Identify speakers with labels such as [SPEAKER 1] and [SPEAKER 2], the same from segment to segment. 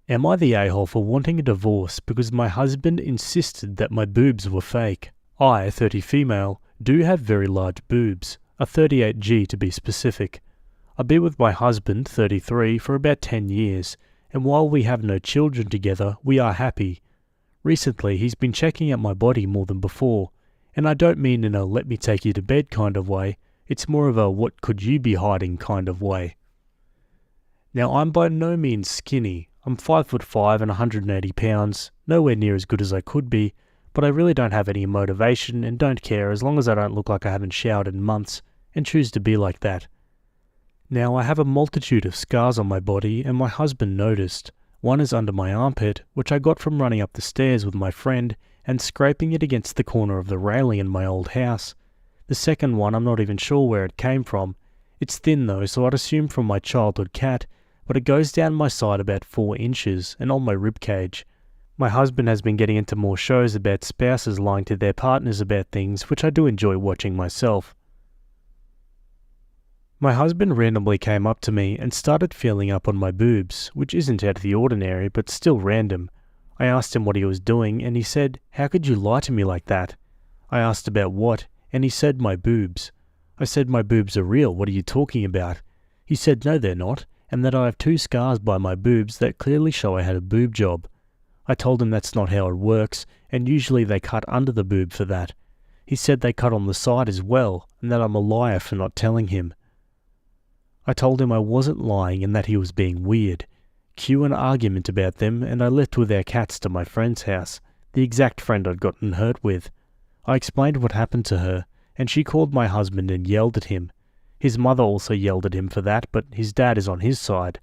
[SPEAKER 1] Am I the a-hole for wanting a divorce because my husband insisted that my boobs were fake? I, 30 female, do have very large boobs, a 38G to be specific. I've been with my husband, 33, for about 10 years, and while we have no children together, we are happy. Recently, he's been checking out my body more than before, and I don't mean in a let me take you to bed kind of way, it's more of a what could you be hiding kind of way. Now, I'm by no means skinny. I'm 5'5" and 180 pounds, nowhere near as good as I could be, but I really don't have any motivation and don't care as long as I don't look like I haven't showered in months, and choose to be like that. Now, I have a multitude of scars on my body, and my husband noticed. One is under my armpit, which I got from running up the stairs with my friend and scraping it against the corner of the railing in my old house. The second one, I'm not even sure where it came from. It's thin though, so I'd assume from my childhood cat, but it goes down my side about 4 inches and on my ribcage. My husband has been getting into more shows about spouses lying to their partners about things, which I do enjoy watching myself. My husband randomly came up to me and started feeling up on my boobs, which isn't out of the ordinary, but still random. I asked him what he was doing, and he said, "How could you lie to me like that?" I asked about what, and he said my boobs. I said my boobs are real, what are you talking about? He said no they're not, and that I have 2 scars by my boobs that clearly show I had a boob job. I told him that's not how it works, and usually they cut under the boob for that. He said they cut on the side as well, and that I'm a liar for not telling him. I told him I wasn't lying and that he was being weird. Cue an argument about them, and I left with our cats to my friend's house, the exact friend I'd gotten hurt with. I explained what happened to her, and she called my husband and yelled at him. His mother also yelled at him for that, but his dad is on his side.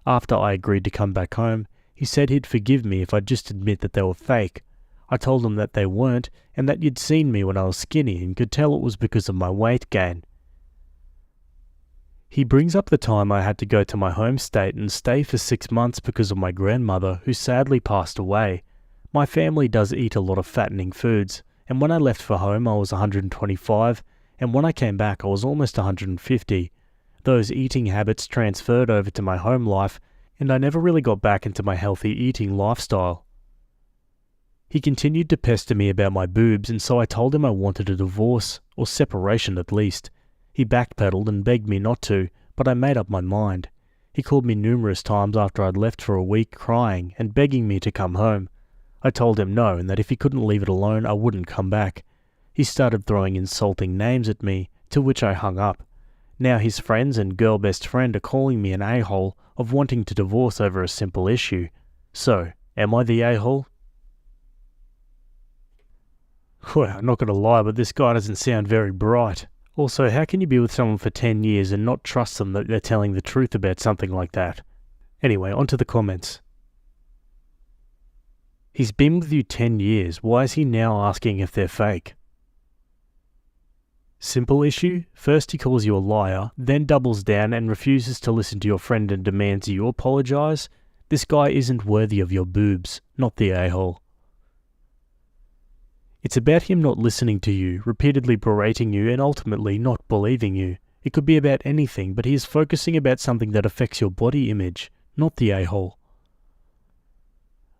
[SPEAKER 1] After I agreed to come back home, he said he'd forgive me if I'd just admit that they were fake. I told him that they weren't, and that you'd seen me when I was skinny and could tell it was because of my weight gain. He brings up the time I had to go to my home state and stay for 6 months because of my grandmother, who sadly passed away. My family does eat a lot of fattening foods, and when I left for home I was 125, and when I came back I was almost 150. Those eating habits transferred over to my home life, and I never really got back into my healthy eating lifestyle. He continued to pester me about my boobs, and so I told him I wanted a divorce, or separation at least. He backpedaled and begged me not to, but I made up my mind. He called me numerous times after I'd left for a week crying and begging me to come home. I told him no, and that if he couldn't leave it alone I wouldn't come back. He started throwing insulting names at me, to which I hung up. Now his friends and girl best friend are calling me an a-hole of wanting to divorce over a simple issue. So, am I the a-hole? Well, I'm not going to lie, but this guy doesn't sound very bright. Also, how can you be with someone for 10 years and not trust them that they're telling the truth about something like that? Anyway, on to the comments. He's been with you 10 years, why is he now asking if they're fake? Simple issue, first he calls you a liar, then doubles down and refuses to listen to your friend and demands you apologise. This guy isn't worthy of your boobs, not the a-hole. It's about him not listening to you, repeatedly berating you and ultimately not believing you. It could be about anything, but he is focusing about something that affects your body image, not the a-hole.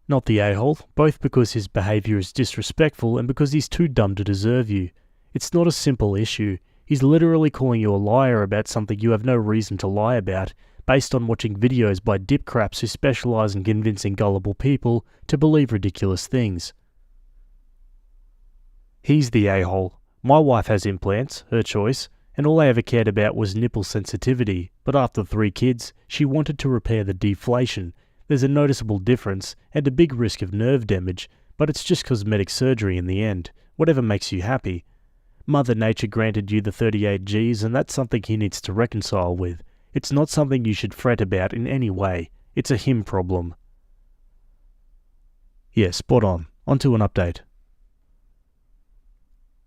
[SPEAKER 1] Not the a-hole, both because his behaviour is disrespectful and because he's too dumb to deserve you. It's not a simple issue. He's literally calling you a liar about something you have no reason to lie about, based on watching videos by dipcraps who specialise in convincing gullible people to believe ridiculous things. He's the a-hole. My wife has implants, her choice, and all I ever cared about was nipple sensitivity, but after 3 kids, she wanted to repair the deflation. There's a noticeable difference, and a big risk of nerve damage, but it's just cosmetic surgery in the end, whatever makes you happy. Mother Nature granted you the 38 Gs, and that's something he needs to reconcile with. It's not something you should fret about in any way. It's a him problem. Yeah, spot on. On to an update.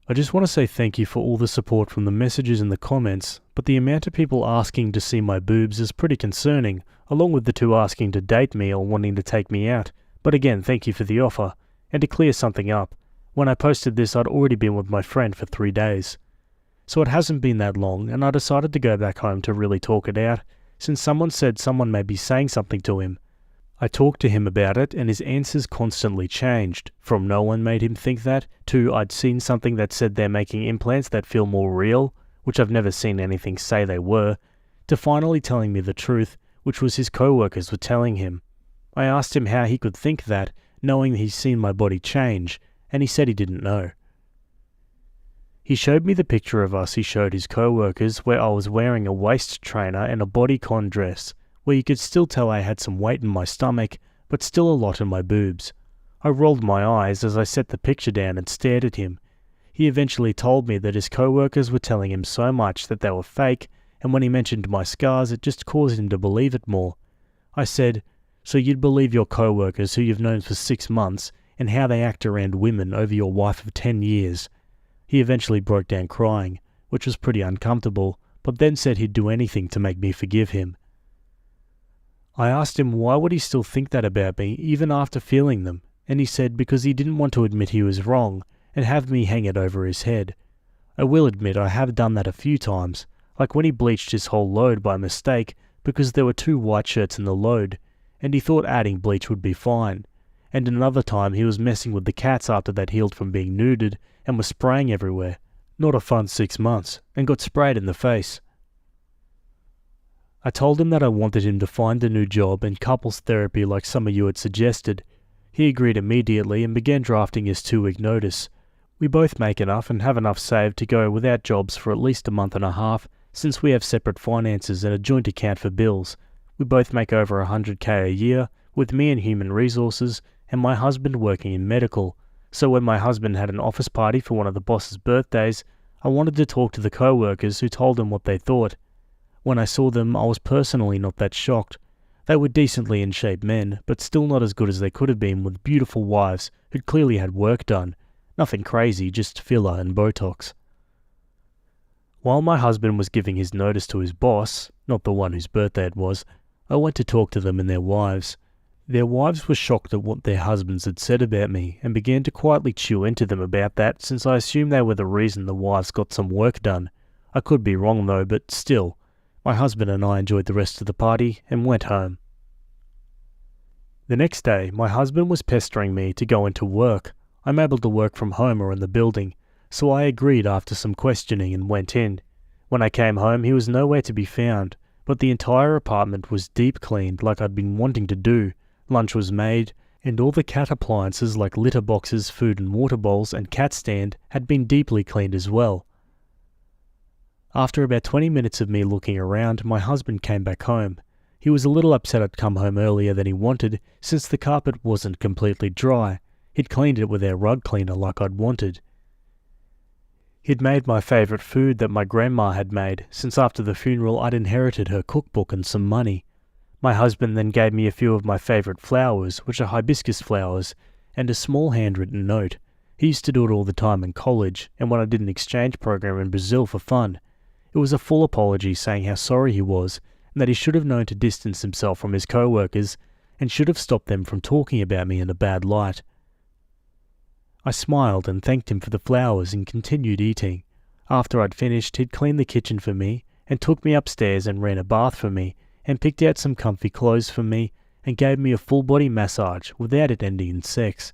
[SPEAKER 1] I just want to say thank you for all the support from the messages and the comments, but the amount of people asking to see my boobs is pretty concerning, along with the 2 asking to date me or wanting to take me out. But again, thank you for the offer. And to clear something up, when I posted this I'd already been with my friend for 3 days. So it hasn't been that long, and I decided to go back home to really talk it out, since someone said someone may be saying something to him. I talked to him about it and his answers constantly changed, from no one made him think that, to I'd seen something that said they're making implants that feel more real, which I've never seen anything say they were, to finally telling me the truth, which was his co-workers were telling him. I asked him how he could think that, knowing he's seen my body change, and he said he didn't know. He showed me the picture of us he showed his co-workers where I was wearing a waist trainer and a bodycon dress, where you could still tell I had some weight in my stomach, but still a lot in my boobs. I rolled my eyes as I set the picture down and stared at him. He eventually told me that his co-workers were telling him so much that they were fake, and when he mentioned my scars it just caused him to believe it more. I said, "So you'd believe your co-workers who you've known for 6 months, and how they act around women over your wife of 10 years. He eventually broke down crying, which was pretty uncomfortable, but then said he'd do anything to make me forgive him. I asked him why would he still think that about me even after feeling them, and he said because he didn't want to admit he was wrong and have me hang it over his head. I will admit I have done that a few times, like when he bleached his whole load by mistake because there were 2 white shirts in the load, and he thought adding bleach would be fine, and another time he was messing with the cats after they'd healed from being neutered and was spraying everywhere. Not a fun 6 months, and got sprayed in the face. I told him that I wanted him to find a new job and couples therapy like some of you had suggested. He agreed immediately and began drafting his 2-week notice. We both make enough and have enough saved to go without jobs for at least a month and a half, since we have separate finances and a joint account for bills. We both make over $100K a year, with me in human resources and my husband working in medical. So when my husband had an office party for one of the boss's birthdays, I wanted to talk to the co-workers who told him what they thought. When I saw them, I was personally not that shocked. They were decently in shape men, but still not as good as they could have been with beautiful wives who'd clearly had work done. Nothing crazy, just filler and Botox. While my husband was giving his notice to his boss, not the one whose birthday it was, I went to talk to them and their wives. Their wives were shocked at what their husbands had said about me and began to quietly chew into them about that, since I assumed they were the reason the wives got some work done. I could be wrong though, but still. My husband and I enjoyed the rest of the party and went home. The next day, my husband was pestering me to go into work. I'm able to work from home or in the building, so I agreed after some questioning and went in. When I came home, he was nowhere to be found, but the entire apartment was deep cleaned like I'd been wanting to do. Lunch was made, and all the cat appliances like litter boxes, food and water bowls, and cat stand had been deeply cleaned as well. After about 20 minutes of me looking around, my husband came back home. He was a little upset I'd come home earlier than he wanted, since the carpet wasn't completely dry. He'd cleaned it with our rug cleaner like I'd wanted. He'd made my favourite food that my grandma had made, since after the funeral I'd inherited her cookbook and some money. My husband then gave me a few of my favourite flowers, which are hibiscus flowers, and a small handwritten note. He used to do it all the time in college, and when I did an exchange program in Brazil for fun. It was a full apology saying how sorry he was, and that he should have known to distance himself from his co-workers, and should have stopped them from talking about me in a bad light. I smiled and thanked him for the flowers and continued eating. After I'd finished, he'd cleaned the kitchen for me, and took me upstairs and ran a bath for me, and picked out some comfy clothes for me, and gave me a full-body massage without it ending in sex.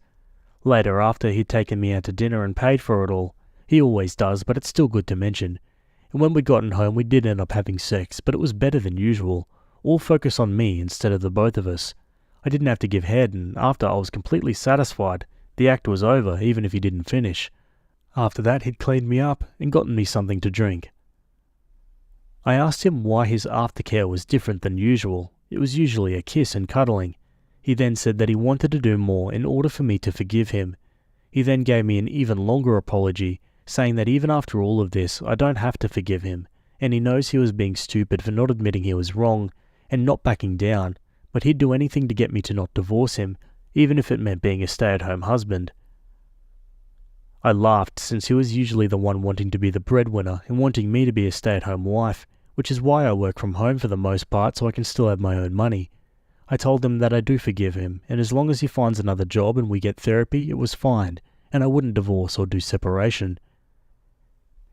[SPEAKER 1] Later after, he'd taken me out to dinner and paid for it all. He always does, but it's still good to mention. And when we'd gotten home, we did end up having sex, but it was better than usual. All focus on me instead of the both of us. I didn't have to give head, and after I was completely satisfied, the act was over, even if he didn't finish. After that, he'd cleaned me up and gotten me something to drink. I asked him why his aftercare was different than usual. It was usually a kiss and cuddling. He then said that he wanted to do more in order for me to forgive him. He then gave me an even longer apology, saying that even after all of this, I don't have to forgive him, and he knows he was being stupid for not admitting he was wrong and not backing down, but he'd do anything to get me to not divorce him, even if it meant being a stay-at-home husband. I laughed, since he was usually the one wanting to be the breadwinner and wanting me to be a stay-at-home wife, which is why I work from home for the most part so I can still have my own money. I told him that I do forgive him, and as long as he finds another job and we get therapy, it was fine, and I wouldn't divorce or do separation.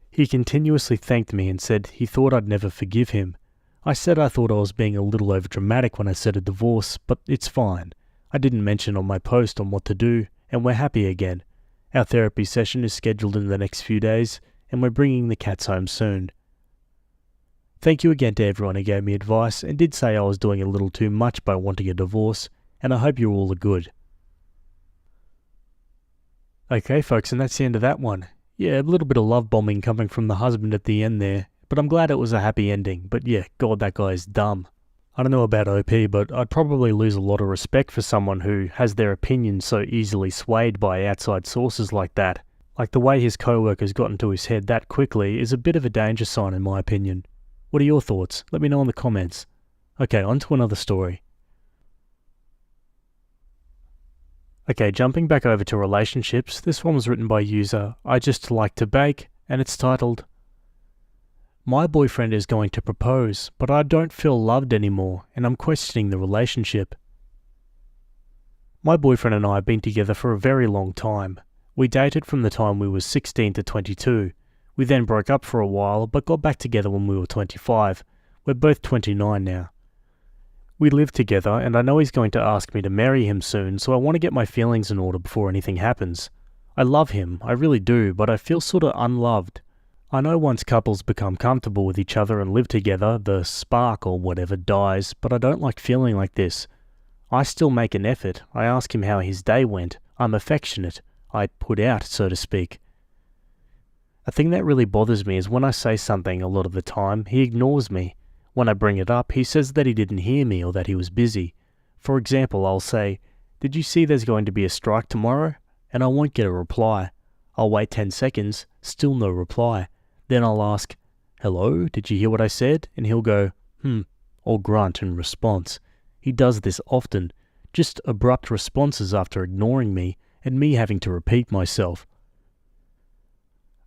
[SPEAKER 1] He continuously thanked me and said he thought I'd never forgive him. I said I thought I was being a little overdramatic when I said a divorce, but it's fine. I didn't mention on my post on what to do, and we're happy again. Our therapy session is scheduled in the next few days, and we're bringing the cats home soon. Thank you again to everyone who gave me advice and did say I was doing a little too much by wanting a divorce, and I hope you all are good. Okay folks, and that's the end of that one. Yeah, a little bit of love bombing coming from the husband at the end there, but I'm glad it was a happy ending. But yeah, God, that guy is dumb. I don't know about OP, but I'd probably lose a lot of respect for someone who has their opinions so easily swayed by outside sources like that. Like the way his co-workers got into his head that quickly is a bit of a danger sign in my opinion. What are your thoughts? Let me know in the comments. Okay, on to another story. Okay, jumping back over to relationships, this one was written by user I Just Like to Bake, and it's titled, My boyfriend is going to propose, but I don't feel loved anymore, and I'm questioning the relationship. My boyfriend and I have been together for a very long time. We dated from the time we were 16 to 22. We then broke up for a while, but got back together when we were 25. We're both 29 now. We live together, and I know he's going to ask me to marry him soon, so I want to get my feelings in order before anything happens. I love him, I really do, but I feel sort of unloved. I know once couples become comfortable with each other and live together, the spark or whatever dies, but I don't like feeling like this. I still make an effort. I ask him how his day went. I'm affectionate. I put out, so to speak. A thing that really bothers me is when I say something a lot of the time, he ignores me. When I bring it up, he says that he didn't hear me or that he was busy. For example, I'll say, "Did you see there's going to be a strike tomorrow?" And I won't get a reply. I'll wait 10 seconds, still no reply. Then I'll ask, "Hello, did you hear what I said?" And he'll go, or grunt in response. He does this often, just abrupt responses after ignoring me, and me having to repeat myself.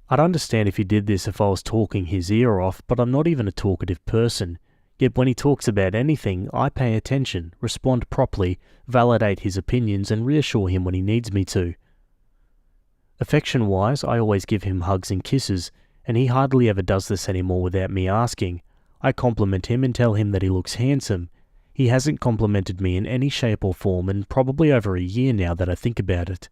[SPEAKER 1] I'd understand if he did this if I was talking his ear off, but I'm not even a talkative person. Yet when he talks about anything, I pay attention, respond properly, validate his opinions, and reassure him when he needs me to. Affection-wise, I always give him hugs and kisses, and he hardly ever does this anymore without me asking. I compliment him and tell him that he looks handsome. He hasn't complimented me in any shape or form in probably over a year now that I think about it.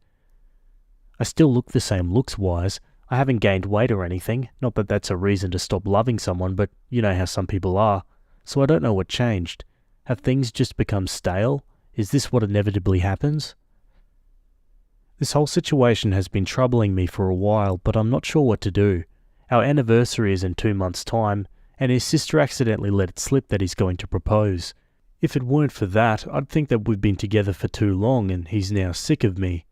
[SPEAKER 1] I still look the same looks-wise. I haven't gained weight or anything, not that that's a reason to stop loving someone, but you know how some people are, so I don't know what changed. Have things just become stale? Is this what inevitably happens? This whole situation has been troubling me for a while, but I'm not sure what to do. Our anniversary is in 2 months' time, and his sister accidentally let it slip that he's going to propose. If it weren't for that, I'd think that we've been together for too long and he's now sick of me.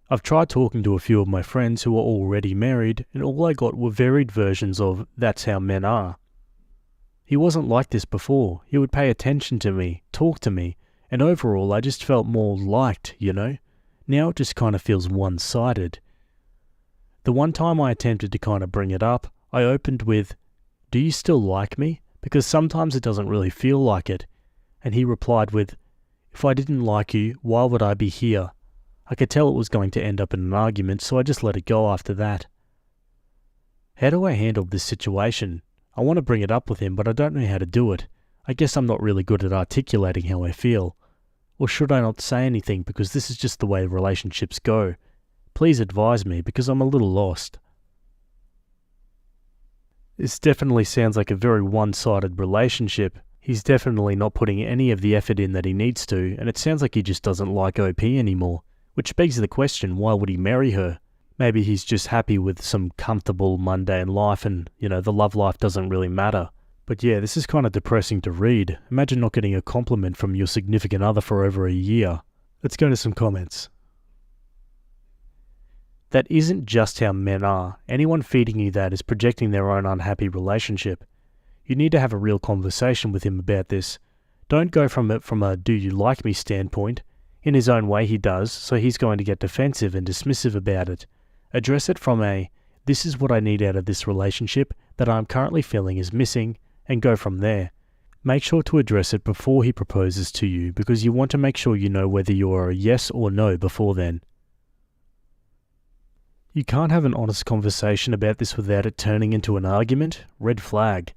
[SPEAKER 1] I've tried talking to a few of my friends who are already married, and all I got were varied versions of "that's how men are." He wasn't like this before. He would pay attention to me, talk to me, and overall I just felt more liked, you know? Now it just kind of feels one-sided. The one time I attempted to kind of bring it up, I opened with, "Do you still like me? Because sometimes it doesn't really feel like it." And he replied with, "If I didn't like you, why would I be here?" I could tell it was going to end up in an argument, so I just let it go after that. How do I handle this situation? I want to bring it up with him, but I don't know how to do it. I guess I'm not really good at articulating how I feel. Or should I not say anything because this is just the way relationships go? Please advise me because I'm a little lost. This definitely sounds like a very one-sided relationship. He's definitely not putting any of the effort in that he needs to, and it sounds like he just doesn't like OP anymore. Which begs the question, why would he marry her? Maybe he's just happy with some comfortable, mundane life and, the love life doesn't really matter. But yeah, this is kind of depressing to read. Imagine not getting a compliment from your significant other for over a year. Let's go to some comments. That isn't just how men are. Anyone feeding you that is projecting their own unhappy relationship. You need to have a real conversation with him about this. Don't go from it from a "do you like me" standpoint. In his own way he does, so he's going to get defensive and dismissive about it. Address it from a "this is what I need out of this relationship that I'm currently feeling is missing," and go from there. Make sure to address it before he proposes to you because you want to make sure you know whether you are a yes or no before then. You can't have an honest conversation about this without it turning into an argument. Red flag.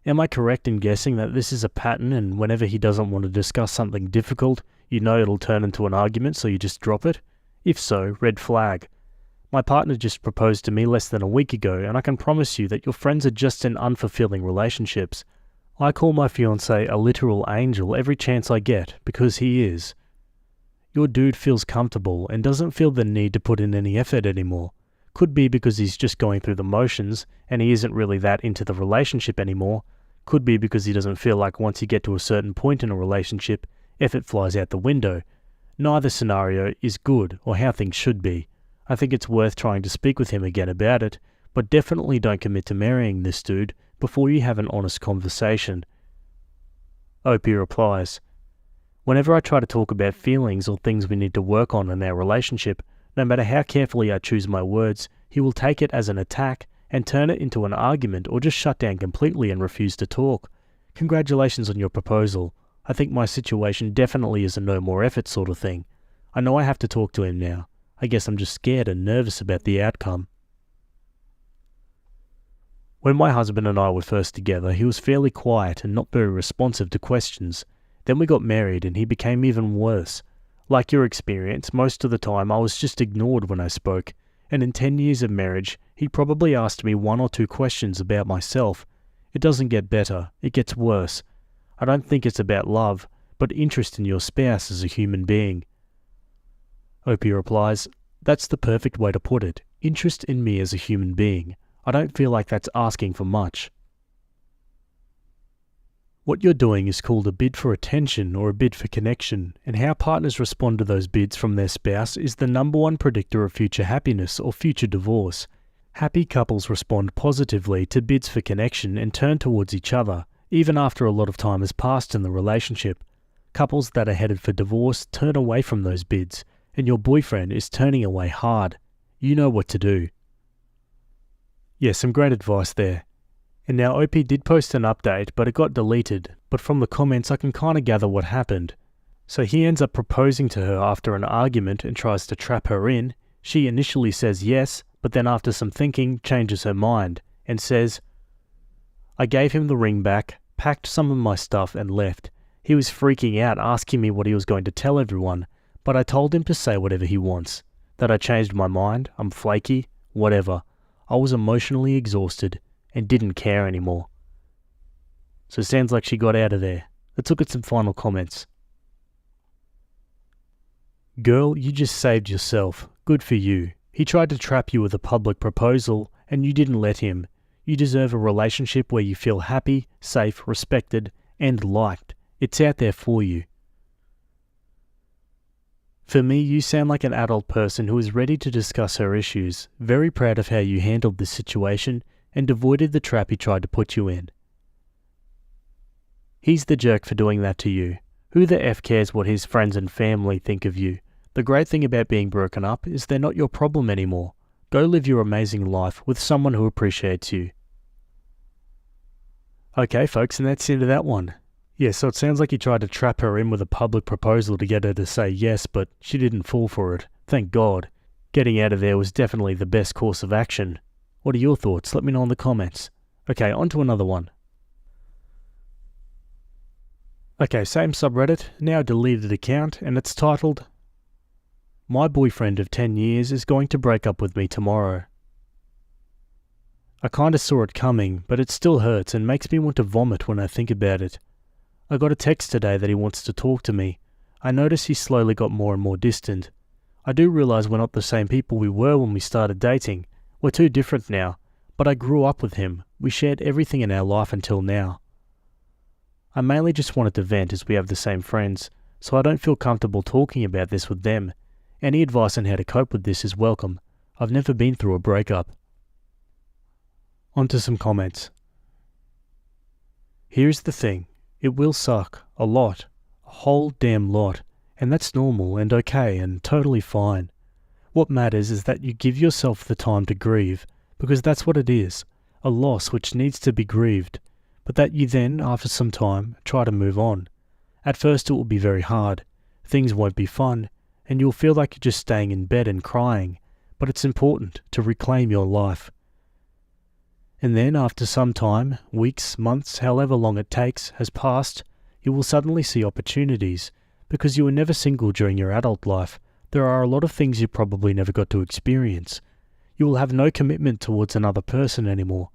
[SPEAKER 1] Am I correct in guessing that this is a pattern, and whenever he doesn't want to discuss something difficult, you know it'll turn into an argument, so you just drop it? If so, red flag. My partner just proposed to me less than a week ago, and I can promise you that your friends are just in unfulfilling relationships. I call my fiancé a literal angel every chance I get, because he is. Your dude feels comfortable and doesn't feel the need to put in any effort anymore. Could be because he's just going through the motions, and he isn't really that into the relationship anymore. Could be because he doesn't feel like once you get to a certain point in a relationship, effort flies out the window. Neither scenario is good or how things should be. I think it's worth trying to speak with him again about it, but definitely don't commit to marrying this dude before you have an honest conversation. Opie replies, whenever I try to talk about feelings or things we need to work on in our relationship, no matter how carefully I choose my words, he will take it as an attack and turn it into an argument or just shut down completely and refuse to talk. Congratulations on your proposal. I think my situation definitely is a no more effort sort of thing. I know I have to talk to him now. I guess I'm just scared and nervous about the outcome. When my husband and I were first together, he was fairly quiet and not very responsive to questions. Then we got married and he became even worse. Like your experience, most of the time I was just ignored when I spoke, and in 10 years of marriage, he probably asked me 1 or 2 questions about myself. It doesn't get better, it gets worse. I don't think it's about love, but interest in your spouse as a human being. Opie replies, that's the perfect way to put it. Interest in me as a human being. I don't feel like that's asking for much. What you're doing is called a bid for attention or a bid for connection, and how partners respond to those bids from their spouse is the #1 predictor of future happiness or future divorce. Happy couples respond positively to bids for connection and turn towards each other, even after a lot of time has passed in the relationship. Couples that are headed for divorce turn away from those bids, and your boyfriend is turning away hard. You know what to do. Yeah, some great advice there. And now OP did post an update, but it got deleted. But from the comments I can kinda gather what happened. So he ends up proposing to her after an argument and tries to trap her in. She initially says yes, but then after some thinking changes her mind and says, I gave him the ring back, packed some of my stuff and left. He was freaking out asking me what he was going to tell everyone, but I told him to say whatever he wants. That I changed my mind, I'm flaky, whatever. I was emotionally exhausted and didn't care anymore. So it sounds like she got out of there. Let's look at some final comments. Girl, you just saved yourself. Good for you. He tried to trap you with a public proposal and you didn't let him. You deserve a relationship where you feel happy, safe, respected, and liked. It's out there for you. For me, you sound like an adult person who is ready to discuss her issues, very proud of how you handled this situation and avoided the trap he tried to put you in. He's the jerk for doing that to you. Who the F cares what his friends and family think of you? The great thing about being broken up is they're not your problem anymore. Go live your amazing life with someone who appreciates you. Okay folks, and that's the end of that one. Yeah, so it sounds like he tried to trap her in with a public proposal to get her to say yes, but she didn't fall for it. Thank God. Getting out of there was definitely the best course of action. What are your thoughts? Let me know in the comments. Okay, on to another one. Okay, same subreddit, now deleted account, and it's titled, My boyfriend of 10 years is going to break up with me tomorrow. I kinda saw it coming, but it still hurts and makes me want to vomit when I think about it. I got a text today that he wants to talk to me. I notice he slowly got more and more distant. I do realize we're not the same people we were when we started dating. We're too different now, but I grew up with him. We shared everything in our life until now. I mainly just wanted to vent as we have the same friends, so I don't feel comfortable talking about this with them. Any advice on how to cope with this is welcome. I've never been through a breakup. On to some comments. Here's the thing. It will suck. A lot. A whole damn lot. And that's normal and okay and totally fine. What matters is that you give yourself the time to grieve, because that's what it is. A loss which needs to be grieved. But that you then, after some time, try to move on. At first it will be very hard. Things won't be fun, and you'll feel like you're just staying in bed and crying. But it's important to reclaim your life. And then after some time, weeks, months, however long it takes, has passed, you will suddenly see opportunities. Because you were never single during your adult life, there are a lot of things you probably never got to experience. You will have no commitment towards another person anymore.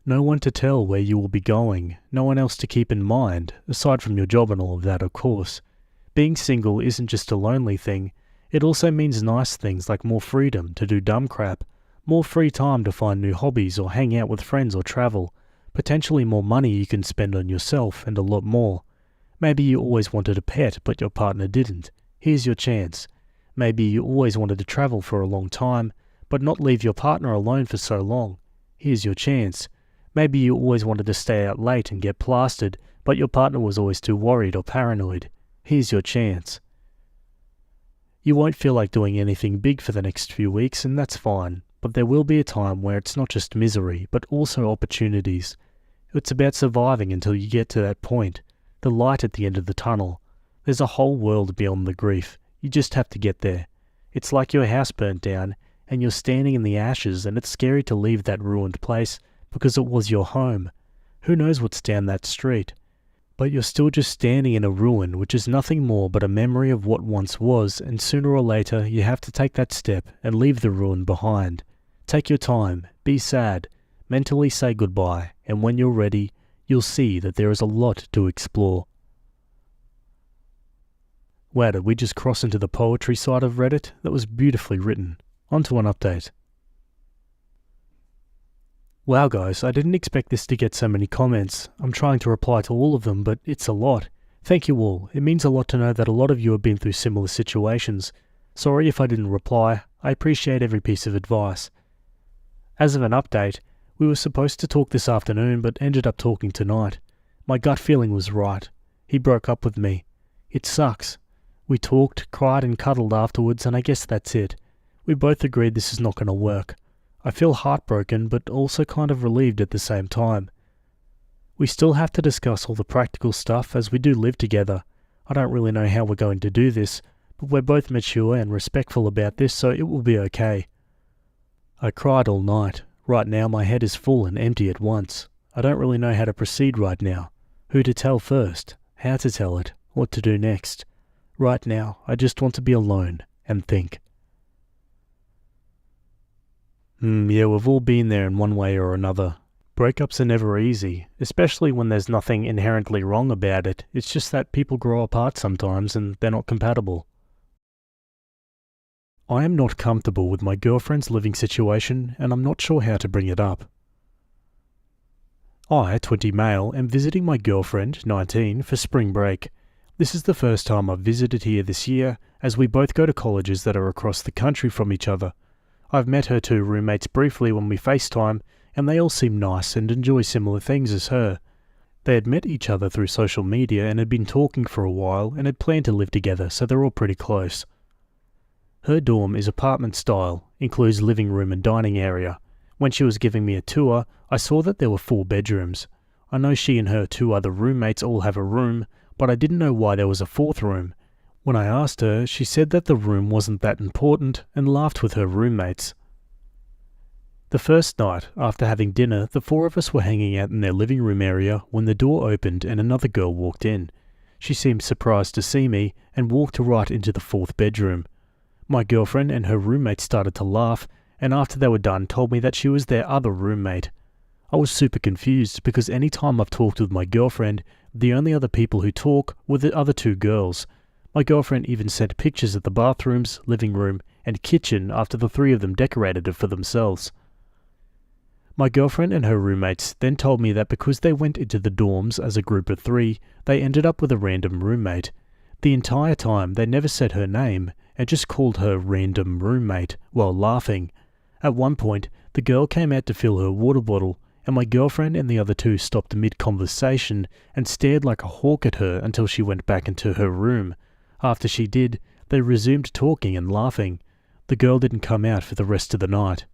[SPEAKER 1] No one to tell where you will be going, no one else to keep in mind, aside from your job and all of that, of course. Being single isn't just a lonely thing, it also means nice things like more freedom to do dumb crap, more free time to find new hobbies or hang out with friends or travel, potentially more money you can spend on yourself, and a lot more. Maybe you always wanted a pet but your partner didn't. Here's your chance. Maybe you always wanted to travel for a long time, but not leave your partner alone for so long. Here's your chance. Maybe you always wanted to stay out late and get plastered, but your partner was always too worried or paranoid. Here's your chance. You won't feel like doing anything big for the next few weeks, and that's fine, but there will be a time where it's not just misery, but also opportunities. It's about surviving until you get to that point, the light at the end of the tunnel. There's a whole world beyond the grief. You just have to get there. It's like your house burnt down, and you're standing in the ashes, and it's scary to leave that ruined place, because it was your home. Who knows what's down that street? But you're still just standing in a ruin, which is nothing more but a memory of what once was, and sooner or later you have to take that step and leave the ruin behind. Take your time, be sad, mentally say goodbye, and when you're ready, you'll see that there is a lot to explore. Wow, did we just cross into the poetry side of Reddit? That was beautifully written. On to an update. Wow guys, I didn't expect this to get so many comments. I'm trying to reply to all of them, but it's a lot. Thank you all. It means a lot to know that a lot of you have been through similar situations. Sorry if I didn't reply. I appreciate every piece of advice. As of an update, we were supposed to talk this afternoon, but ended up talking tonight. My gut feeling was right. He broke up with me. It sucks. We talked, cried and cuddled afterwards, and I guess that's it. We both agreed this is not going to work. I feel heartbroken, but also kind of relieved at the same time. We still have to discuss all the practical stuff as we do live together. I don't really know how we're going to do this, but we're both mature and respectful about this, so it will be okay. I cried all night. Right now my head is full and empty at once. I don't really know how to proceed right now. Who to tell first, how to tell it, what to do next. Right now, I just want to be alone and think. Yeah, we've all been there in one way or another. Breakups are never easy, especially when there's nothing inherently wrong about it. It's just that people grow apart sometimes and they're not compatible. I am not comfortable with my girlfriend's living situation and I'm not sure how to bring it up. I, 20 male, am visiting my girlfriend, 19, for spring break. This is the first time I've visited here this year, as we both go to colleges that are across the country from each other. I've met her two roommates briefly when we FaceTime, and they all seem nice and enjoy similar things as her. They had met each other through social media and had been talking for a while and had planned to live together, so they're all pretty close. Her dorm is apartment style, includes living room and dining area. When she was giving me a tour, I saw that there were 4 bedrooms. I know she and her 2 other roommates all have a room, but I didn't know why there was a 4th room. When I asked her, she said that the room wasn't that important and laughed with her roommates. The first night, after having dinner, the 4 of us were hanging out in their living room area when the door opened and another girl walked in. She seemed surprised to see me and walked right into the 4th bedroom. My girlfriend and her roommate started to laugh, and after they were done told me that she was their other roommate. I was super confused because any time I've talked with my girlfriend, the only other people who talk were the other 2 girls. My girlfriend even sent pictures of the bathrooms, living room, and kitchen after the 3 of them decorated it for themselves. My girlfriend and her roommates then told me that because they went into the dorms as a group of 3, they ended up with a random roommate. The entire time they never said her name and just called her random roommate while laughing. At one point, the girl came out to fill her water bottle, and my girlfriend and the other 2 stopped mid-conversation and stared like a hawk at her until she went back into her room. After she did, they resumed talking and laughing. The girl didn't come out for the rest of the night.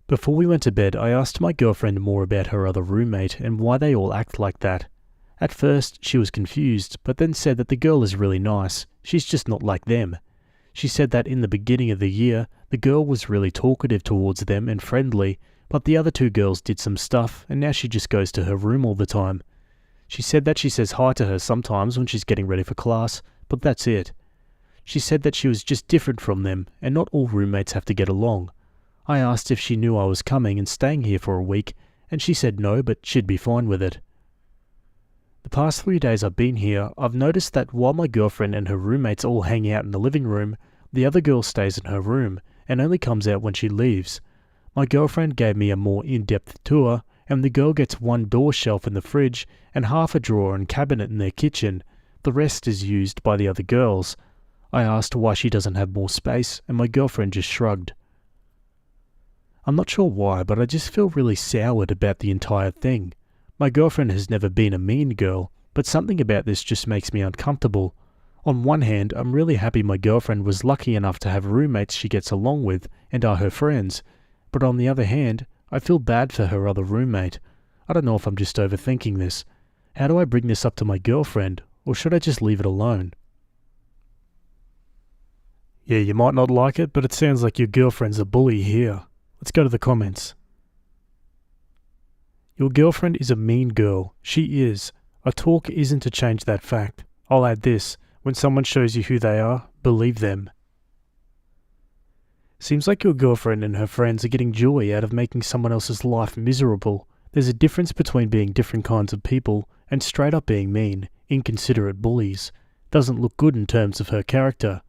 [SPEAKER 1] Before we went to bed, I asked my girlfriend more about her other roommate and why they all act like that. At first, she was confused, but then said that the girl is really nice. She's just not like them. She said that in the beginning of the year, the girl was really talkative towards them and friendly, But the other two girls did some stuff, and now she just goes to her room all the time. She said that she says hi to her sometimes when she's getting ready for class, but that's it. She said that she was just different from them, and not all roommates have to get along. I asked if she knew I was coming and staying here for a week, and she said no, but she'd be fine with it. The past 3 days I've been here, I've noticed that while my girlfriend and her roommates all hang out in the living room, the other girl stays in her room and only comes out when she leaves. My girlfriend gave me a more in-depth tour, and the girl gets one door shelf in the fridge and half a drawer and cabinet in their kitchen. The rest is used by the other girls. I asked why she doesn't have more space, and my girlfriend just shrugged. I'm not sure why, but I just feel really soured about the entire thing. My girlfriend has never been a mean girl, but something about this just makes me uncomfortable. On one hand, I'm really happy my girlfriend was lucky enough to have roommates she gets along with and are her friends, but on the other hand, I feel bad for her other roommate. I don't know if I'm just overthinking this. How do I bring this up to my girlfriend, or should I just leave it alone? Yeah, you might not like it, but it sounds like your girlfriend's a bully here. Let's go to the comments. Your girlfriend is a mean girl. She is. A talk isn't to change that fact. I'll add this. When someone shows you who they are, believe them. Seems like your girlfriend and her friends are getting joy out of making someone else's life miserable. There's a difference between being different kinds of people and straight up being mean, inconsiderate bullies. Doesn't look good in terms of her character.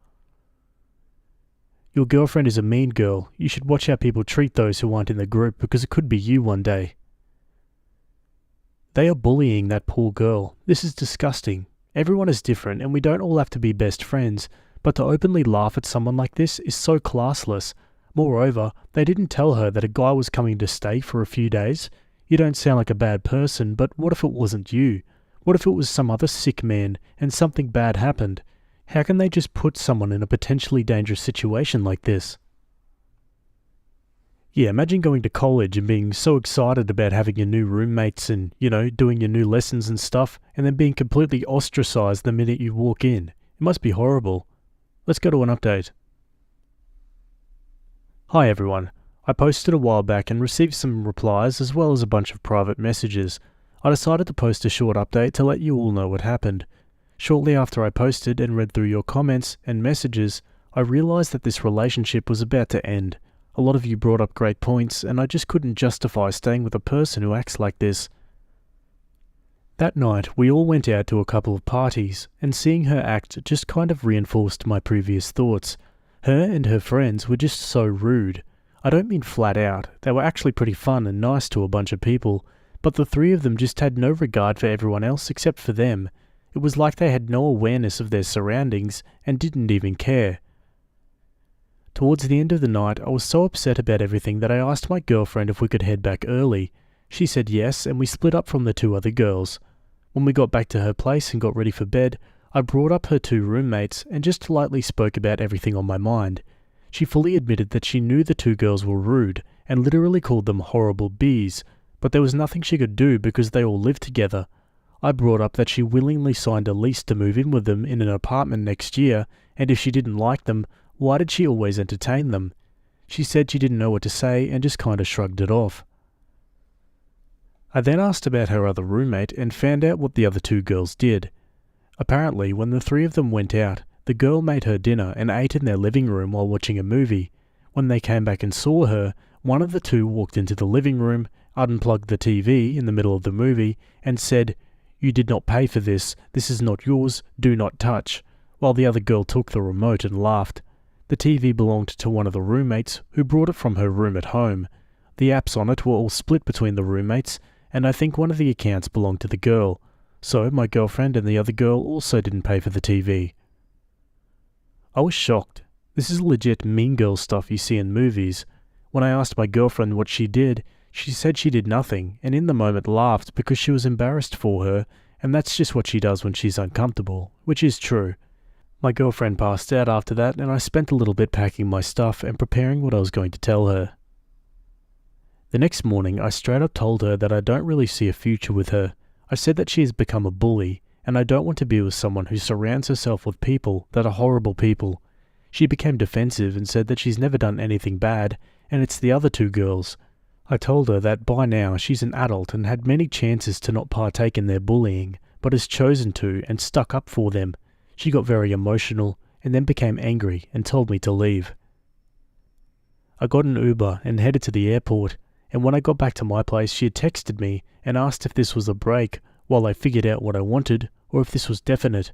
[SPEAKER 1] Your girlfriend is a mean girl. You should watch how people treat those who aren't in the group, because it could be you one day. They are bullying that poor girl. This is disgusting. Everyone is different and we don't all have to be best friends, but to openly laugh at someone like this is so classless. Moreover, they didn't tell her that a guy was coming to stay for a few days. You don't sound like a bad person, but what if it wasn't you? What if it was some other sick man and something bad happened? How can they just put someone in a potentially dangerous situation like this? Yeah, imagine going to college and being so excited about having your new roommates and, doing your new lessons and stuff, and then being completely ostracized the minute you walk in. It must be horrible. Let's go to an update. Hi everyone. I posted a while back and received some replies as well as a bunch of private messages. I decided to post a short update to let you all know what happened. Shortly after I posted and read through your comments and messages, I realized that this relationship was about to end. A lot of you brought up great points, and I just couldn't justify staying with a person who acts like this. That night, we all went out to a couple of parties, and seeing her act just kind of reinforced my previous thoughts. Her and her friends were just so rude. I don't mean flat out, they were actually pretty fun and nice to a bunch of people, but the three of them just had no regard for everyone else except for them. It was like they had no awareness of their surroundings and didn't even care. Towards the end of the night, I was so upset about everything that I asked my girlfriend if we could head back early. She said yes, and we split up from the two other girls. When we got back to her place and got ready for bed, I brought up her two roommates and just lightly spoke about everything on my mind. She fully admitted that she knew the two girls were rude and literally called them horrible bees, but there was nothing she could do because they all lived together. I brought up that she willingly signed a lease to move in with them in an apartment next year, and if she didn't like them, why did she always entertain them? She said she didn't know what to say and just kinda shrugged it off. I then asked about her other roommate and found out what the other two girls did. Apparently, when the three of them went out, the girl made her dinner and ate in their living room while watching a movie. When they came back and saw her, one of the two walked into the living room, unplugged the TV in the middle of the movie, and said, "You did not pay for this. This is not yours. Do not touch," while the other girl took the remote and laughed. The TV belonged to one of the roommates, who brought it from her room at home. The apps on it were all split between the roommates, and I think one of the accounts belonged to the girl. So my girlfriend and the other girl also didn't pay for the TV. I was shocked. This is legit mean girl stuff you see in movies. When I asked my girlfriend what she did, she said she did nothing, and in the moment laughed because she was embarrassed for her, and that's just what she does when she's uncomfortable, which is true. My girlfriend passed out after that, and I spent a little bit packing my stuff and preparing what I was going to tell her. The next morning, I straight up told her that I don't really see a future with her. I said that she has become a bully, and I don't want to be with someone who surrounds herself with people that are horrible people. She became defensive and said that she's never done anything bad, and it's the other two girls. I told her that by now she's an adult and had many chances to not partake in their bullying, but has chosen to and stuck up for them. She got very emotional and then became angry and told me to leave. I got an Uber and headed to the airport, and when I got back to my place she had texted me and asked if this was a break while I figured out what I wanted or if this was definite.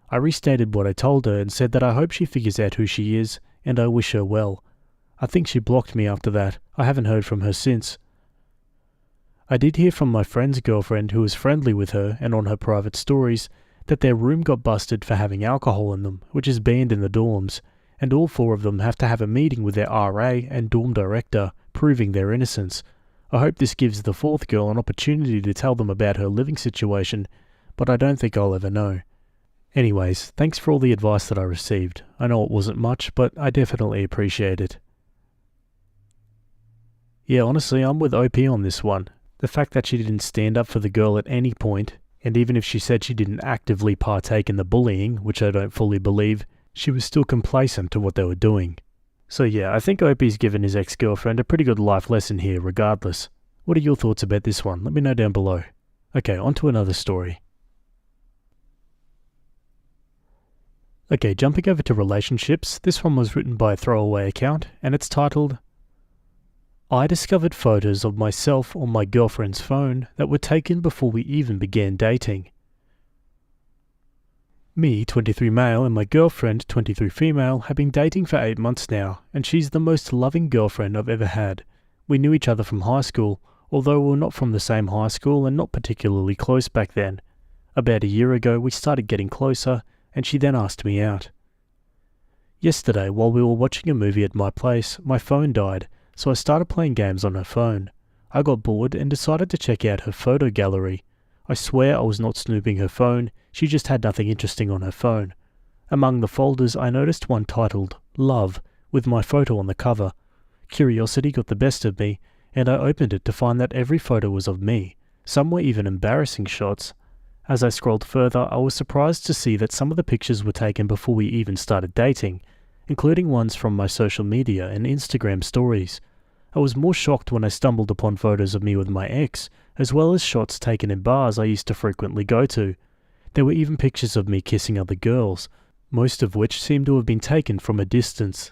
[SPEAKER 1] I restated what I told her and said that I hope she figures out who she is and I wish her well. I think she blocked me after that. I haven't heard from her since. I did hear from my friend's girlfriend who was friendly with her and on her private stories that their room got busted for having alcohol in them, which is banned in the dorms, and all 4 of them have to have a meeting with their RA and dorm director, proving their innocence. I hope this gives the 4th girl an opportunity to tell them about her living situation, but I don't think I'll ever know. Anyways, thanks for all the advice that I received. I know it wasn't much, but I definitely appreciate it. Yeah, honestly, I'm with OP on this one. The fact that she didn't stand up for the girl at any point, and even if she said she didn't actively partake in the bullying, which I don't fully believe, she was still complacent to what they were doing. So yeah, I think OP's given his ex-girlfriend a pretty good life lesson here regardless. What are your thoughts about this one? Let me know down below. Okay, on to another story. Okay, jumping over to relationships, this one was written by a throwaway account, and it's titled, I discovered photos of myself on my girlfriend's phone that were taken before we even began dating. Me, 23 male, and my girlfriend, 23 female, have been dating for 8 months now, and she's the most loving girlfriend I've ever had. We knew each other from high school, although we were not from the same high school and not particularly close back then. About a year ago, we started getting closer, and she then asked me out. Yesterday, while we were watching a movie at my place, my phone died, so I started playing games on her phone. I got bored and decided to check out her photo gallery. I swear I was not snooping her phone, she just had nothing interesting on her phone. Among the folders I noticed one titled, Love, with my photo on the cover. Curiosity got the best of me, and I opened it to find that every photo was of me. Some were even embarrassing shots. As I scrolled further, I was surprised to see that some of the pictures were taken before we even started dating, including ones from my social media and Instagram stories. I was more shocked when I stumbled upon photos of me with my ex, as well as shots taken in bars I used to frequently go to. There were even pictures of me kissing other girls, most of which seemed to have been taken from a distance.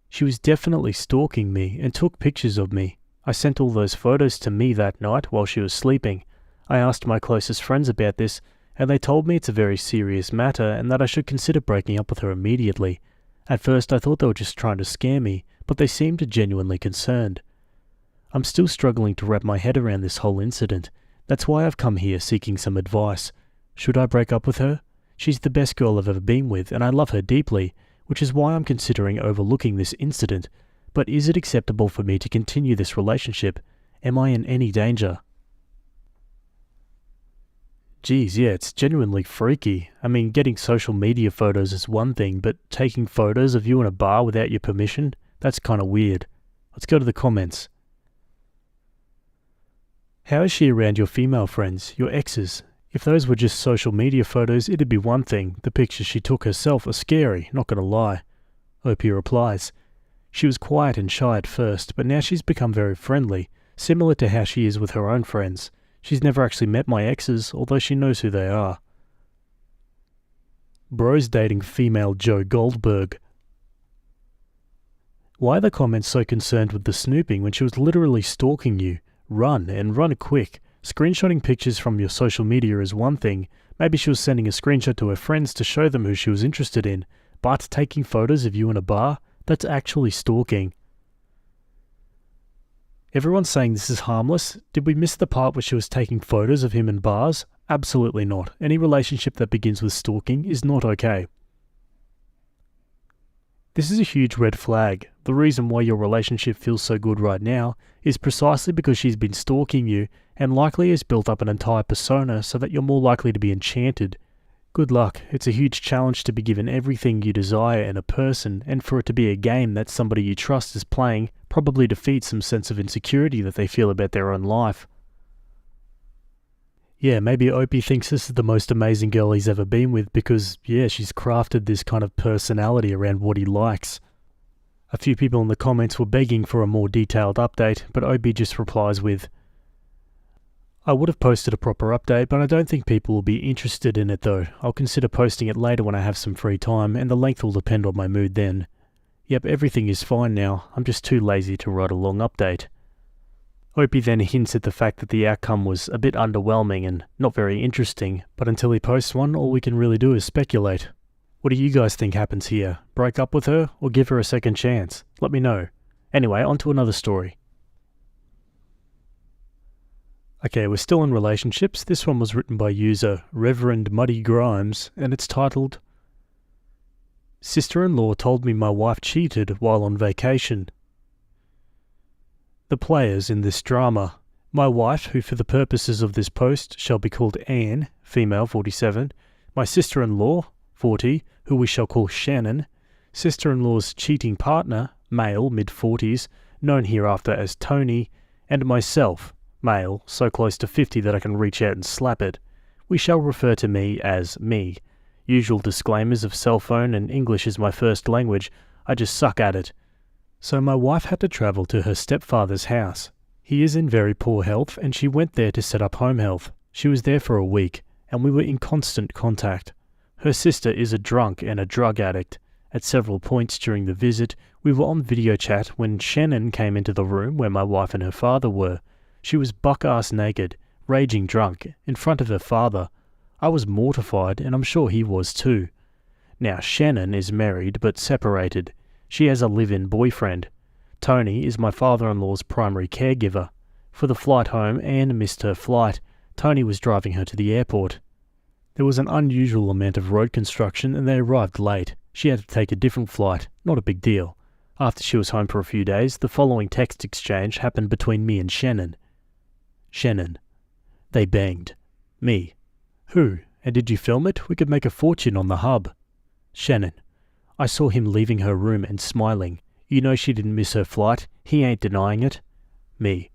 [SPEAKER 1] She was definitely stalking me and took pictures of me. I sent all those photos to me that night while she was sleeping. I asked my closest friends about this, and they told me it's a very serious matter and that I should consider breaking up with her immediately. At first I thought they were just trying to scare me, but they seemed genuinely concerned. I'm still struggling to wrap my head around this whole incident. That's why I've come here seeking some advice. Should I break up with her? She's the best girl I've ever been with, and I love her deeply, which is why I'm considering overlooking this incident. But is it acceptable for me to continue this relationship? Am I in any danger? Geez, yeah, it's genuinely freaky. I mean, getting social media photos is one thing, but taking photos of you in a bar without your permission? That's kind of weird. Let's go to the comments. How is she around your female friends, your exes? If those were just social media photos, it'd be one thing. The pictures she took herself are scary, not gonna lie. OP replies, she was quiet and shy at first, but now she's become very friendly, similar to how she is with her own friends. She's never actually met my exes, although she knows who they are. Bro's dating female Joe Goldberg. Why are the comments so concerned with the snooping when she was literally stalking you? Run, and run quick. Screenshotting pictures from your social media is one thing. Maybe she was sending a screenshot to her friends to show them who she was interested in. But taking photos of you in a bar? That's actually stalking. Everyone's saying this is harmless. Did we miss the part where she was taking photos of him in bars? Absolutely not. Any relationship that begins with stalking is not okay. This is a huge red flag. The reason why your relationship feels so good right now is precisely because she's been stalking you and likely has built up an entire persona so that you're more likely to be enchanted. Good luck. It's a huge challenge to be given everything you desire in a person, and for it to be a game that somebody you trust is playing probably defeats some sense of insecurity that they feel about their own life. Yeah, maybe Opie thinks this is the most amazing girl he's ever been with because, yeah, she's crafted this kind of personality around what he likes. A few people in the comments were begging for a more detailed update, but Opie just replies with, I would have posted a proper update, but I don't think people will be interested in it though. I'll consider posting it later when I have some free time, and the length will depend on my mood then. Yep, everything is fine now. I'm just too lazy to write a long update. Opie then hints at the fact that the outcome was a bit underwhelming and not very interesting, but until he posts one, all we can really do is speculate. What do you guys think happens here? Break up with her or give her a second chance? Let me know. Anyway, on to another story. Okay, we're still in relationships. This one was written by user Reverend Muddy Grimes, and it's titled, Sister-in-law told me my wife cheated while on vacation. The players in this drama. My wife, who for the purposes of this post shall be called Anne, female 47, my sister-in-law, 40, who we shall call Shannon, sister-in-law's cheating partner, male, mid-40s, known hereafter as Tony, and myself, male, so close to 50 that I can reach out and slap it. We shall refer to me as me. Usual disclaimers of cell phone and English is my first language. I just suck at it. So my wife had to travel to her stepfather's house. He is in very poor health and she went there to set up home health. She was there for a week and we were in constant contact. Her sister is a drunk and a drug addict. At several points during the visit, we were on video chat when Shannon came into the room where my wife and her father were. She was buck-ass naked, raging drunk, in front of her father. I was mortified, and I'm sure he was too. Now, Shannon is married, but separated. She has a live-in boyfriend. Tony is my father-in-law's primary caregiver. For the flight home, Anne missed her flight. Tony was driving her to the airport. There was an unusual amount of road construction, and they arrived late. She had to take a different flight. Not a big deal. After she was home for a few days, the following text exchange happened between me and Shannon. Shannon. They banged. Me. Who? And did you film it? We could make a fortune on the hub. Shannon. I saw him leaving her room and smiling. You know she didn't miss her flight. He ain't denying it. Me.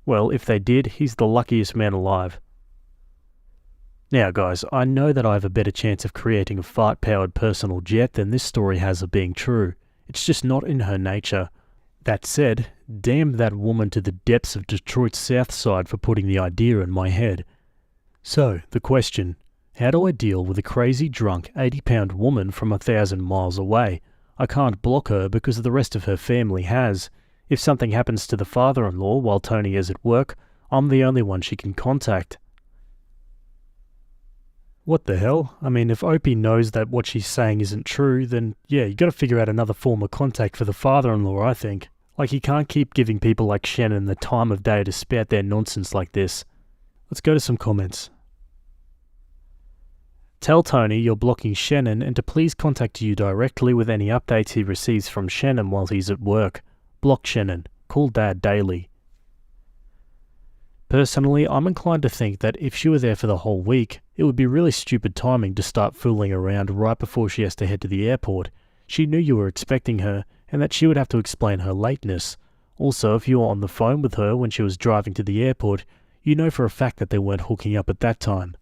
[SPEAKER 1] Well, if they did, he's the luckiest man alive. Now guys, I know that I have a better chance of creating a fart-powered personal jet than this story has of being true. It's just not in her nature. That said, damn that woman to the depths of Detroit's South Side for putting the idea in my head. So, the question, how do I deal with a crazy drunk 80-pound woman from 1,000 miles away? I can't block her because the rest of her family has. If something happens to the father-in-law while Tony is at work, I'm the only one she can contact. What the hell? I mean, if Opie knows that what she's saying isn't true, then yeah, you gotta figure out another form of contact for the father-in-law, I think. Like, he can't keep giving people like Shannon the time of day to spout their nonsense like this. Let's go to some comments. Tell Tony you're blocking Shannon and to please contact you directly with any updates he receives from Shannon while he's at work. Block Shannon. Call Dad daily. Personally, I'm inclined to think that if she were there for the whole week, it would be really stupid timing to start fooling around right before she has to head to the airport. She knew you were expecting her, and that she would have to explain her lateness. Also, if you were on the phone with her when she was driving to the airport, you know for a fact that they weren't hooking up at that time.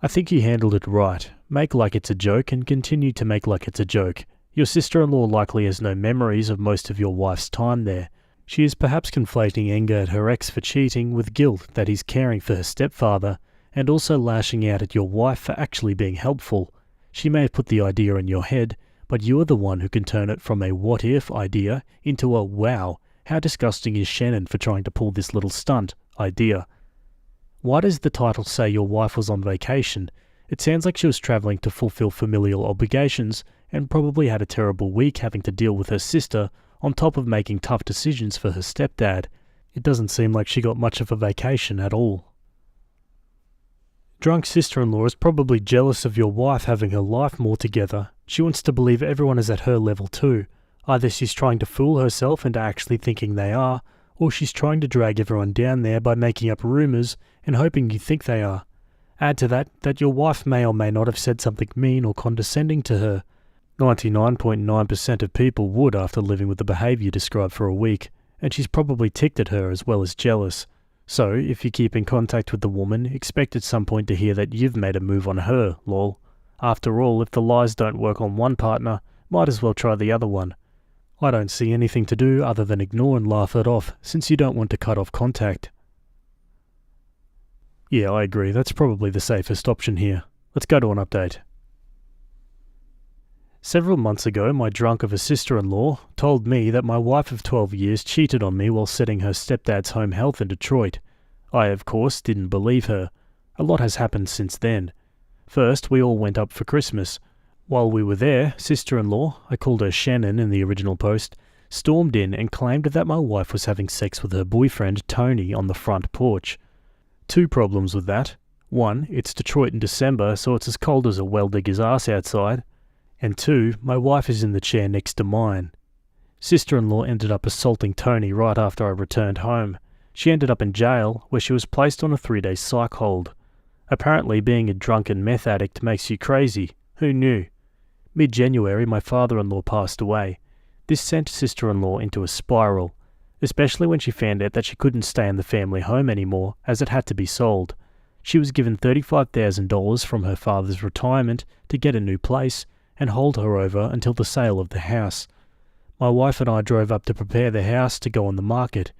[SPEAKER 1] I think you handled it right. Make like it's a joke and continue to make like it's a joke. Your sister-in-law likely has no memories of most of your wife's time there. She is perhaps conflating anger at her ex for cheating with guilt that he's caring for her stepfather, and also lashing out at your wife for actually being helpful. She may have put the idea in your head, but you are the one who can turn it from a what-if idea into a wow, how disgusting is Shannon for trying to pull this little stunt idea. Why does the title say your wife was on vacation? It sounds like she was travelling to fulfill familial obligations and probably had a terrible week having to deal with her sister on top of making tough decisions for her stepdad. It doesn't seem like she got much of a vacation at all. Drunk sister-in-law is probably jealous of your wife having her life more together. She wants to believe everyone is at her level too. Either she's trying to fool herself into actually thinking they are, or she's trying to drag everyone down there by making up rumours and hoping you think they are. Add to that your wife may or may not have said something mean or condescending to her. 99.9% of people would after living with the behaviour described for a week, and she's probably ticked at her as well as jealous. So, if you keep in contact with the woman, expect at some point to hear that you've made a move on her, lol. After all, if the lies don't work on one partner, Might as well try the other one. I don't see anything to do other than ignore and laugh it off, since you don't want to cut off contact. Yeah, I agree. That's probably the safest option here. Let's go to an update. Several months ago, my drunk of a sister-in-law told me that my wife of 12 years cheated on me while setting her stepdad's home health in Detroit. I, of course, didn't believe her. A lot has happened since then. First, we all went up for Christmas. While we were there, sister-in-law, I called her Shannon in the original post, stormed in and claimed that my wife was having sex with her boyfriend Tony on the front porch. Two problems with that. One, it's Detroit in December, so it's as cold as a well-digger's ass outside. And two, my wife is in the chair next to mine. Sister-in-law ended up assaulting Tony right after I returned home. She ended up in jail, where she was placed on a 3-day psych hold. Apparently being a drunken meth addict makes you crazy. Who knew? Mid-January, my father-in-law passed away. This sent sister-in-law into a spiral, especially when she found out that she couldn't stay in the family home anymore, as it had to be sold. She was given $35,000 from her father's retirement to get a new place and hold her over until the sale of the house. My wife and I drove up to prepare the house to go on the market.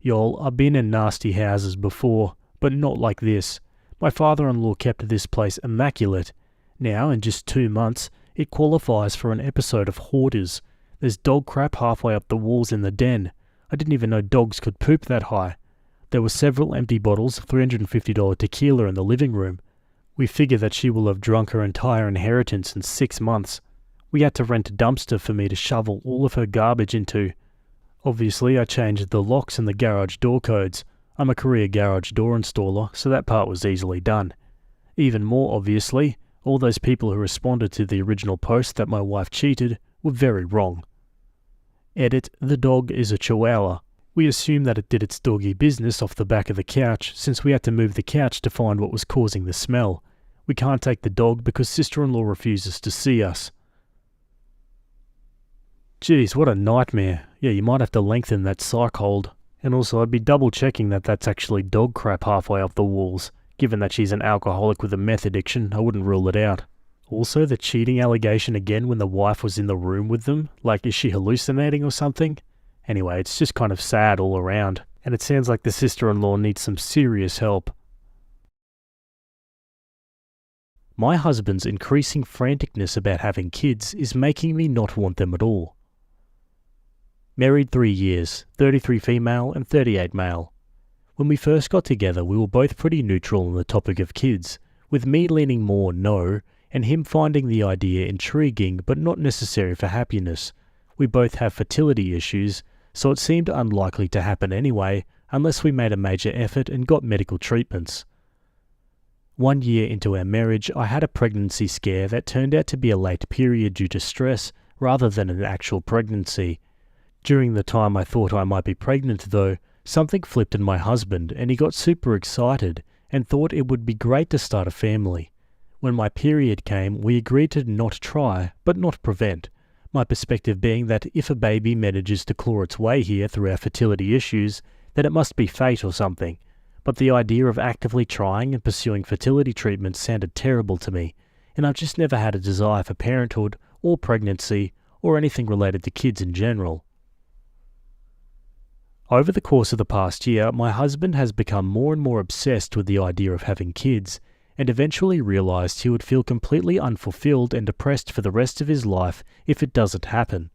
[SPEAKER 1] Y'all, I've been in nasty houses before, but not like this. My father-in-law kept this place immaculate. Now, in just 2 months, it qualifies for an episode of Hoarders. There's dog crap halfway up the walls in the den. I didn't even know dogs could poop that high. There were several empty bottles of $350 tequila in the living room. We figure that she will have drunk her entire inheritance in 6 months. We had to rent a dumpster for me to shovel all of her garbage into. Obviously, I changed the locks and the garage door codes. I'm a career garage door installer, so that part was easily done. Even more obviously, all those people who responded to the original post that my wife cheated were very wrong. Edit, the dog is a Chihuahua. We assume that it did its doggy business off the back of the couch, since we had to move the couch to find what was causing the smell. We can't take the dog because sister-in-law refuses to see us. Geez, what a nightmare. Yeah, you might have to lengthen that psych hold. And also, I'd be double-checking that that's actually dog crap halfway up the walls. Given that she's an alcoholic with a meth addiction, I wouldn't rule it out. Also, the cheating allegation again when the wife was in the room with them. Like, is she hallucinating or something? Anyway, it's just kind of sad all around. And it sounds like the sister-in-law needs some serious help. My husband's increasing franticness about having kids is making me not want them at all. Married 3 years, 33 female and 38 male. When we first got together, we were both pretty neutral on the topic of kids, with me leaning more no, and him finding the idea intriguing but not necessary for happiness. We both have fertility issues, so it seemed unlikely to happen anyway, unless we made a major effort and got medical treatments. 1 year into our marriage, I had a pregnancy scare that turned out to be a late period due to stress, rather than an actual pregnancy. During the time I thought I might be pregnant though, something flipped in my husband and he got super excited and thought it would be great to start a family. When my period came, we agreed to not try, but not prevent. My perspective being that if a baby manages to claw its way here through our fertility issues, then it must be fate or something. But the idea of actively trying and pursuing fertility treatments sounded terrible to me, and I've just never had a desire for parenthood or pregnancy or anything related to kids in general. Over the course of the past year, my husband has become more and more obsessed with the idea of having kids, and eventually realized he would feel completely unfulfilled and depressed for the rest of his life if it doesn't happen.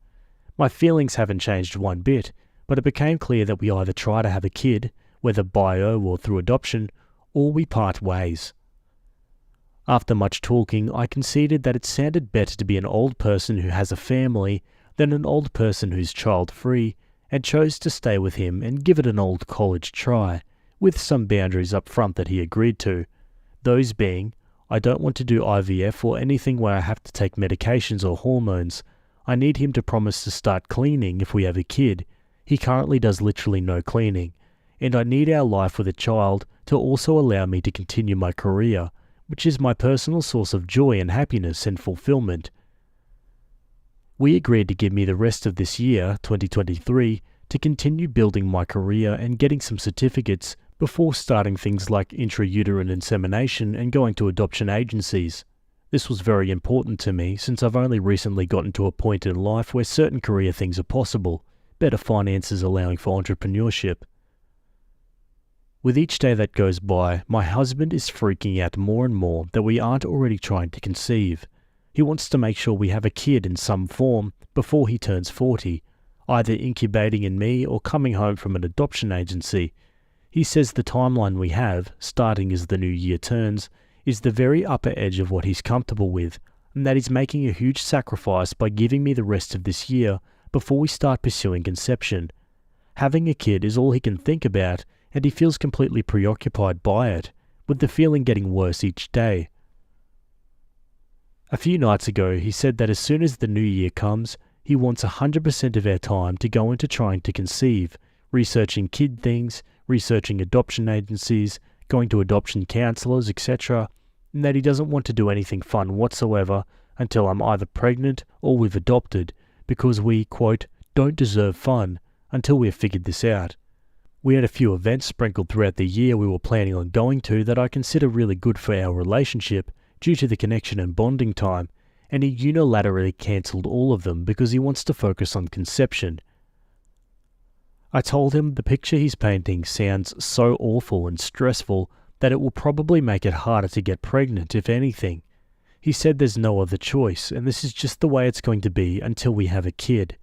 [SPEAKER 1] My feelings haven't changed one bit, but it became clear that we either try to have a kid, whether bio or through adoption, or we part ways. After much talking, I conceded that it sounded better to be an old person who has a family than an old person who's child-free, and chose to stay with him and give it an old college try, with some boundaries up front that he agreed to. Those being, I don't want to do IVF or anything where I have to take medications or hormones. I need him to promise to start cleaning if we have a kid. He currently does literally no cleaning. And I need our life with a child to also allow me to continue my career, which is my personal source of joy and happiness and fulfillment. We agreed to give me the rest of this year, 2023, to continue building my career and getting some certificates before starting things like intrauterine insemination and going to adoption agencies. This was very important to me since I've only recently gotten to a point in life where certain career things are possible, better finances allowing for entrepreneurship. With each day that goes by, my husband is freaking out more and more that we aren't already trying to conceive. He wants to make sure we have a kid in some form before he turns 40, either incubating in me or coming home from an adoption agency. He says the timeline we have, starting as the new year turns, is the very upper edge of what he's comfortable with, and that he's making a huge sacrifice by giving me the rest of this year before we start pursuing conception. Having a kid is all he can think about, and he feels completely preoccupied by it, with the feeling getting worse each day. A few nights ago, he said that as soon as the new year comes, he wants 100% of our time to go into trying to conceive, researching kid things, researching adoption agencies, going to adoption counsellors, etc., and that he doesn't want to do anything fun whatsoever until I'm either pregnant or we've adopted, because we, quote, don't deserve fun until we have figured this out. We had a few events sprinkled throughout the year we were planning on going to that I consider really good for our relationship due to the connection and bonding time, and he unilaterally cancelled all of them because he wants to focus on conception. I told him the picture he's painting sounds so awful and stressful that it will probably make it harder to get pregnant, if anything. He said there's no other choice, and this is just the way it's going to be until we have a kid.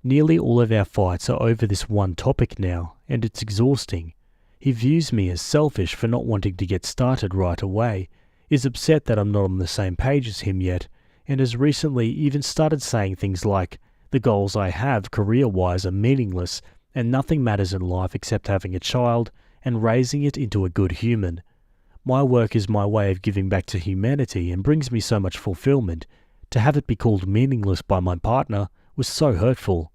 [SPEAKER 1] Nearly all of our fights are over this one topic now, and it's exhausting. He views me as selfish for not wanting to get started right away, is upset that I'm not on the same page as him yet, and has recently even started saying things like, the goals I have career-wise are meaningless, and nothing matters in life except having a child and raising it into a good human. My work is my way of giving back to humanity and brings me so much fulfillment. To have it be called meaningless by my partner was so hurtful.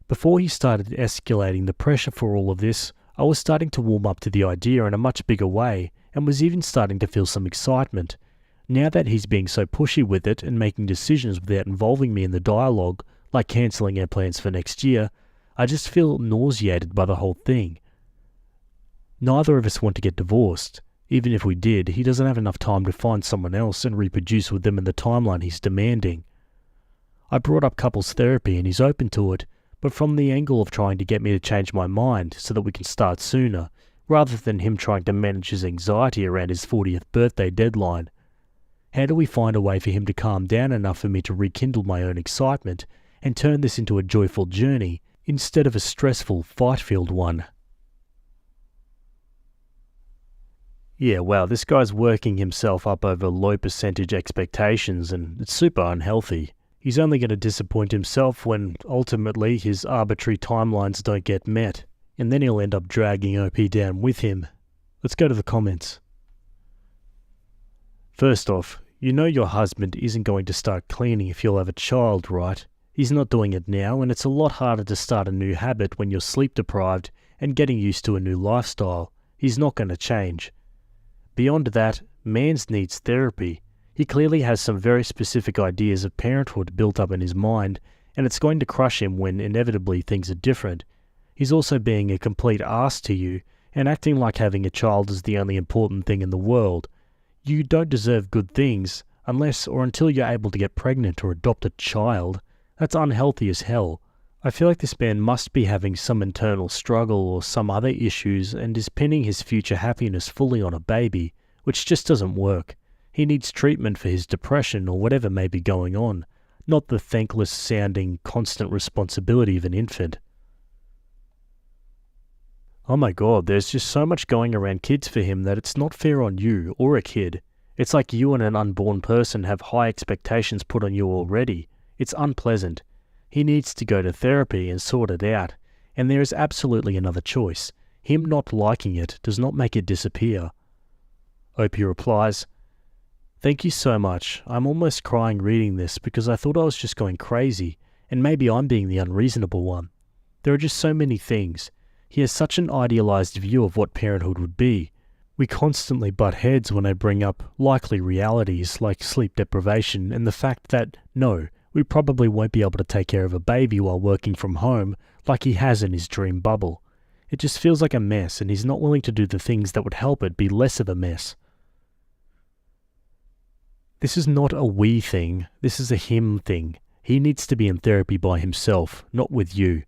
[SPEAKER 1] Before he started escalating the pressure for all of this, I was starting to warm up to the idea in a much bigger way, and was even starting to feel some excitement. Now that he's being so pushy with it and making decisions without involving me in the dialogue, like cancelling our plans for next year, I just feel nauseated by the whole thing. Neither of us want to get divorced. Even if we did, he doesn't have enough time to find someone else and reproduce with them in the timeline he's demanding. I brought up couples therapy and he's open to it, but from the angle of trying to get me to change my mind so that we can start sooner, rather than him trying to manage his anxiety around his 40th birthday deadline. How do we find a way for him to calm down enough for me to rekindle my own excitement and turn this into a joyful journey instead of a stressful, fight-filled one? Yeah, wow, this guy's working himself up over low percentage expectations, and it's super unhealthy. He's only going to disappoint himself when ultimately his arbitrary timelines don't get met, and then he'll end up dragging OP down with him. Let's go to the comments. First off, you know your husband isn't going to start cleaning if you'll have a child, right? He's not doing it now, and it's a lot harder to start a new habit when you're sleep deprived and getting used to a new lifestyle. He's not going to change. Beyond that, Mans needs therapy. He clearly has some very specific ideas of parenthood built up in his mind, and it's going to crush him when inevitably things are different. He's also being a complete arse to you and acting like having a child is the only important thing in the world. You don't deserve good things unless or until you're able to get pregnant or adopt a child. That's unhealthy as hell. I feel like this man must be having some internal struggle or some other issues and is pinning his future happiness fully on a baby, which just doesn't work. He needs treatment for his depression or whatever may be going on, not the thankless sounding constant responsibility of an infant. Oh my god, there's just so much going around kids for him that it's not fair on you or a kid. It's like you and an unborn person have high expectations put on you already. It's unpleasant. He needs to go to therapy and sort it out, and there is absolutely another choice. Him not liking it does not make it disappear. Opie replies, "Thank you so much. I'm almost crying reading this because I thought I was just going crazy, and maybe I'm being the unreasonable one. There are just so many things. He has such an idealized view of what parenthood would be. We constantly butt heads when I bring up likely realities like sleep deprivation and the fact that, no, we probably won't be able to take care of a baby while working from home like he has in his dream bubble. It just feels like a mess, and he's not willing to do the things that would help it be less of a mess." This is not a we thing, this is a him thing. He needs to be in therapy by himself, not with you.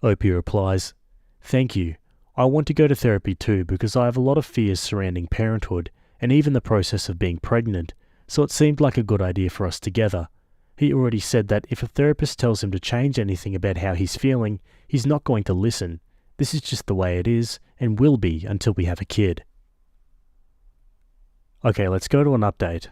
[SPEAKER 1] Opie replies, "Thank you. I want to go to therapy too because I have a lot of fears surrounding parenthood and even the process of being pregnant, so it seemed like a good idea for us together. He already said that if a therapist tells him to change anything about how he's feeling, he's not going to listen. This is just the way it is and will be until we have a kid." Okay, let's go to an update.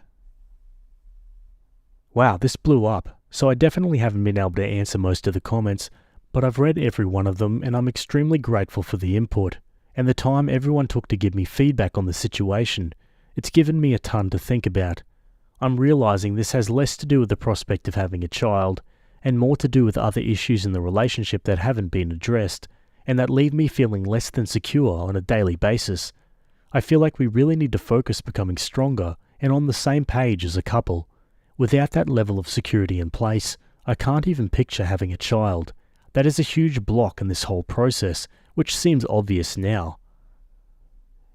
[SPEAKER 1] Wow, this blew up, so I definitely haven't been able to answer most of the comments, but I've read every one of them and I'm extremely grateful for the input and the time everyone took to give me feedback on the situation. It's given me a ton to think about. I'm realizing this has less to do with the prospect of having a child and more to do with other issues in the relationship that haven't been addressed and that leave me feeling less than secure on a daily basis. I feel like we really need to focus becoming stronger and on the same page as a couple. Without that level of security in place, I can't even picture having a child. That is a huge block in this whole process, which seems obvious now.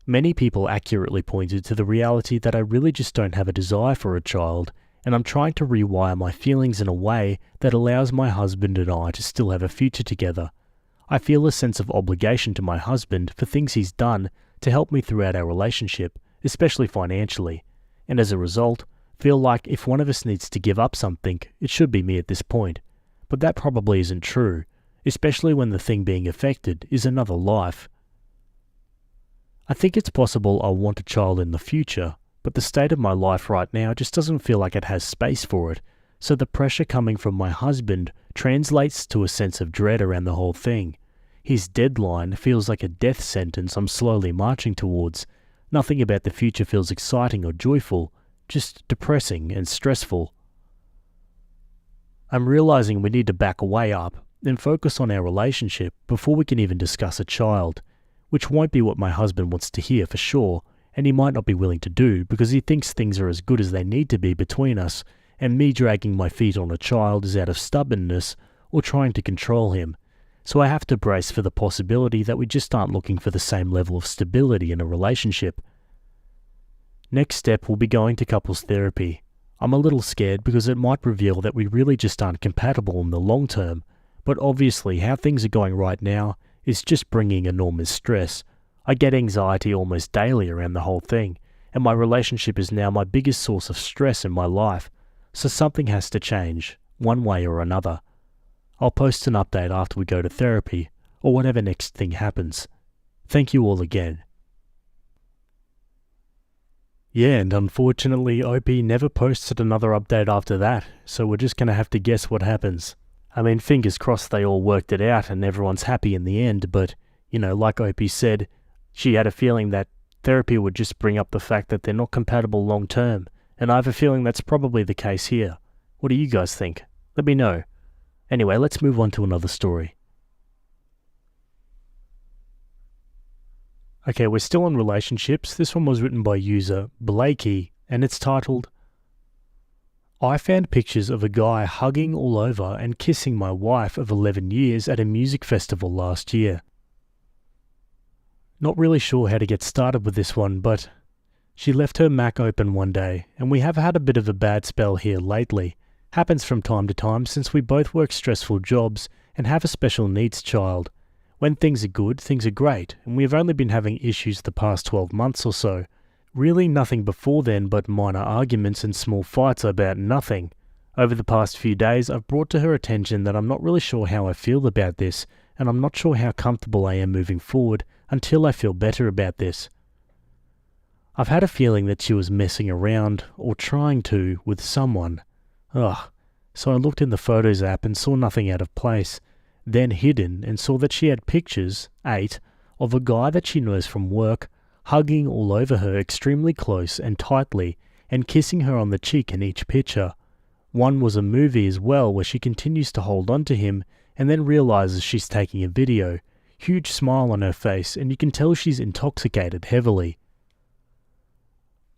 [SPEAKER 1] Many people accurately pointed to the reality that I really just don't have a desire for a child, and I'm trying to rewire my feelings in a way that allows my husband and I to still have a future together. I feel a sense of obligation to my husband for things he's done to help me throughout our relationship, especially financially, and as a result, feel like if one of us needs to give up something, it should be me at this point. But that probably isn't true, especially when the thing being affected is another life. I think it's possible I'll want a child in the future, but the state of my life right now just doesn't feel like it has space for it, so the pressure coming from my husband translates to a sense of dread around the whole thing. His deadline feels like a death sentence I'm slowly marching towards. Nothing about the future feels exciting or joyful, just depressing and stressful. I'm realizing we need to back way up and focus on our relationship before we can even discuss a child, which won't be what my husband wants to hear for sure, and he might not be willing to do because he thinks things are as good as they need to be between us, and me dragging my feet on a child is out of stubbornness or trying to control him. So I have to brace for the possibility that we just aren't looking for the same level of stability in a relationship. Next step will be going to couples therapy. I'm a little scared because it might reveal that we really just aren't compatible in the long term, but obviously how things are going right now is just bringing enormous stress. I get anxiety almost daily around the whole thing, and my relationship is now my biggest source of stress in my life, so something has to change, one way or another. I'll post an update after we go to therapy, or whatever next thing happens. Thank you all again. Yeah, and unfortunately OP never posted another update after that, so we're just going to have to guess what happens. I mean, fingers crossed they all worked it out and everyone's happy in the end, but, like OP said, she had a feeling that therapy would just bring up the fact that they're not compatible long term, and I have a feeling that's probably the case here. What do you guys think? Let me know. Anyway, let's move on to another story. Okay, we're still on relationships. This one was written by user Blakey, and it's titled, "I found pictures of a guy hugging all over and kissing my wife of 11 years at a music festival last year." Not really sure how to get started with this one, but she left her Mac open one day, and we have had a bit of a bad spell here lately. Happens from time to time since we both work stressful jobs and have a special needs child. When things are good, things are great, and we have only been having issues the past 12 months or so. Really nothing before then but minor arguments and small fights about nothing. Over the past few days, I've brought to her attention that I'm not really sure how I feel about this, and I'm not sure how comfortable I am moving forward until I feel better about this. I've had a feeling that she was messing around, or trying to, with someone. So I looked in the Photos app and saw nothing out of place, then hidden and saw that she had pictures, 8, of a guy that she knows from work, hugging all over her extremely close and tightly, and kissing her on the cheek in each picture. One was a movie as well where she continues to hold on to him and then realizes she's taking a video. Huge smile on her face, and you can tell she's intoxicated heavily.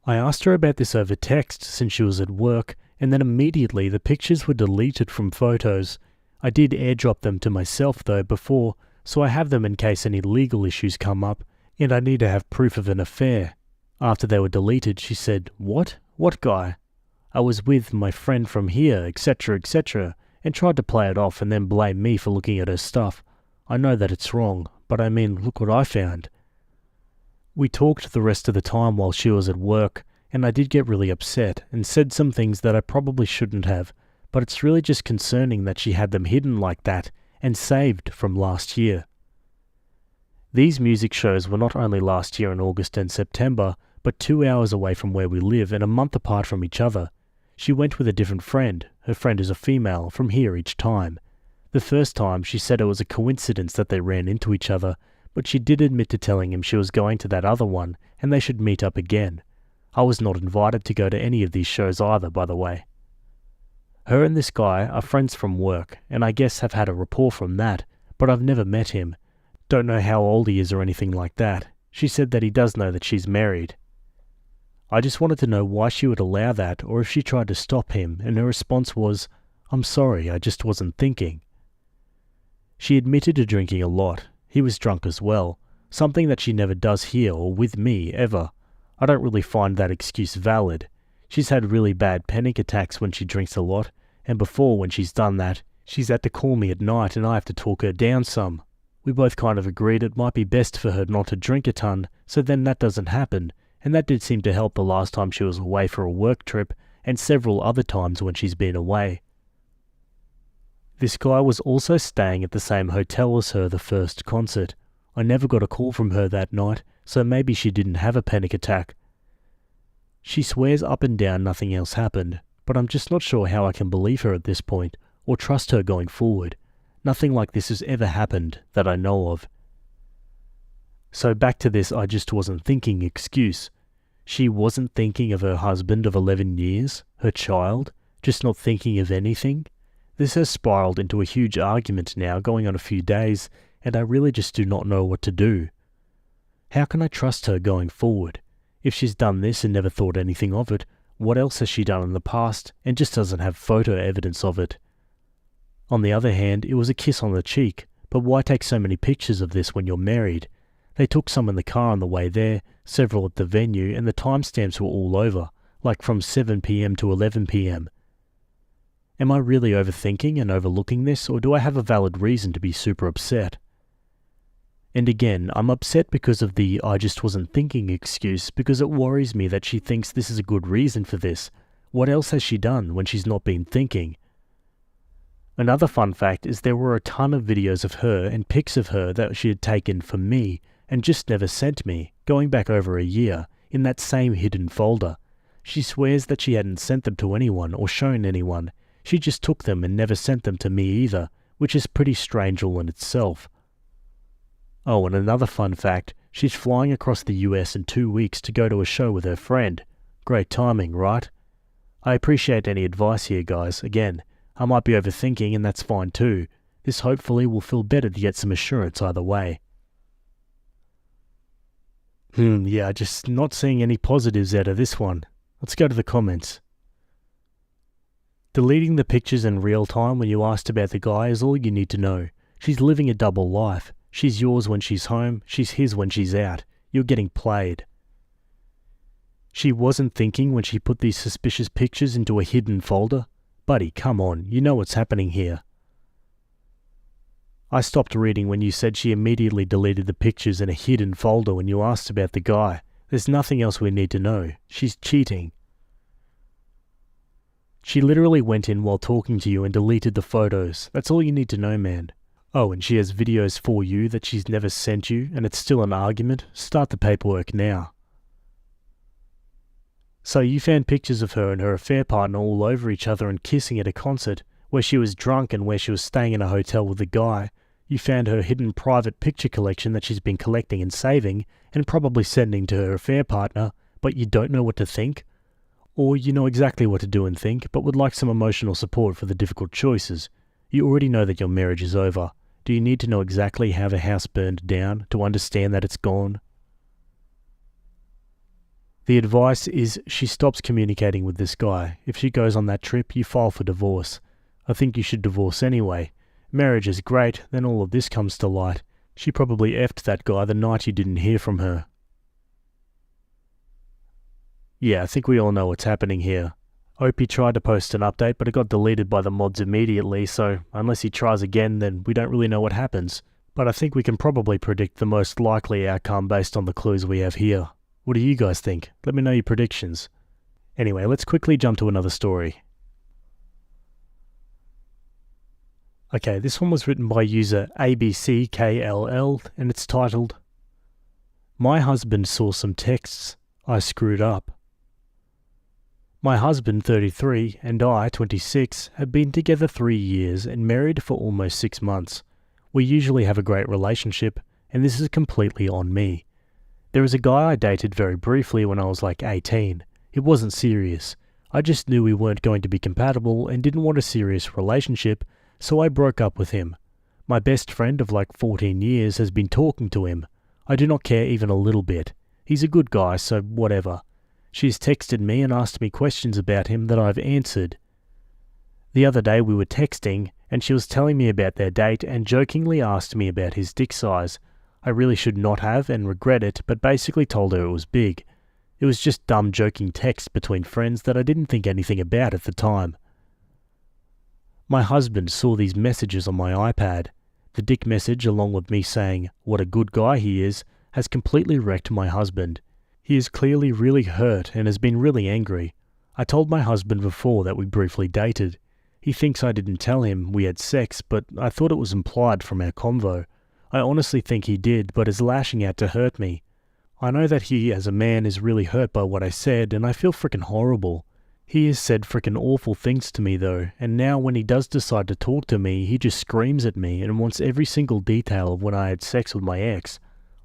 [SPEAKER 1] I asked her about this over text since she was at work, and then immediately the pictures were deleted from Photos. I did airdrop them to myself though before, so I have them in case any legal issues come up, and I need to have proof of an affair. After they were deleted, she said, "What? What guy? I was with my friend from here, etc., etc., and tried to play it off and then blame me for looking at her stuff. I know that it's wrong, but I mean, look what I found. We talked the rest of the time while she was at work, and I did get really upset and said some things that I probably shouldn't have, but it's really just concerning that she had them hidden like that and saved from last year. These music shows were not only last year in August and September, but 2 hours away from where we live and a month apart from each other. She went with a different friend. Her friend is a female, from here each time. The first time she said it was a coincidence that they ran into each other, but she did admit to telling him she was going to that other one and they should meet up again. I was not invited to go to any of these shows either, by the way. Her and this guy are friends from work, and I guess have had a rapport from that, but I've never met him. Don't know how old he is or anything like that. She said that he does know that she's married. I just wanted to know why she would allow that, or if she tried to stop him, and her response was, "I'm sorry, I just wasn't thinking." She admitted to drinking a lot. He was drunk as well, something that she never does here or with me, ever. I don't really find that excuse valid. She's had really bad panic attacks when she drinks a lot, and before, when she's done that, she's had to call me at night and I have to talk her down some. We both kind of agreed it might be best for her not to drink a ton, so then that doesn't happen, and that did seem to help the last time she was away for a work trip, and several other times when she's been away. This guy was also staying at the same hotel as her the first concert. I never got a call from her that night, so maybe she didn't have a panic attack. She swears up and down nothing else happened, but I'm just not sure how I can believe her at this point, or trust her going forward. Nothing like this has ever happened that I know of. So back to this "I just wasn't thinking" excuse. She wasn't thinking of her husband of 11 years, her child, just not thinking of anything? This has spiraled into a huge argument now going on a few days, and I really just do not know what to do. How can I trust her going forward? If she's done this and never thought anything of it, what else has she done in the past and just doesn't have photo evidence of it? On the other hand, it was a kiss on the cheek, but why take so many pictures of this when you're married? They took some in the car on the way there, several at the venue, and the timestamps were all over, like from 7 p.m. to 11 p.m. Am I really overthinking and overlooking this, or do I have a valid reason to be super upset? And again, I'm upset because of the "I just wasn't thinking" excuse, because it worries me that she thinks this is a good reason for this. What else has she done when she's not been thinking? Another fun fact is there were a ton of videos of her and pics of her that she had taken for me and just never sent me, going back over a year, in that same hidden folder. She swears that she hadn't sent them to anyone or shown anyone. She just took them and never sent them to me either, which is pretty strange all in itself. Oh, and another fun fact, she's flying across the US in 2 weeks to go to a show with her friend. Great timing, right? I appreciate any advice here, guys. Again, I might be overthinking, and that's fine too. This hopefully will feel better to get some assurance either way. Yeah, just not seeing any positives out of this one. Let's go to the comments. Deleting the pictures in real time when you asked about the guy is all you need to know. She's living a double life. She's yours when she's home, she's his when she's out. You're getting played. She wasn't thinking when she put these suspicious pictures into a hidden folder. Buddy, come on, you know what's happening here. I stopped reading when you said she immediately deleted the pictures in a hidden folder when you asked about the guy. There's nothing else we need to know. She's cheating. She literally went in while talking to you and deleted the photos. That's all you need to know, man. Oh, and she has videos for you that she's never sent you, and it's still an argument. Start the paperwork now. So you found pictures of her and her affair partner all over each other and kissing at a concert, where she was drunk and where she was staying in a hotel with a guy. You found her hidden private picture collection that she's been collecting and saving, and probably sending to her affair partner, but you don't know what to think? Or you know exactly what to do and think, but would like some emotional support for the difficult choices. You already know that your marriage is over. Do you need to know exactly how the house burned down to understand that it's gone? The advice is she stops communicating with this guy. If she goes on that trip, you file for divorce. I think you should divorce anyway. Marriage is great, then all of this comes to light. She probably effed that guy the night you didn't hear from her. Yeah, I think we all know what's happening here. Opie tried to post an update, but it got deleted by the mods immediately, so unless he tries again, then we don't really know what happens. But I think we can probably predict the most likely outcome based on the clues we have here. What do you guys think? Let me know your predictions. Anyway, let's quickly jump to another story. Okay, this one was written by user ABCKLL, and it's titled, My husband saw some texts. I screwed up. My husband, 33, and I, 26, have been together 3 years and married for almost 6 months. We usually have a great relationship, and this is completely on me. There is a guy I dated very briefly when I was like 18. It wasn't serious. I just knew we weren't going to be compatible and didn't want a serious relationship, so I broke up with him. My best friend of like 14 years has been talking to him. I do not care even a little bit. He's a good guy, so whatever. She's texted me and asked me questions about him that I've answered. The other day we were texting, and she was telling me about their date and jokingly asked me about his dick size. I really should not have and regret it, but basically told her it was big. It was just dumb joking text between friends that I didn't think anything about at the time. My husband saw these messages on my iPad. The dick message, along with me saying what a good guy he is, has completely wrecked my husband. He is clearly really hurt and has been really angry. I told my husband before that we briefly dated. He thinks I didn't tell him we had sex, but I thought it was implied from our convo. I honestly think he did, but is lashing out to hurt me. I know that he, as a man, is really hurt by what I said, and I feel frickin' horrible. He has said frickin' awful things to me though, and now when he does decide to talk to me, he just screams at me and wants every single detail of when I had sex with my ex.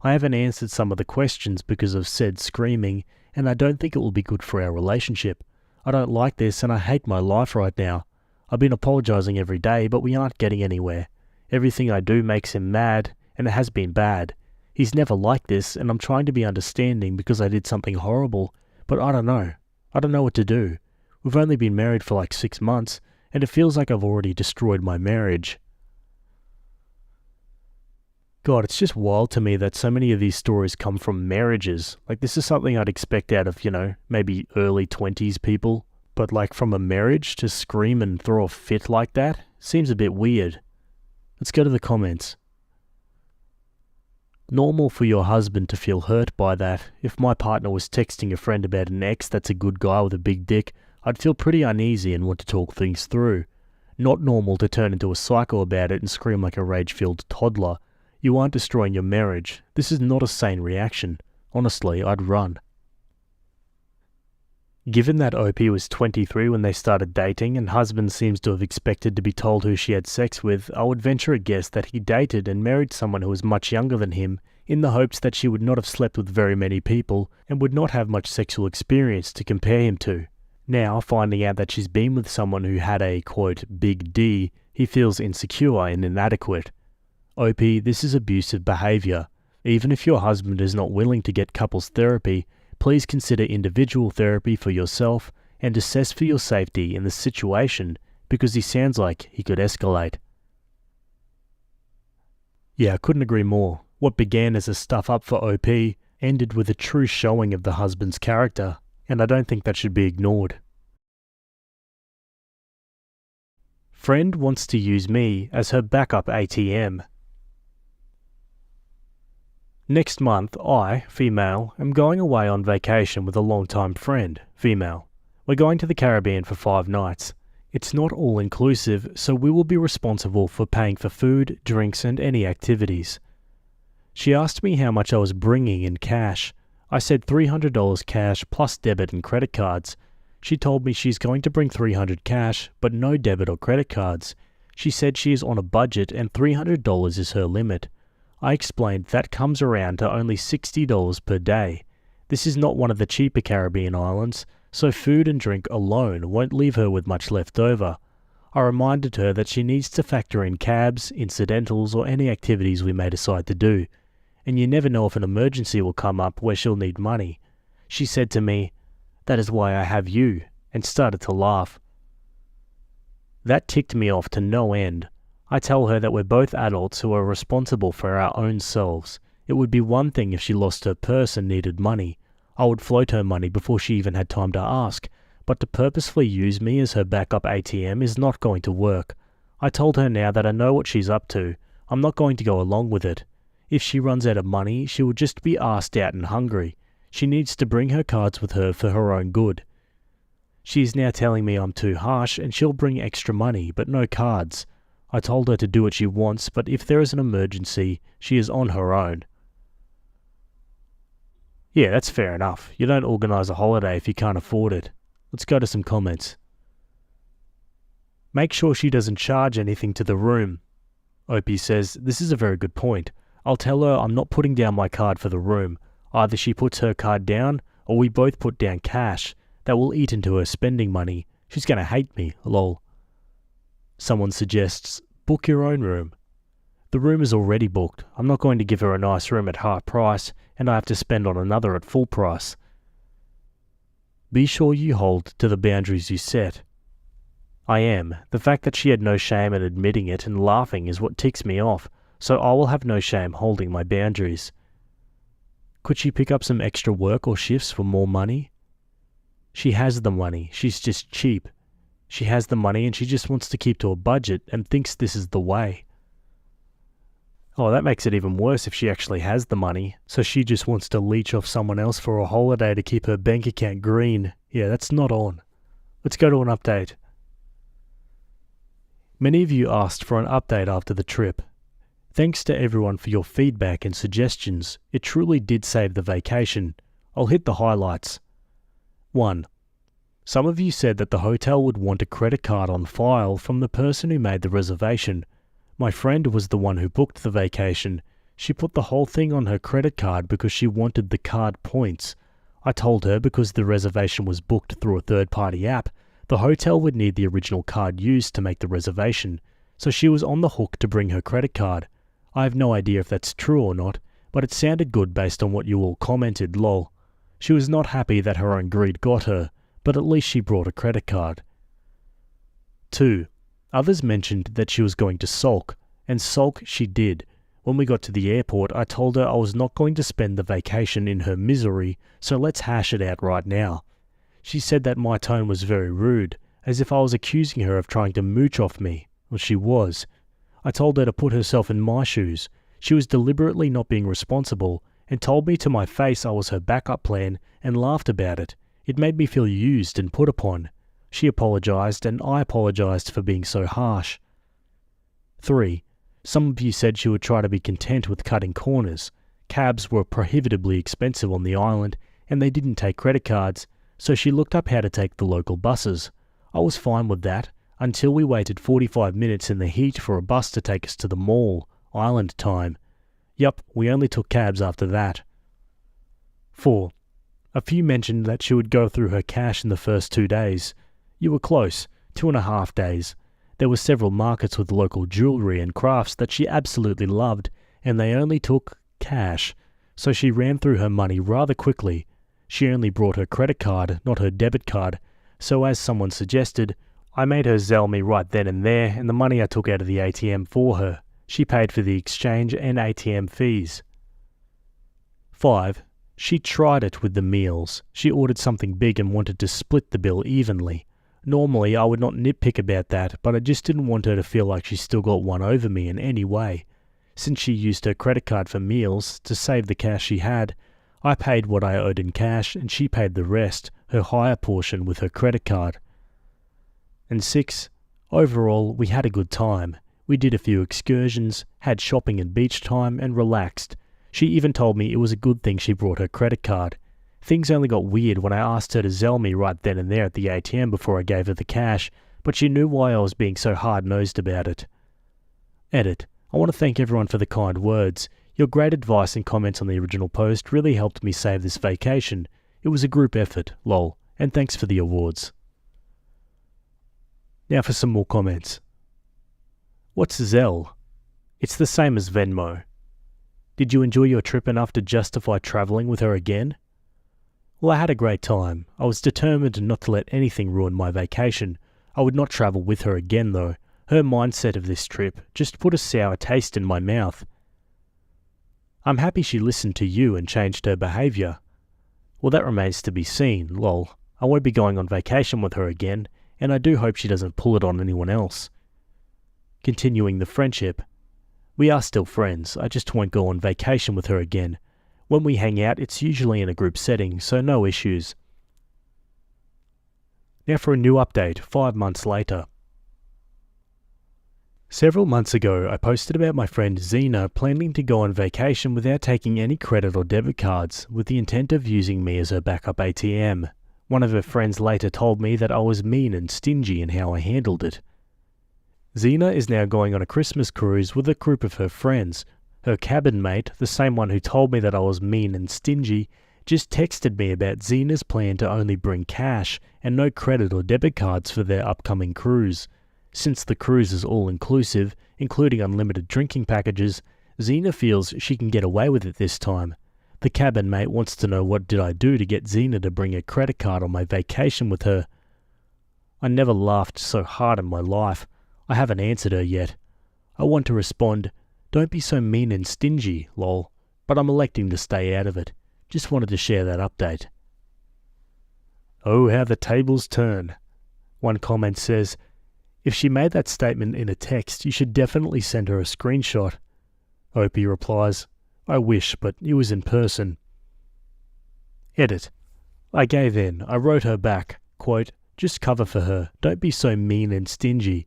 [SPEAKER 1] I haven't answered some of the questions because of said screaming, and I don't think it will be good for our relationship. I don't like this and I hate my life right now. I've been apologizing every day, but we aren't getting anywhere. Everything I do makes him mad, and it has been bad. He's never like this, and I'm trying to be understanding because I did something horrible, but I don't know. I don't know what to do. We've only been married for like 6 months, and it feels like I've already destroyed my marriage. God, it's just wild to me that so many of these stories come from marriages. Like, this is something I'd expect out of, maybe early 20s people. But like from a marriage to scream and throw a fit like that seems a bit weird. Let's go to the comments. Normal for your husband to feel hurt by that. If my partner was texting a friend about an ex that's a good guy with a big dick, I'd feel pretty uneasy and want to talk things through. Not normal to turn into a psycho about it and scream like a rage-filled toddler. You aren't destroying your marriage. This is not a sane reaction. Honestly, I'd run. Given that OP was 23 when they started dating and husband seems to have expected to be told who she had sex with, I would venture a guess that he dated and married someone who was much younger than him in the hopes that she would not have slept with very many people and would not have much sexual experience to compare him to. Now, finding out that she's been with someone who had a, quote, big D, he feels insecure and inadequate. OP, this is abusive behavior. Even if your husband is not willing to get couples therapy, please consider individual therapy for yourself and assess for your safety in the situation because he sounds like he could escalate. Yeah, I couldn't agree more. What began as a stuff up for OP ended with a true showing of the husband's character, and I don't think that should be ignored. Friend wants to use me as her backup ATM. Next month, I, female, am going away on vacation with a long-time friend, female. We're going to the Caribbean for 5 nights. It's not all-inclusive, so we will be responsible for paying for food, drinks, and any activities. She asked me how much I was bringing in cash. I said $300 cash plus debit and credit cards. She told me she's going to bring $300 cash, but no debit or credit cards. She said she is on a budget and $300 is her limit. I explained that comes around to only $60 per day. This is not one of the cheaper Caribbean islands, so food and drink alone won't leave her with much left over. I reminded her that she needs to factor in cabs, incidentals, or any activities we may decide to do. And you never know if an emergency will come up where she'll need money. She said to me, "That is why I have you," and started to laugh. That ticked me off to no end. I tell her that we're both adults who are responsible for our own selves. It would be one thing if she lost her purse and needed money. I would float her money before she even had time to ask, but to purposefully use me as her backup ATM is not going to work. I told her now that I know what she's up to. I'm not going to go along with it. If she runs out of money, she will just be arsed out and hungry. She needs to bring her cards with her for her own good. She is now telling me I'm too harsh and she'll bring extra money, but no cards. I told her to do what she wants, but if there is an emergency, she is on her own. Yeah, that's fair enough. You don't organise a holiday if you can't afford it. Let's go to some comments. Make sure she doesn't charge anything to the room. Opie says, this is a very good point. I'll tell her I'm not putting down my card for the room. Either she puts her card down, or we both put down cash. That will eat into her spending money. She's gonna hate me, lol. Someone suggests, book your own room. The room is already booked. I'm not going to give her a nice room at half price, and I have to spend on another at full price. Be sure you hold to the boundaries you set. I am. The fact that she had no shame in admitting it and laughing is what ticks me off, so I will have no shame holding my boundaries. Could she pick up some extra work or shifts for more money? She has the money, she's just cheap. She has the money and she just wants to keep to a budget and thinks this is the way. Oh, that makes it even worse if she actually has the money, so she just wants to leech off someone else for a holiday to keep her bank account green. Yeah, that's not on. Let's go to an update. Many of you asked for an update after the trip. Thanks to everyone for your feedback and suggestions. It truly did save the vacation. I'll hit the highlights. 1. Some of you said that the hotel would want a credit card on file from the person who made the reservation. My friend was the one who booked the vacation. She put the whole thing on her credit card because she wanted the card points. I told her because the reservation was booked through a third-party app, the hotel would need the original card used to make the reservation, so she was on the hook to bring her credit card. I have no idea if that's true or not, but it sounded good based on what you all commented, lol. She was not happy that her own greed got her, but at least she brought a credit card. 2. Others mentioned that she was going to sulk, and sulk she did. When we got to the airport, I told her I was not going to spend the vacation in her misery, so let's hash it out right now. She said that my tone was very rude, as if I was accusing her of trying to mooch off me. Well, she was. I told her to put herself in my shoes. She was deliberately not being responsible, and told me to my face I was her backup plan, and laughed about it. It made me feel used and put upon. She apologized, and I apologized for being so harsh. 3. Some of you said she would try to be content with cutting corners. Cabs were prohibitively expensive on the island, and they didn't take credit cards, so she looked up how to take the local buses. I was fine with that, until we waited 45 minutes in the heat for a bus to take us to the mall, island time. Yup, we only took cabs after that. 4. A few mentioned that she would go through her cash in the first 2 days. You were close, 2.5 days. There were several markets with local jewellery and crafts that she absolutely loved, and they only took cash, so she ran through her money rather quickly. She only brought her credit card, not her debit card, so as someone suggested, I made her Zelle me right then and there, and the money I took out of the ATM for her. She paid for the exchange and ATM fees. 5. She tried it with the meals. She ordered something big and wanted to split the bill evenly. Normally, I would not nitpick about that, but I just didn't want her to feel like she still got one over me in any way. Since she used her credit card for meals, to save the cash she had, I paid what I owed in cash and she paid the rest, her higher portion, with her credit card. And 6. Overall, we had a good time. We did a few excursions, had shopping and beach time, and relaxed. She even told me it was a good thing she brought her credit card. Things only got weird when I asked her to Zelle me right then and there at the ATM before I gave her the cash, but she knew why I was being so hard-nosed about it. Edit. I want to thank everyone for the kind words. Your great advice and comments on the original post really helped me save this vacation. It was a group effort, lol, and thanks for the awards. Now for some more comments. What's Zelle? It's the same as Venmo. Did you enjoy your trip enough to justify travelling with her again? Well, I had a great time. I was determined not to let anything ruin my vacation. I would not travel with her again though. Her mindset of this trip just put a sour taste in my mouth. I'm happy she listened to you and changed her behaviour. Well, that remains to be seen, lol. I won't be going on vacation with her again, and I do hope she doesn't pull it on anyone else. Continuing the friendship. We are still friends, I just won't go on vacation with her again. When we hang out, it's usually in a group setting, so no issues. Now for a new update, 5 months later. Several months ago, I posted about my friend Zena planning to go on vacation without taking any credit or debit cards, with the intent of using me as her backup ATM. One of her friends later told me that I was mean and stingy in how I handled it. Zena is now going on a Christmas cruise with a group of her friends. Her cabin mate, the same one who told me that I was mean and stingy, just texted me about Zena's plan to only bring cash and no credit or debit cards for their upcoming cruise. Since the cruise is all-inclusive, including unlimited drinking packages, Zena feels she can get away with it this time. The cabin mate wants to know what did I do to get Zena to bring a credit card on my vacation with her. I never laughed so hard in my life. I haven't answered her yet. I want to respond, "Don't be so mean and stingy, lol," but I'm electing to stay out of it. Just wanted to share that update. Oh, how the tables turn. One comment says, "If she made that statement in a text, you should definitely send her a screenshot." Opie replies, "I wish, but it was in person." Edit. I gave in. I wrote her back, quote, "Just cover for her. Don't be so mean and stingy."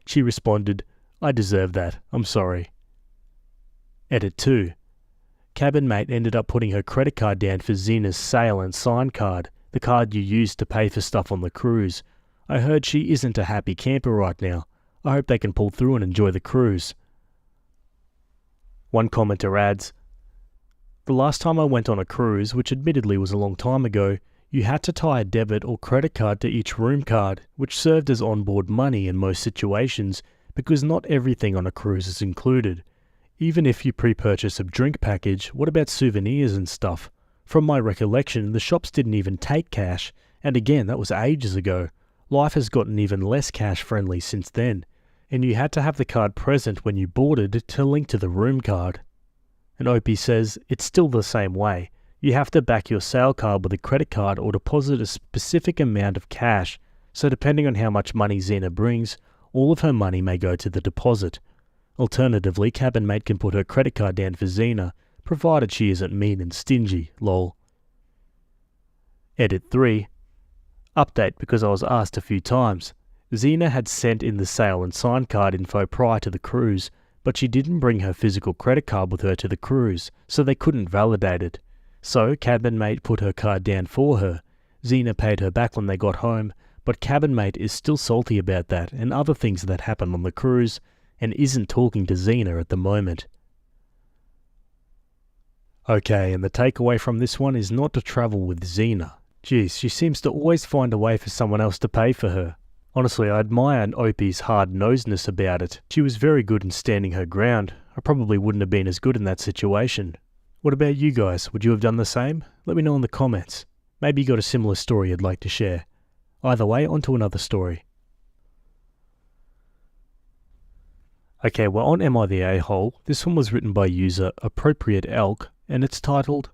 [SPEAKER 1] She responded, "I deserve that. I'm sorry." Edit 2. Cabin mate ended up putting her credit card down for Zena's sail and sign card, the card you used to pay for stuff on the cruise. I heard she isn't a happy camper right now. I hope they can pull through and enjoy the cruise. One commenter adds, "The last time I went on a cruise, which admittedly was a long time ago, you had to tie a debit or credit card to each room card, which served as onboard money in most situations, because not everything on a cruise is included. Even if you pre-purchase a drink package, what about souvenirs and stuff? From my recollection, the shops didn't even take cash, and again, that was ages ago. Life has gotten even less cash-friendly since then, and you had to have the card present when you boarded to link to the room card." And Opie says, "It's still the same way. You have to back your sail card with a credit card or deposit a specific amount of cash, so depending on how much money Zena brings, all of her money may go to the deposit. Alternatively, cabin mate can put her credit card down for Zena, provided she isn't mean and stingy, lol." Edit 3. Update because I was asked a few times. Zena had sent in the sail and sign card info prior to the cruise, but she didn't bring her physical credit card with her to the cruise, so they couldn't validate it. So cabin mate put her card down for her. Zena paid her back when they got home, but cabin mate is still salty about that and other things that happened on the cruise, and isn't talking to Zena at the moment. Okay, and the takeaway from this one is not to travel with Zena. Geez, she seems to always find a way for someone else to pay for her. Honestly, I admire Opie's hard-nosedness about it. She was very good in standing her ground. I probably wouldn't have been as good in that situation. What about you guys? Would you have done the same? Let me know in the comments. Maybe you got a similar story you'd like to share. Either way, on to another story. Okay, well, on Am I the A-hole? This one was written by user Appropriate Elk, and it's titled,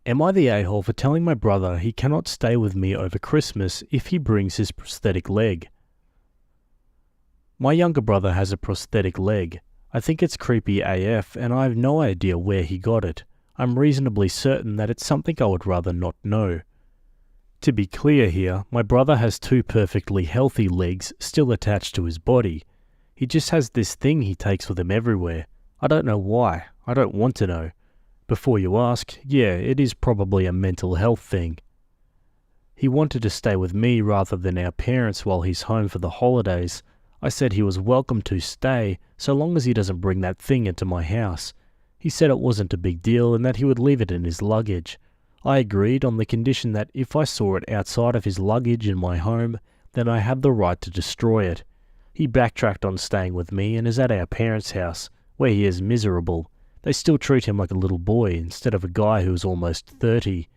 [SPEAKER 1] "Am I the a-hole for telling my brother he cannot stay with me over Christmas if he brings his prosthetic leg? My younger brother has a prosthetic leg. I think it's creepy AF and I have no idea where he got it. I'm reasonably certain that it's something I would rather not know. To be clear here, my brother has 2 perfectly healthy legs still attached to his body. He just has this thing he takes with him everywhere. I don't know why. I don't want to know. Before you ask, yeah, it is probably a mental health thing. He wanted to stay with me rather than our parents while he's home for the holidays. I said he was welcome to stay, so long as he doesn't bring that thing into my house. He said it wasn't a big deal and that he would leave it in his luggage. I agreed on the condition that if I saw it outside of his luggage in my home, then I had the right to destroy it. He backtracked on staying with me and is at our parents' house, where he is miserable. They still treat him like a little boy instead of a guy who is almost 30.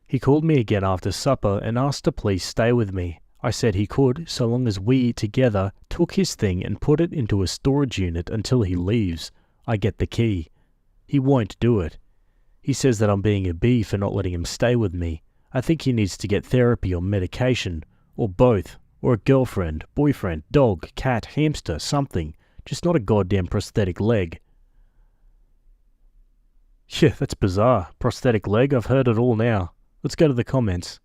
[SPEAKER 1] He called me again after supper and asked to please stay with me. I said he could, so long as we, together, took his thing and put it into a storage unit until he leaves. I get the key. He won't do it. He says that I'm being a bee for not letting him stay with me. I think he needs to get therapy or medication, or both, or a girlfriend, boyfriend, dog, cat, hamster, something, just not a goddamn prosthetic leg. Yeah, that's bizarre. Prosthetic leg, I've heard it all now. Let's go to the comments.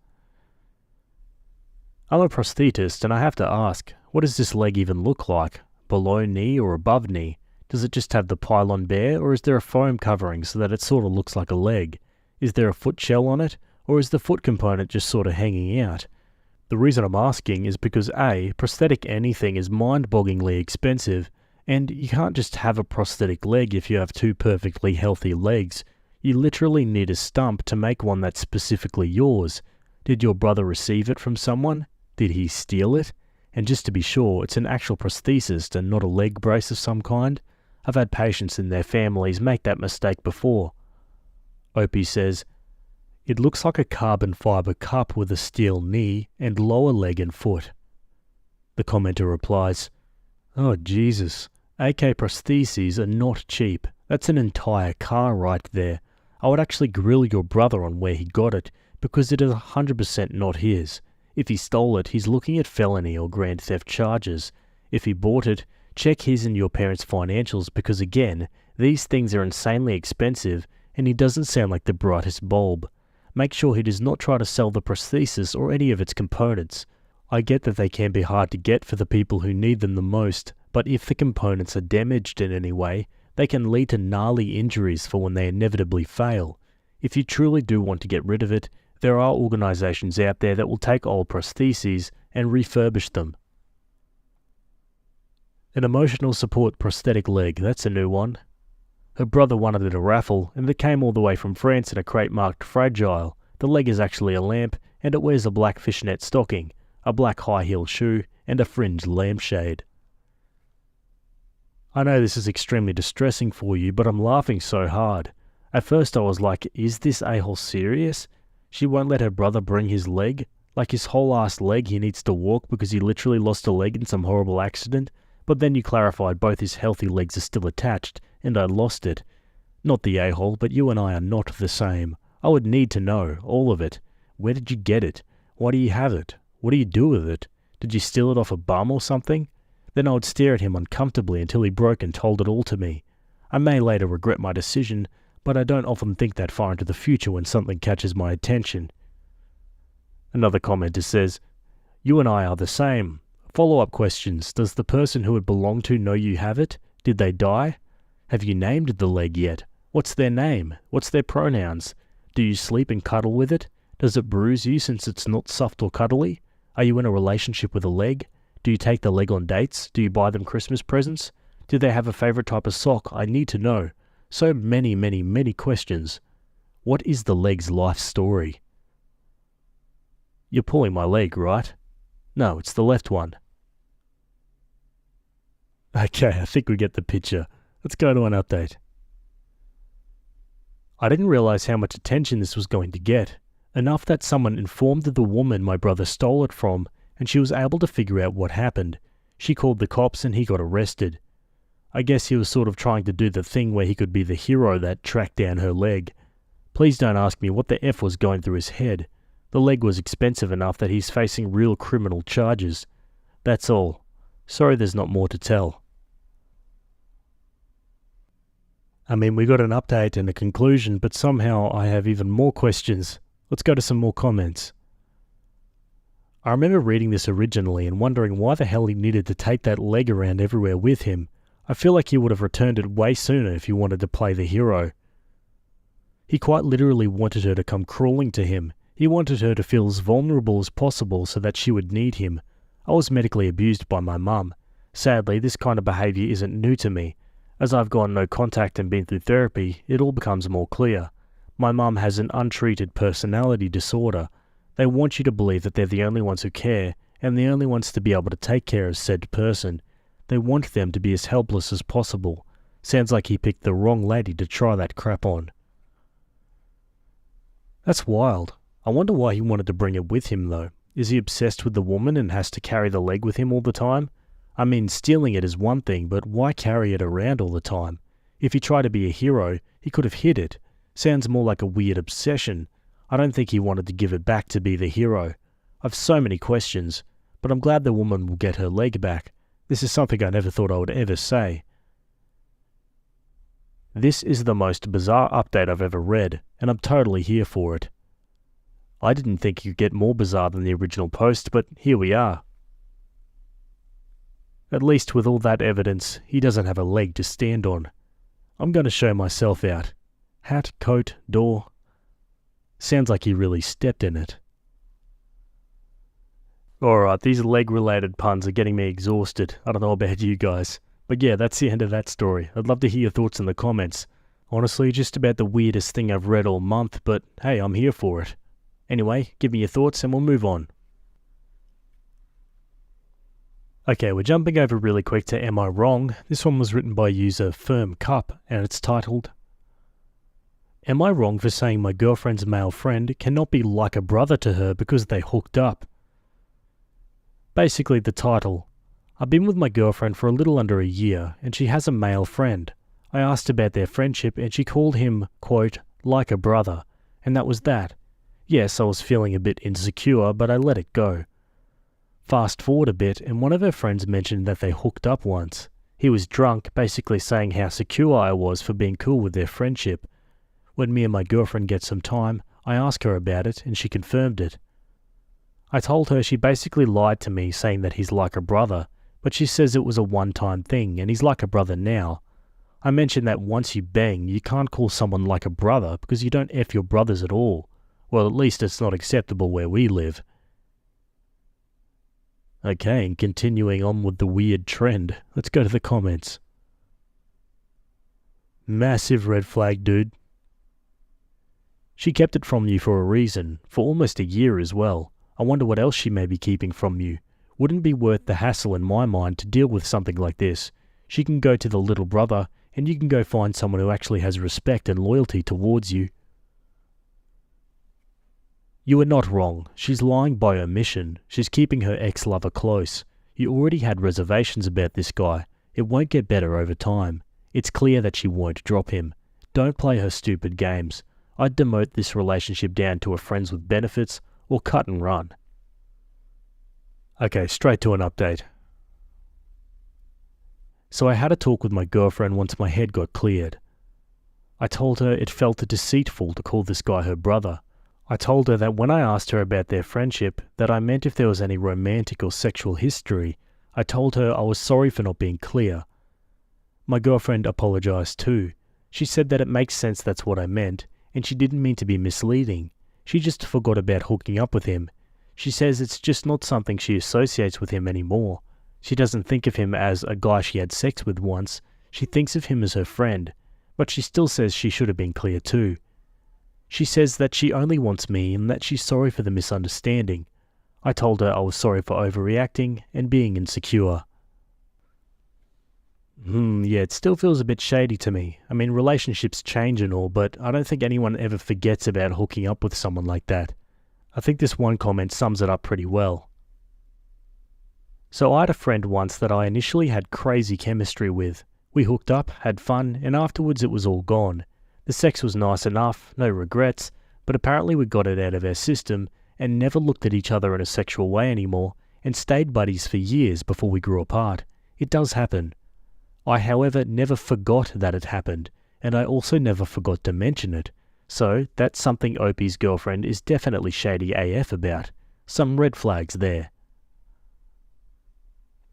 [SPEAKER 1] I'm a prosthetist and I have to ask, what does this leg even look like? Below knee or above knee? Does it just have the pylon bare, or is there a foam covering so that it sort of looks like a leg? Is there a foot shell on it, or is the foot component just sort of hanging out? The reason I'm asking is because A, prosthetic anything is mind-bogglingly expensive, and you can't just have a prosthetic leg if you have two perfectly healthy legs. You literally need a stump to make one that's specifically yours. Did your brother receive it from someone? Did he steal it? And just to be sure, it's an actual prosthesis and not a leg brace of some kind. I've had patients and their families make that mistake before. Opie says, it looks like a carbon fibre cup with a steel knee and lower leg and foot. The commenter replies, oh Jesus, AK prostheses are not cheap. That's an entire car right there. I would actually grill your brother on where he got it, because it is 100% not his. If he stole it, he's looking at felony or grand theft charges. If he bought it, check his and your parents' financials, because again, these things are insanely expensive and he doesn't sound like the brightest bulb. Make sure he does not try to sell the prosthesis or any of its components. I get that they can be hard to get for the people who need them the most, but if the components are damaged in any way, they can lead to gnarly injuries for when they inevitably fail. If you truly do want to get rid of it, there are organisations out there that will take old prostheses and refurbish them. An emotional support prosthetic leg, that's a new one. Her brother won it at a raffle, and it came all the way from France in a crate marked fragile. The leg is actually a lamp, and it wears a black fishnet stocking, a black high-heeled shoe, and a fringed lampshade. I know this is extremely distressing for you, but I'm laughing so hard. At first I was like, is this a-hole serious? She won't let her brother bring his leg? Like his whole ass leg he needs to walk because he literally lost a leg in some horrible accident? But then you clarified both his healthy legs are still attached, and I lost it. Not the a-hole, but you and I are not the same. I would need to know, all of it. Where did you get it? Why do you have it? What do you do with it? Did you steal it off a bum or something? Then I would stare at him uncomfortably until he broke and told it all to me. I may later regret my decision, but I don't often think that far into the future when something catches my attention. Another commenter says, you and I are the same. Follow-up questions. Does the person who it belonged to know you have it? Did they die? Have you named the leg yet? What's their name? What's their pronouns? Do you sleep and cuddle with it? Does it bruise you since it's not soft or cuddly? Are you in a relationship with a leg? Do you take the leg on dates? Do you buy them Christmas presents? Do they have a favourite type of sock? I need to know. So many, many, many questions. What is the leg's life story? You're pulling my leg, right? No, it's the left one. Okay, I think we get the picture. Let's go to an update. I didn't realise how much attention this was going to get. Enough that someone informed the woman my brother stole it from, and she was able to figure out what happened. She called the cops and he got arrested. I guess he was sort of trying to do the thing where he could be the hero that tracked down her leg. Please don't ask me what the F was going through his head. The leg was expensive enough that he's facing real criminal charges. That's all. Sorry there's not more to tell. I mean, we got an update and a conclusion, but somehow I have even more questions. Let's go to some more comments. I remember reading this originally and wondering why the hell he needed to take that leg around everywhere with him. I feel like he would have returned it way sooner if he wanted to play the hero. He quite literally wanted her to come crawling to him. He wanted her to feel as vulnerable as possible so that she would need him. I was medically abused by my mum. Sadly, this kind of behaviour isn't new to me. As I've gone no contact and been through therapy, it all becomes more clear. My mum has an untreated personality disorder. They want you to believe that they're the only ones who care, and the only ones to be able to take care of said person. They want them to be as helpless as possible. Sounds like he picked the wrong lady to try that crap on. That's wild. I wonder why he wanted to bring it with him though. Is he obsessed with the woman and has to carry the leg with him all the time? I mean, stealing it is one thing, but why carry it around all the time? If he tried to be a hero, he could have hid it. Sounds more like a weird obsession. I don't think he wanted to give it back to be the hero. I've so many questions, but I'm glad the woman will get her leg back. This is something I never thought I would ever say. This is the most bizarre update I've ever read, and I'm totally here for it. I didn't think you'd get more bizarre than the original post, but here we are. At least with all that evidence, he doesn't have a leg to stand on. I'm going to show myself out. Hat, coat, door. Sounds like he really stepped in it. Alright, these leg-related puns are getting me exhausted. I don't know about you guys. But yeah, that's the end of that story. I'd love to hear your thoughts in the comments. Honestly, just about the weirdest thing I've read all month, but hey, I'm here for it. Anyway, give me your thoughts and we'll move on. Okay, we're jumping over really quick to Am I Wrong? This one was written by user Firm Cup, and it's titled, Am I wrong for saying my girlfriend's male friend cannot be like a brother to her because they hooked up? Basically the title. I've been with my girlfriend for a little under a year, and she has a male friend. I asked about their friendship, and she called him, quote, like a brother, and that was that. Yes, I was feeling a bit insecure, but I let it go. Fast forward a bit, and one of her friends mentioned that they hooked up once. He was drunk, basically saying how secure I was for being cool with their friendship. When me and my girlfriend get some time, I ask her about it, and she confirmed it. I told her she basically lied to me, saying that he's like a brother, but she says it was a one-time thing, and he's like a brother now. I mentioned that once you bang, you can't call someone like a brother because you don't F your brothers at all. Well, at least it's not acceptable where we live. Okay, and continuing on with the weird trend, let's go to the comments. Massive red flag, dude. She kept it from you for a reason, for almost a year as well. I wonder what else she may be keeping from you. Wouldn't be worth the hassle in my mind to deal with something like this. She can go to the little brother, and you can go find someone who actually has respect and loyalty towards you. You are not wrong. She's lying by omission. She's keeping her ex-lover close. You already had reservations about this guy. It won't get better over time. It's clear that she won't drop him. Don't play her stupid games. I'd demote this relationship down to a friends with benefits or cut and run. Okay, straight to an update. So I had a talk with my girlfriend once my head got cleared. I told her it felt deceitful to call this guy her brother. I told her that when I asked her about their friendship, that I meant if there was any romantic or sexual history. I told her I was sorry for not being clear. My girlfriend apologized too. She said that it makes sense that's what I meant, and she didn't mean to be misleading. She just forgot about hooking up with him. She says it's just not something she associates with him anymore. She doesn't think of him as a guy she had sex with once. She thinks of him as her friend, but she still says she should have been clear too. She says that she only wants me and that she's sorry for the misunderstanding. I told her I was sorry for overreacting and being insecure. Yeah, it still feels a bit shady to me. I mean, relationships change and all, but I don't think anyone ever forgets about hooking up with someone like that. I think this one comment sums it up pretty well. So I had a friend once that I initially had crazy chemistry with. We hooked up, had fun, and afterwards it was all gone. The sex was nice enough, no regrets, but apparently we got it out of our system and never looked at each other in a sexual way anymore and stayed buddies for years before we grew apart. It does happen. I, however, never forgot that it happened, and I also never forgot to mention it. So that's something Opie's girlfriend is definitely shady AF about. Some red flags there.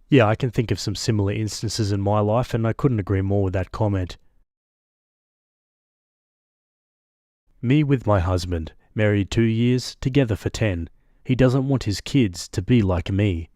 [SPEAKER 1] Yeah, I can think of some similar instances in my life, and I couldn't agree more with that comment. Me with my husband, married 2 years, together for 10. He doesn't want his kids to be like me.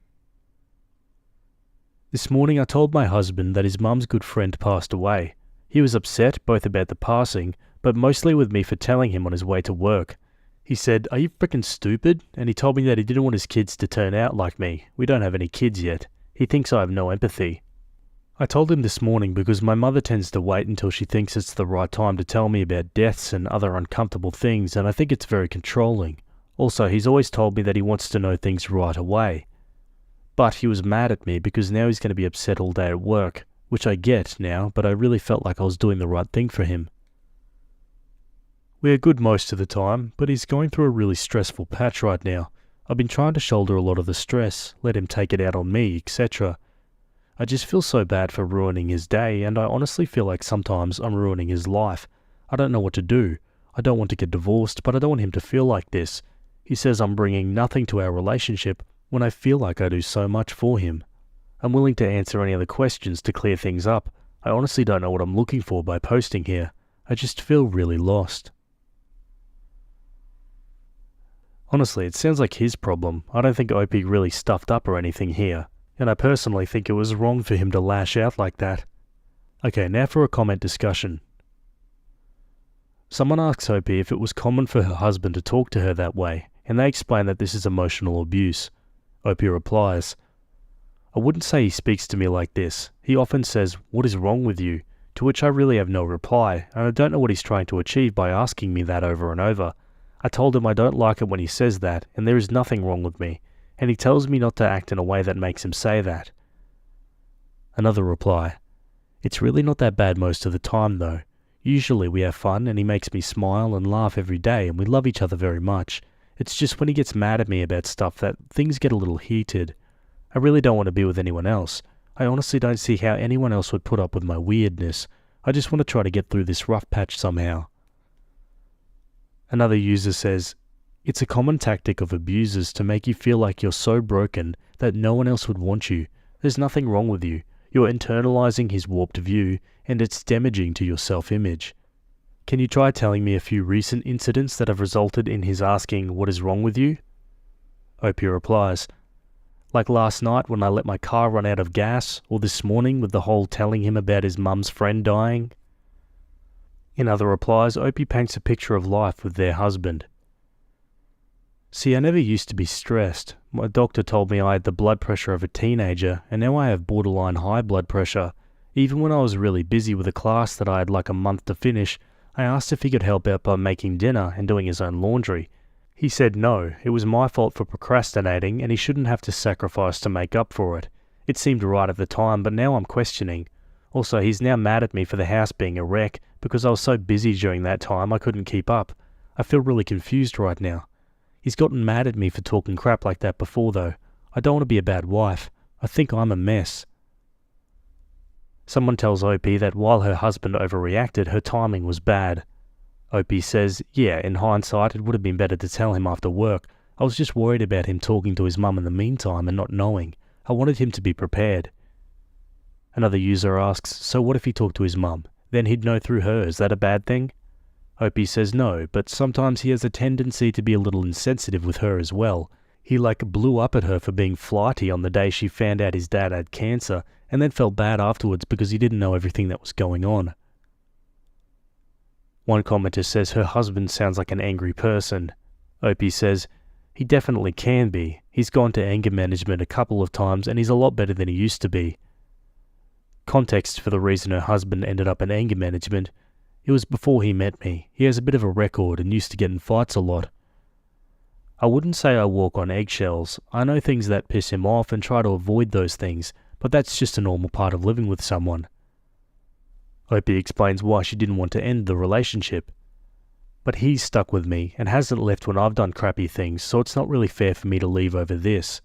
[SPEAKER 1] This morning I told my husband that his mum's good friend passed away. He was upset both about the passing, but mostly with me for telling him on his way to work. He said, "Are you frickin' stupid?" And he told me that he didn't want his kids to turn out like me. We don't have any kids yet. He thinks I have no empathy. I told him this morning because my mother tends to wait until she thinks it's the right time to tell me about deaths and other uncomfortable things, and I think it's very controlling. Also, he's always told me that he wants to know things right away. But he was mad at me because now he's going to be upset all day at work, which I get now, but I really felt like I was doing the right thing for him. We are good most of the time, but he's going through a really stressful patch right now. I've been trying to shoulder a lot of the stress, let him take it out on me, etc. I just feel so bad for ruining his day, and I honestly feel like sometimes I'm ruining his life. I don't know what to do. I don't want to get divorced, but I don't want him to feel like this. He says I'm bringing nothing to our relationship when I feel like I do so much for him. I'm willing to answer any other questions to clear things up. I honestly don't know what I'm looking for by posting here. I just feel really lost. Honestly, it sounds like his problem. I don't think Opie really stuffed up or anything here, and I personally think it was wrong for him to lash out like that. Okay, now for a comment discussion. Someone asks Opie if it was common for her husband to talk to her that way, and they explain that this is emotional abuse. Opie replies, I wouldn't say he speaks to me like this. He often says, "What is wrong with you?" To which I really have no reply, and I don't know what he's trying to achieve by asking me that over and over. I told him I don't like it when he says that, and there is nothing wrong with me, and he tells me not to act in a way that makes him say that. Another reply, it's really not that bad most of the time though. Usually we have fun, and he makes me smile and laugh every day, and we love each other very much. It's just when he gets mad at me about stuff that things get a little heated. I really don't want to be with anyone else. I honestly don't see how anyone else would put up with my weirdness. I just want to try to get through this rough patch somehow. Another user says, it's a common tactic of abusers to make you feel like you're so broken that no one else would want you. There's nothing wrong with you. You're internalizing his warped view, and it's damaging to your self-image. Can you try telling me a few recent incidents that have resulted in his asking, what is wrong with you? Opie replies, like last night when I let my car run out of gas, or this morning with the whole telling him about his mum's friend dying. In other replies, Opie paints a picture of life with their husband. See, I never used to be stressed. My doctor told me I had the blood pressure of a teenager, and now I have borderline high blood pressure. Even when I was really busy with a class that I had like a month to finish, I asked if he could help out by making dinner and doing his own laundry. He said no, it was my fault for procrastinating, and he shouldn't have to sacrifice to make up for it. It seemed right at the time, but now I'm questioning. Also, he's now mad at me for the house being a wreck, because I was so busy during that time I couldn't keep up. I feel really confused right now. He's gotten mad at me for talking crap like that before though. I don't want to be a bad wife. I think I'm a mess. Someone tells Opie that while her husband overreacted, her timing was bad. Opie says, yeah, in hindsight it would have been better to tell him after work. I was just worried about him talking to his mum in the meantime and not knowing. I wanted him to be prepared. Another user asks, so what if he talked to his mum? Then he'd know through her. Is that a bad thing? Opie says no, but sometimes he has a tendency to be a little insensitive with her as well. He blew up at her for being flighty on the day she found out his dad had cancer, and then felt bad afterwards because he didn't know everything that was going on. One commenter says her husband sounds like an angry person. Opie says, he definitely can be. He's gone to anger management a couple of times and he's a lot better than he used to be. Context for the reason her husband ended up in anger management. It was before he met me. He has a bit of a record and used to get in fights a lot. I wouldn't say I walk on eggshells. I know things that piss him off and try to avoid those things, but that's just a normal part of living with someone. Opie explains why she didn't want to end the relationship. But he's stuck with me and hasn't left when I've done crappy things, so it's not really fair for me to leave over this.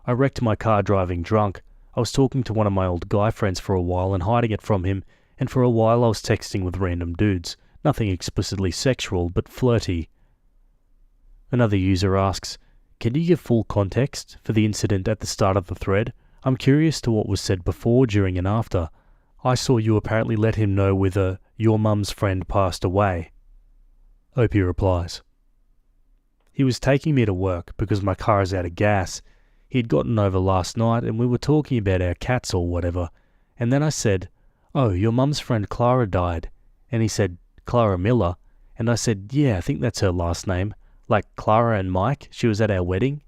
[SPEAKER 1] I wrecked my car driving drunk. I was talking to one of my old guy friends for a while and hiding it from him, and for a while I was texting with random dudes. Nothing explicitly sexual, but flirty. Another user asks, can you give full context for the incident at the start of the thread? I'm curious to what was said before, during and after. I saw you apparently let him know whether your mum's friend passed away. Opie replies, he was taking me to work because my car is out of gas. He had gotten over last night and we were talking about our cats or whatever. And then I said, oh, your mum's friend Clara died. And he said, Clara Miller. And I said, yeah, I think that's her last name. Like Clara and Mike, she was at our wedding.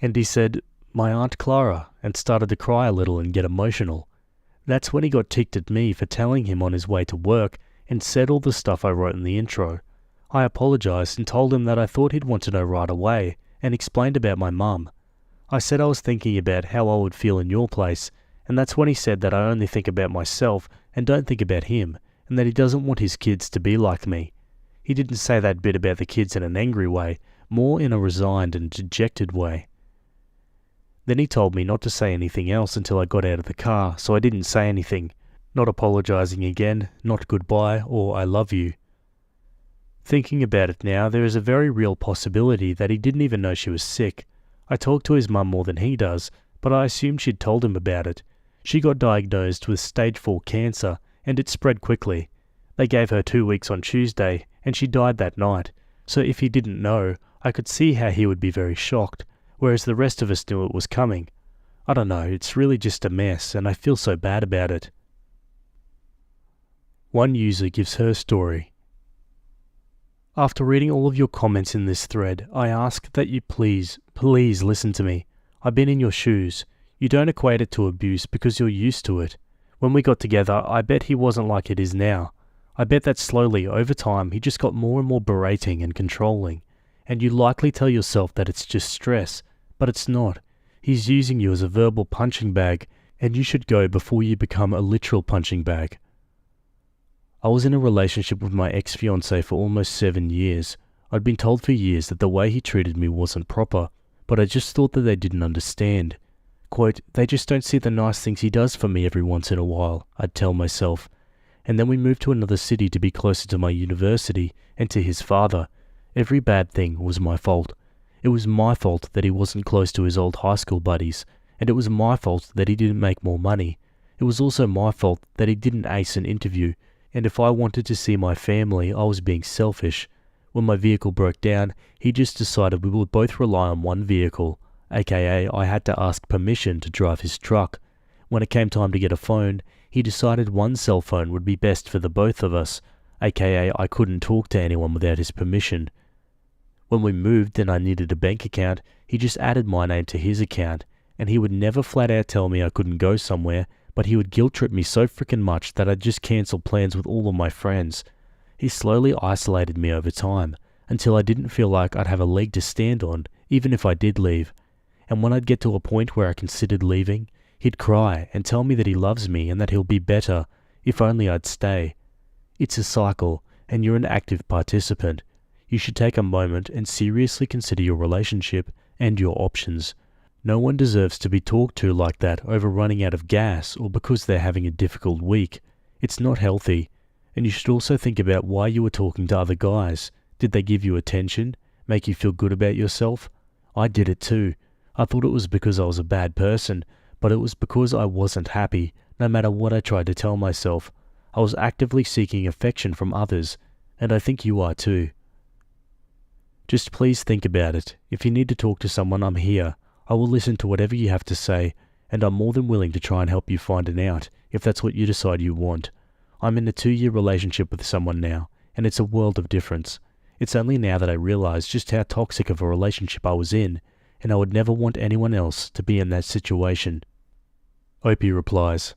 [SPEAKER 1] And he said, my Aunt Clara, and started to cry a little and get emotional. That's when he got ticked at me for telling him on his way to work and said all the stuff I wrote in the intro. I apologized and told him that I thought he'd want to know right away and explained about my mum. I said I was thinking about how I would feel in your place, and that's when he said that I only think about myself and don't think about him, and that he doesn't want his kids to be like me. He didn't say that bit about the kids in an angry way, more in a resigned and dejected way. Then he told me not to say anything else until I got out of the car, so I didn't say anything, not apologizing again, not goodbye or I love you. Thinking about it now, there is a very real possibility that he didn't even know she was sick. I talk to his mum more than he does, but I assumed she'd told him about it. She got diagnosed with stage 4 cancer, and it spread quickly. They gave her 2 weeks on Tuesday, and she died that night, so if he didn't know, I could see how he would be very shocked, whereas the rest of us knew it was coming. I don't know, it's really just a mess, and I feel so bad about it. One user gives her story. After reading all of your comments in this thread, I ask that you please listen to me. I've been in your shoes. You don't equate it to abuse because you're used to it. When we got together, I bet he wasn't like it is now. I bet that slowly, over time, he just got more and more berating and controlling. And you likely tell yourself that it's just stress, but it's not. He's using you as a verbal punching bag, and you should go before you become a literal punching bag. I was in a relationship with my ex-fiancé for almost 7 years. I'd been told for years that the way he treated me wasn't proper, but I just thought that they didn't understand. Quote, they just don't see the nice things he does for me every once in a while, I'd tell myself. And then we moved to another city to be closer to my university and to his father. Every bad thing was my fault. It was my fault that he wasn't close to his old high school buddies, and it was my fault that he didn't make more money. It was also my fault that he didn't ace an interview, and if I wanted to see my family, I was being selfish. When my vehicle broke down, he just decided we would both rely on one vehicle, aka I had to ask permission to drive his truck. When it came time to get a phone, he decided one cell phone would be best for the both of us, aka I couldn't talk to anyone without his permission. When we moved and I needed a bank account, he just added my name to his account, and he would never flat out tell me I couldn't go somewhere, but he would guilt trip me so frickin' much that I'd just cancel plans with all of my friends. He slowly isolated me over time, until I didn't feel like I'd have a leg to stand on, even if I did leave. And when I'd get to a point where I considered leaving, he'd cry and tell me that he loves me and that he'll be better, if only I'd stay. It's a cycle, and you're an active participant. You should take a moment and seriously consider your relationship and your options. No one deserves to be talked to like that over running out of gas or because they're having a difficult week. It's not healthy. And you should also think about why you were talking to other guys. Did they give you attention? Make you feel good about yourself? I did it too. I thought it was because I was a bad person, but it was because I wasn't happy, no matter what I tried to tell myself. I was actively seeking affection from others, and I think you are too. Just please think about it. If you need to talk to someone, I'm here. I will listen to whatever you have to say, and I'm more than willing to try and help you find an out, if that's what you decide you want. I'm in a 2-year relationship with someone now, and it's a world of difference. It's only now that I realize just how toxic of a relationship I was in, and I would never want anyone else to be in that situation. Opie replies,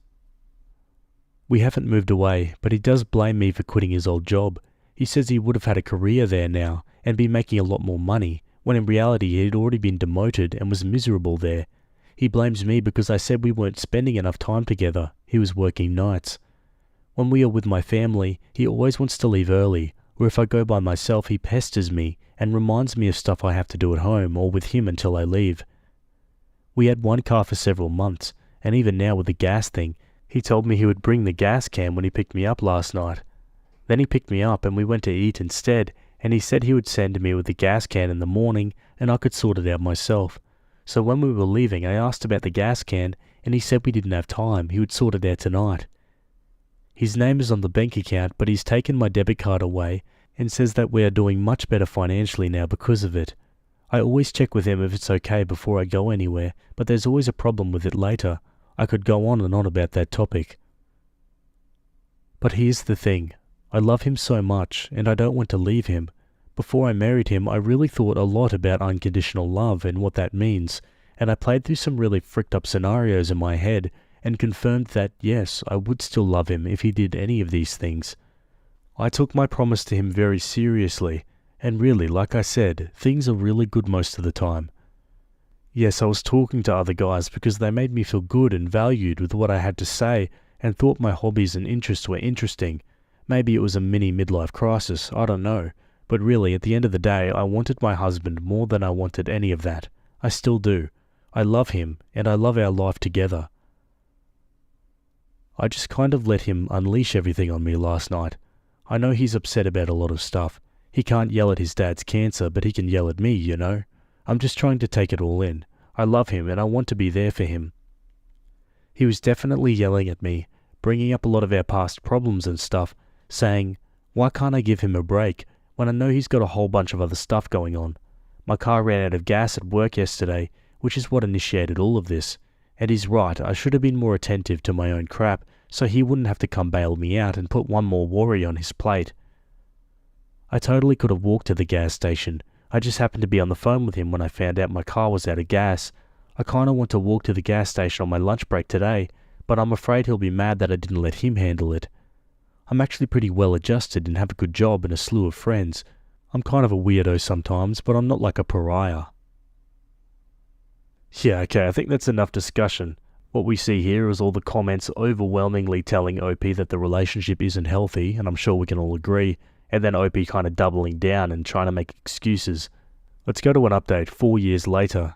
[SPEAKER 1] we haven't moved away, but he does blame me for quitting his old job. He says he would have had a career there now, and be making a lot more money, when in reality he had already been demoted and was miserable there. He blames me because I said we weren't spending enough time together. He was working nights. When we are with my family, he always wants to leave early, or if I go by myself he pesters me and reminds me of stuff I have to do at home or with him until I leave. We had one car for several months, and even now with the gas thing, he told me he would bring the gas can when he picked me up last night. Then he picked me up and we went to eat instead, and he said he would send me with the gas can in the morning and I could sort it out myself. So when we were leaving, I asked about the gas can, and he said we didn't have time, he would sort it out tonight. His name is on the bank account, but he's taken my debit card away and says that we are doing much better financially now because of it. I always check with him if it's okay before I go anywhere, but there's always a problem with it later. I could go on and on about that topic. But here's the thing. I love him so much, and I don't want to leave him. Before I married him, I really thought a lot about unconditional love and what that means, and I played through some really fricked up scenarios in my head and confirmed that, yes, I would still love him if he did any of these things. I took my promise to him very seriously, and really, like I said, things are really good most of the time. Yes, I was talking to other guys because they made me feel good and valued with what I had to say and thought my hobbies and interests were interesting. Maybe it was a mini midlife crisis, I don't know. But really, at the end of the day, I wanted my husband more than I wanted any of that. I still do. I love him, and I love our life together. I just kind of let him unleash everything on me last night. I know he's upset about a lot of stuff. He can't yell at his dad's cancer, but he can yell at me, you know? I'm just trying to take it all in. I love him, and I want to be there for him. He was definitely yelling at me, bringing up a lot of our past problems and stuff, saying, why can't I give him a break when I know he's got a whole bunch of other stuff going on? My car ran out of gas at work yesterday, which is what initiated all of this. And he's right, I should have been more attentive to my own crap, so he wouldn't have to come bail me out and put one more worry on his plate. I totally could have walked to the gas station. I just happened to be on the phone with him when I found out my car was out of gas. I kinda want to walk to the gas station on my lunch break today, but I'm afraid he'll be mad that I didn't let him handle it. I'm actually pretty well adjusted and have a good job and a slew of friends. I'm kind of a weirdo sometimes, but I'm not like a pariah. Yeah, okay, I think that's enough discussion. What we see here is all the comments overwhelmingly telling OP that the relationship isn't healthy, and I'm sure we can all agree, and then OP kind of doubling down and trying to make excuses. Let's go to an update 4 years later.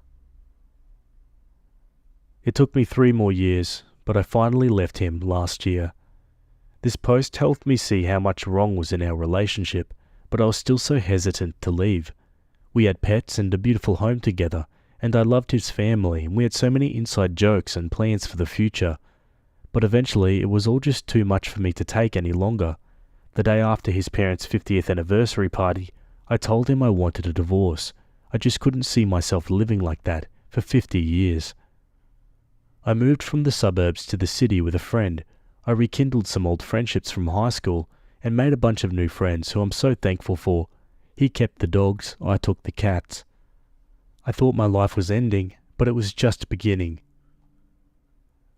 [SPEAKER 1] It took me 3 more years, but I finally left him last year. This post helped me see how much wrong was in our relationship, but I was still so hesitant to leave. We had pets and a beautiful home together, and I loved his family, and we had so many inside jokes and plans for the future. But eventually, it was all just too much for me to take any longer. The day after his parents' 50th anniversary party, I told him I wanted a divorce. I just couldn't see myself living like that for 50 years. I moved from the suburbs to the city with a friend. I rekindled some old friendships from high school and made a bunch of new friends who I'm so thankful for. He kept the dogs, I took the cats. I thought my life was ending, but it was just beginning.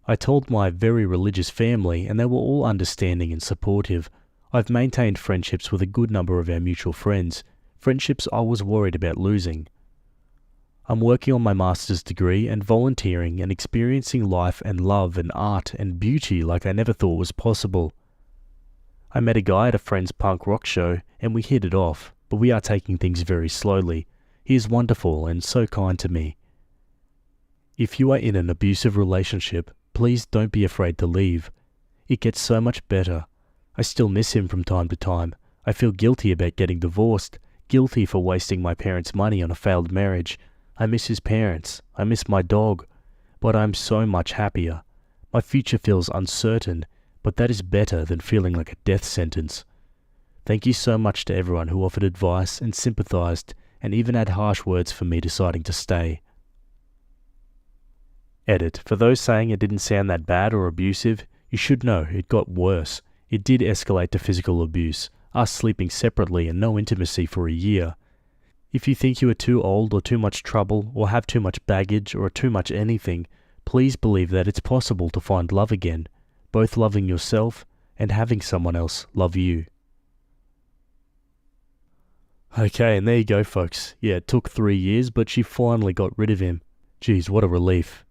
[SPEAKER 1] I told my very religious family, and they were all understanding and supportive. I've maintained friendships with a good number of our mutual friends, friendships I was worried about losing. I'm working on my master's degree and volunteering and experiencing life and love and art and beauty like I never thought was possible. I met a guy at a friend's punk rock show and we hit it off, but we are taking things very slowly. He is wonderful and so kind to me. If you are in an abusive relationship, please don't be afraid to leave. It gets so much better. I still miss him from time to time. I feel guilty about getting divorced, guilty for wasting my parents' money on a failed marriage. I miss his parents. I miss my dog. But I'm so much happier. My future feels uncertain, but that is better than feeling like a death sentence. Thank you so much to everyone who offered advice and sympathized and even had harsh words for me deciding to stay. Edit. For those saying it didn't sound that bad or abusive, you should know it got worse. It did escalate to physical abuse, us sleeping separately and no intimacy for a year. If you think you are too old or too much trouble or have too much baggage or too much anything, please believe that it's possible to find love again, both loving yourself and having someone else love you. Okay, and there you go, folks. Yeah, it took 3 years, but she finally got rid of him. Geez, what a relief.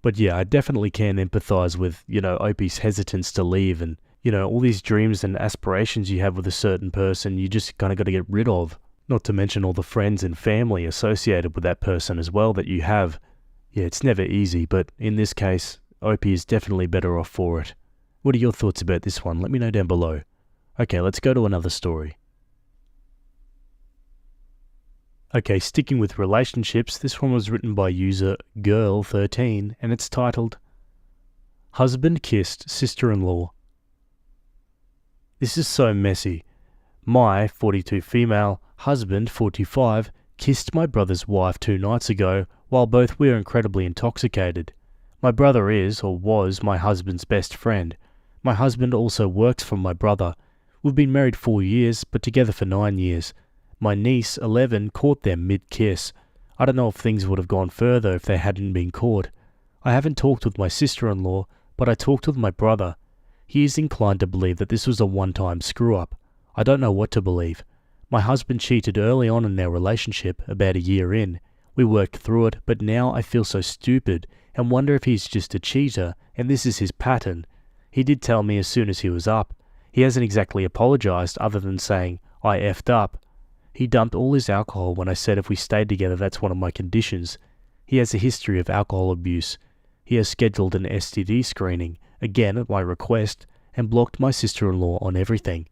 [SPEAKER 1] But yeah, I definitely can empathize with, Opie's hesitance to leave and, all these dreams and aspirations you have with a certain person, you just kind of got to get rid of. Not to mention all the friends and family associated with that person as well that you have. Yeah, it's never easy, but in this case, Opie is definitely better off for it. What are your thoughts about this one? Let me know down below. Okay, let's go to another story. Okay, sticking with relationships, this one was written by user Girl13 and it's titled, Husband Kissed Sister-in-Law. This is so messy. My, 42 female, husband, 45, kissed my brother's wife 2 nights ago while both were incredibly intoxicated. My brother is, or was, my husband's best friend. My husband also works for my brother. We've been married 4 years, but together for 9 years. My niece, 11, caught them mid-kiss. I don't know if things would have gone further if they hadn't been caught. I haven't talked with my sister-in-law, but I talked with my brother. He is inclined to believe that this was a one-time screw-up. I don't know what to believe. My husband cheated early on in our relationship, about a year in. We worked through it, but now I feel so stupid and wonder if he's just a cheater and this is his pattern. He did tell me as soon as he was up. He hasn't exactly apologized other than saying, "I effed up." He dumped all his alcohol when I said if we stayed together that's one of my conditions. He has a history of alcohol abuse. He has scheduled an STD screening, again at my request, and blocked my sister-in-law on everything.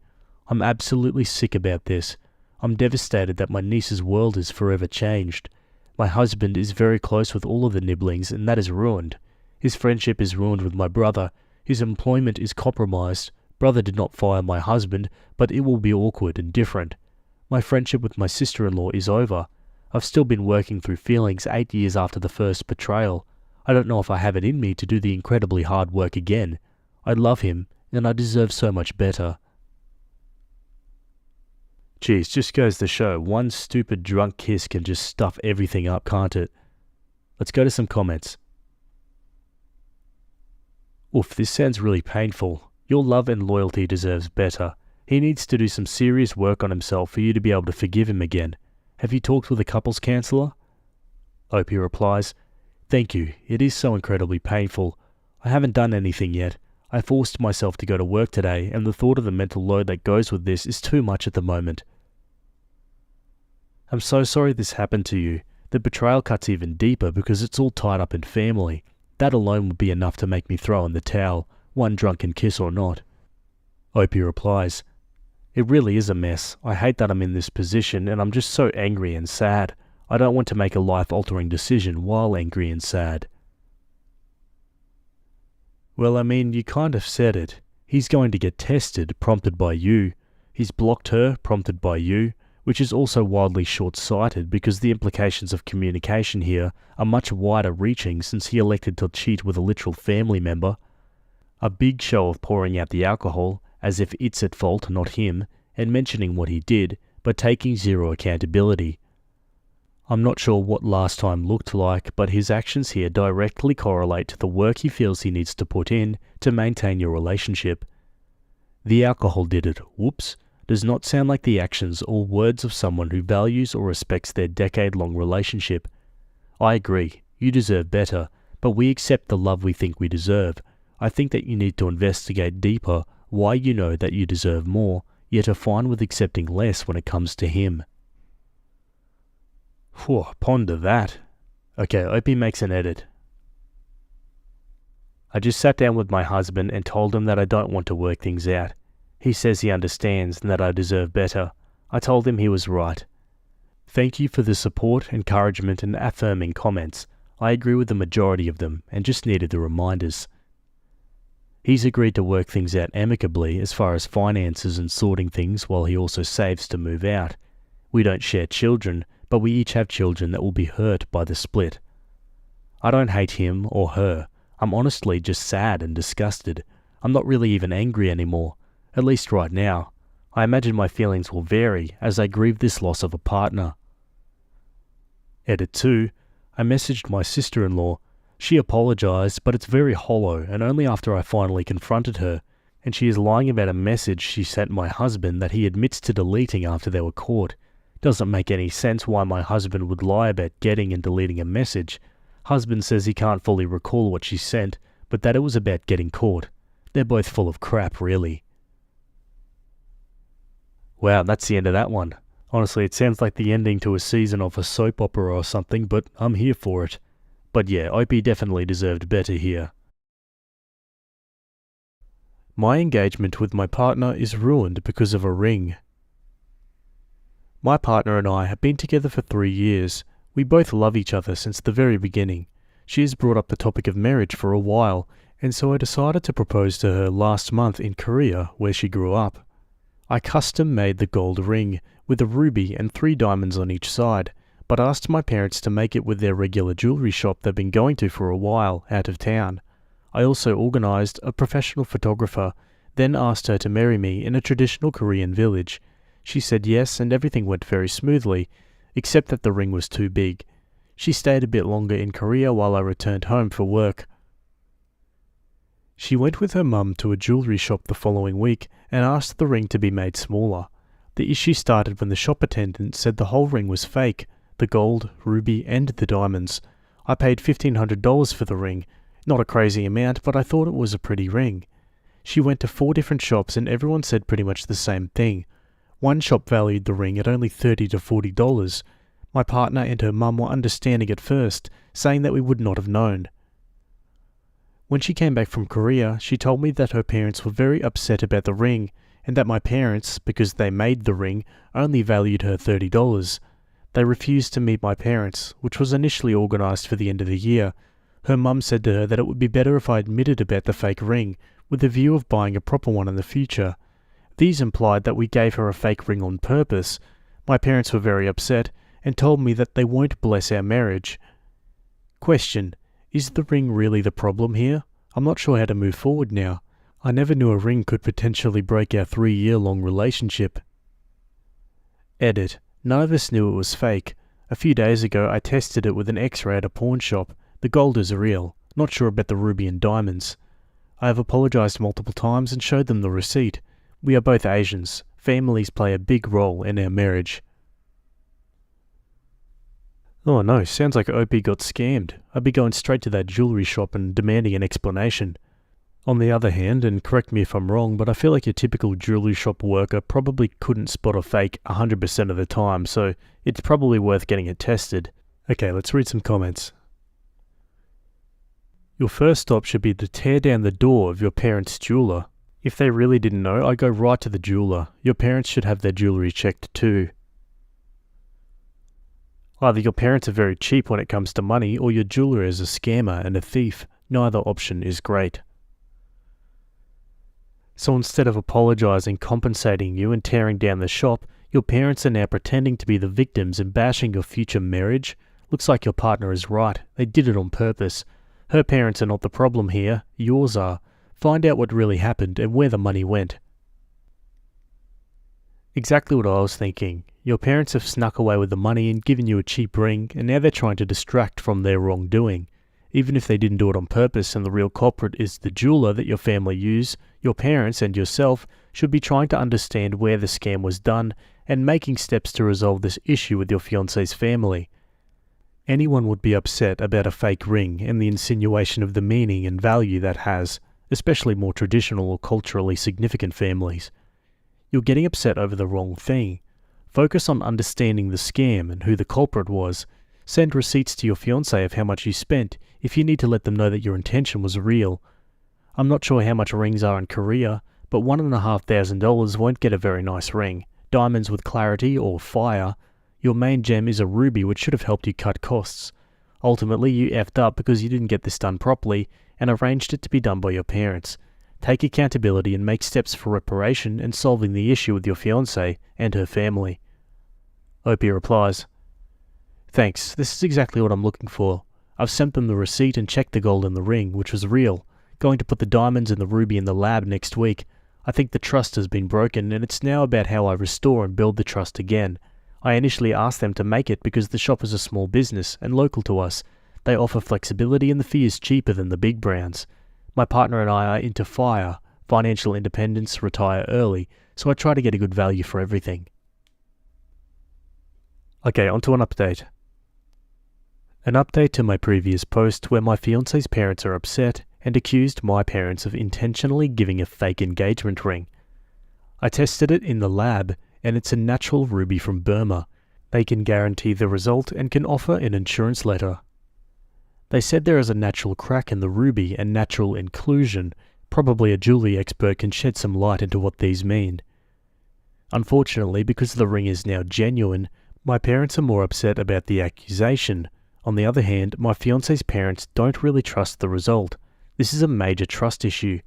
[SPEAKER 1] I'm absolutely sick about this. I'm devastated that my niece's world is forever changed. My husband is very close with all of the nibblings, and that is ruined. His friendship is ruined with my brother. His employment is compromised. Brother did not fire my husband, but it will be awkward and different. My friendship with my sister-in-law is over. I've still been working through feelings 8 years after the first betrayal. I don't know if I have it in me to do the incredibly hard work again. I love him, and I deserve so much better. Geez, just goes to show, one stupid drunk kiss can just stuff everything up, can't it? Let's go to some comments. Oof, this sounds really painful. Your love and loyalty deserves better. He needs to do some serious work on himself for you to be able to forgive him again. Have you talked with a couples counsellor? Opie replies, "Thank you, it is so incredibly painful. I haven't done anything yet. I forced myself to go to work today, and the thought of the mental load that goes with this is too much at the moment. I'm so sorry this happened to you. The betrayal cuts even deeper because it's all tied up in family. That alone would be enough to make me throw in the towel, one drunken kiss or not." Opie replies, "It really is a mess. I hate that I'm in this position, and I'm just so angry and sad. I don't want to make a life-altering decision while angry and sad." Well, I mean, you kind of said it. He's going to get tested, prompted by you. He's blocked her, prompted by you, which is also wildly short-sighted because the implications of communication here are much wider-reaching since he elected to cheat with a literal family member. A big show of pouring out the alcohol, as if it's at fault, not him, and mentioning what he did, but taking zero accountability. I'm not sure what last time looked like, but his actions here directly correlate to the work he feels he needs to put in to maintain your relationship. The alcohol did it, whoops, does not sound like the actions or words of someone who values or respects their decade-long relationship. I agree, you deserve better, but we accept the love we think we deserve. I think that you need to investigate deeper why you know that you deserve more, yet are fine with accepting less when it comes to him. Whew, ponder that. Okay, Opie makes an edit. "I just sat down with my husband and told him that I don't want to work things out. He says he understands and that I deserve better. I told him he was right. Thank you for the support, encouragement and affirming comments. I agree with the majority of them and just needed the reminders. He's agreed to work things out amicably as far as finances and sorting things while he also saves to move out. We don't share children, but we each have children that will be hurt by the split. I don't hate him or her. I'm honestly just sad and disgusted. I'm not really even angry anymore, at least right now. I imagine my feelings will vary as I grieve this loss of a partner." Edit 2. I messaged my sister-in-law. She apologized, but it's very hollow and only after I finally confronted her, and she is lying about a message she sent my husband that he admits to deleting after they were caught. Doesn't make any sense why my husband would lie about getting and deleting a message. Husband says he can't fully recall what she sent, but that it was about getting caught. They're both full of crap, really. Wow, that's the end of that one. Honestly, it sounds like the ending to a season of a soap opera or something, but I'm here for it. But yeah, Opie definitely deserved better here. My engagement with my partner is ruined because of a ring. My partner and I have been together for 3 years. We both love each other since the very beginning. She has brought up the topic of marriage for a while, and so I decided to propose to her last month in Korea, where she grew up. I custom made the gold ring, with a ruby and 3 diamonds on each side, but asked my parents to make it with their regular jewelry shop they've been going to for a while, out of town. I also organized a professional photographer, then asked her to marry me in a traditional Korean village. She said yes, and everything went very smoothly, except that the ring was too big. She stayed a bit longer in Korea while I returned home for work. She went with her mum to a jewelry shop the following week and asked the ring to be made smaller. The issue started when the shop attendant said the whole ring was fake, the gold, ruby and the diamonds. I paid $1,500 for the ring. Not a crazy amount, but I thought it was a pretty ring. She went to 4 different shops and everyone said pretty much the same thing. One shop valued the ring at only $30 to $40. My partner and her mum were understanding at first, saying that we would not have known. When she came back from Korea, she told me that her parents were very upset about the ring, and that my parents, because they made the ring, only valued her $30. They refused to meet my parents, which was initially organised for the end of the year. Her mum said to her that it would be better if I admitted about the fake ring, with the view of buying a proper one in the future. These implied that we gave her a fake ring on purpose. My parents were very upset, and told me that they won't bless our marriage. Question: is the ring really the problem here? I'm not sure how to move forward now. I never knew a ring could potentially break our 3-year-long relationship. Edit: none of us knew it was fake. A few days ago I tested it with an X-ray at a pawn shop. The gold is real. Not sure about the ruby and diamonds. I have apologized multiple times and showed them the receipt. We are both Asians. Families play a big role in our marriage. Oh no, sounds like Opie got scammed. I'd be going straight to that jewellery shop and demanding an explanation. On the other hand, and correct me if I'm wrong, but I feel like your typical jewellery shop worker probably couldn't spot a fake 100% of the time, so it's probably worth getting it tested. Okay, let's read some comments. Your first stop should be to tear down the door of your parents' jeweller. If they really didn't know, I'd go right to the jeweller. Your parents should have their jewellery checked too. Either your parents are very cheap when it comes to money, or your jeweller is a scammer and a thief. Neither option is great. So instead of apologising, compensating you and tearing down the shop, your parents are now pretending to be the victims and bashing your future marriage? Looks like your partner is right. They did it on purpose. Her parents are not the problem here. Yours are. Find out what really happened and where the money went. Exactly what I was thinking. Your parents have snuck away with the money and given you a cheap ring, and now they're trying to distract from their wrongdoing. Even if they didn't do it on purpose and the real culprit is the jeweller that your family use, your parents and yourself should be trying to understand where the scam was done and making steps to resolve this issue with your fiancé's family. Anyone would be upset about a fake ring and the insinuation of the meaning and value that has, especially more traditional or culturally significant families. You're getting upset over the wrong thing. Focus on understanding the scam and who the culprit was. Send receipts to your fiancé of how much you spent if you need to let them know that your intention was real. I'm not sure how much rings are in Korea, but $1,500 won't get a very nice ring. Diamonds with clarity or fire. Your main gem is a ruby, which should have helped you cut costs. Ultimately, you effed up because you didn't get this done properly and arranged it to be done by your parents. Take accountability and make steps for reparation and solving the issue with your fiancée and her family. Opie replies, "Thanks, this is exactly what I'm looking for. I've sent them the receipt and checked the gold in the ring, which was real. Going to put the diamonds and the ruby in the lab next week. I think the trust has been broken and it's now about how I restore and build the trust again. I initially asked them to make it because the shop is a small business and local to us. They offer flexibility and the fee is cheaper than the big brands. My partner and I are into FIRE, financial independence, retire early, so I try to get a good value for everything." Okay, onto an update. An update to my previous post where my fiancé's parents are upset and accused my parents of intentionally giving a fake engagement ring. I tested it in the lab and it's a natural ruby from Burma. They can guarantee the result and can offer an insurance letter. They said there is a natural crack in the ruby and natural inclusion. Probably a jewelry expert can shed some light into what these mean. Unfortunately, because the ring is now genuine, my parents are more upset about the accusation. On the other hand, my fiancé's parents don't really trust the result. This is a major trust issue.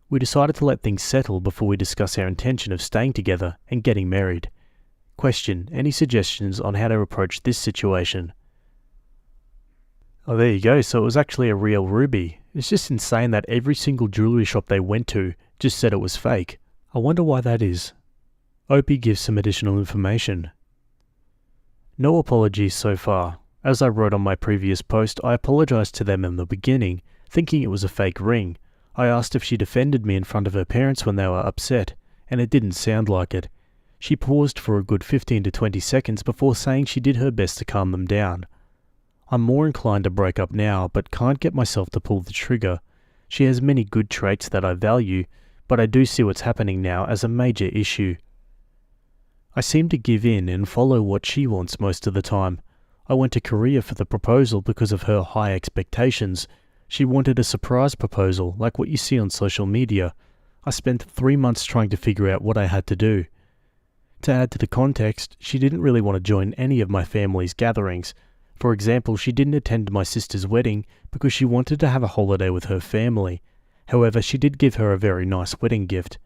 [SPEAKER 1] We decided to let things settle before we discuss our intention of staying together and getting married. Question: any suggestions on how to approach this situation? Oh, there you go. So it was actually a real ruby. It's just insane that every single jewellery shop they went to just said it was fake. I wonder why that is. Opie gives some additional information. No apologies so far. As I wrote on my previous post, I apologized to them in the beginning, thinking it was a fake ring. I asked if she defended me in front of her parents when they were upset, and it didn't sound like it. She paused for a good 15 to 20 seconds before saying she did her best to calm them down. I'm more inclined to break up now, but can't get myself to pull the trigger. She has many good traits that I value, but I do see what's happening now as a major issue. I seem to give in and follow what she wants most of the time. I went to Korea for the proposal because of her high expectations. She wanted a surprise proposal, like what you see on social media. I spent 3 months trying to figure out what I had to do. To add to the context, she didn't really want to join any of my family's gatherings. For example, she didn't attend my sister's wedding because she wanted to have a holiday with her family. However, she did give her a very nice wedding gift.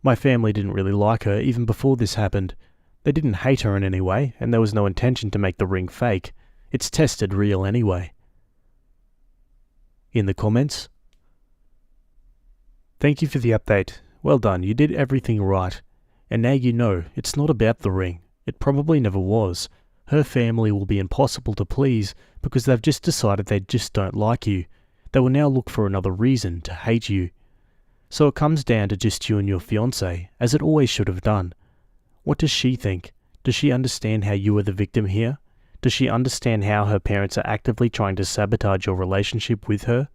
[SPEAKER 1] My family didn't really like her even before this happened. They didn't hate her in any way, and there was no intention to make the ring fake. It's tested real anyway. In the comments, "Thank you for the update. Well done, you did everything right. And now you know, it's not about the ring. It probably never was. Her family will be impossible to please because they've just decided they just don't like you. They will now look for another reason to hate you. So it comes down to just you and your fiancé, as it always should have done. What does she think? Does she understand how you are the victim here? Does she understand how her parents are actively trying to sabotage your relationship with her?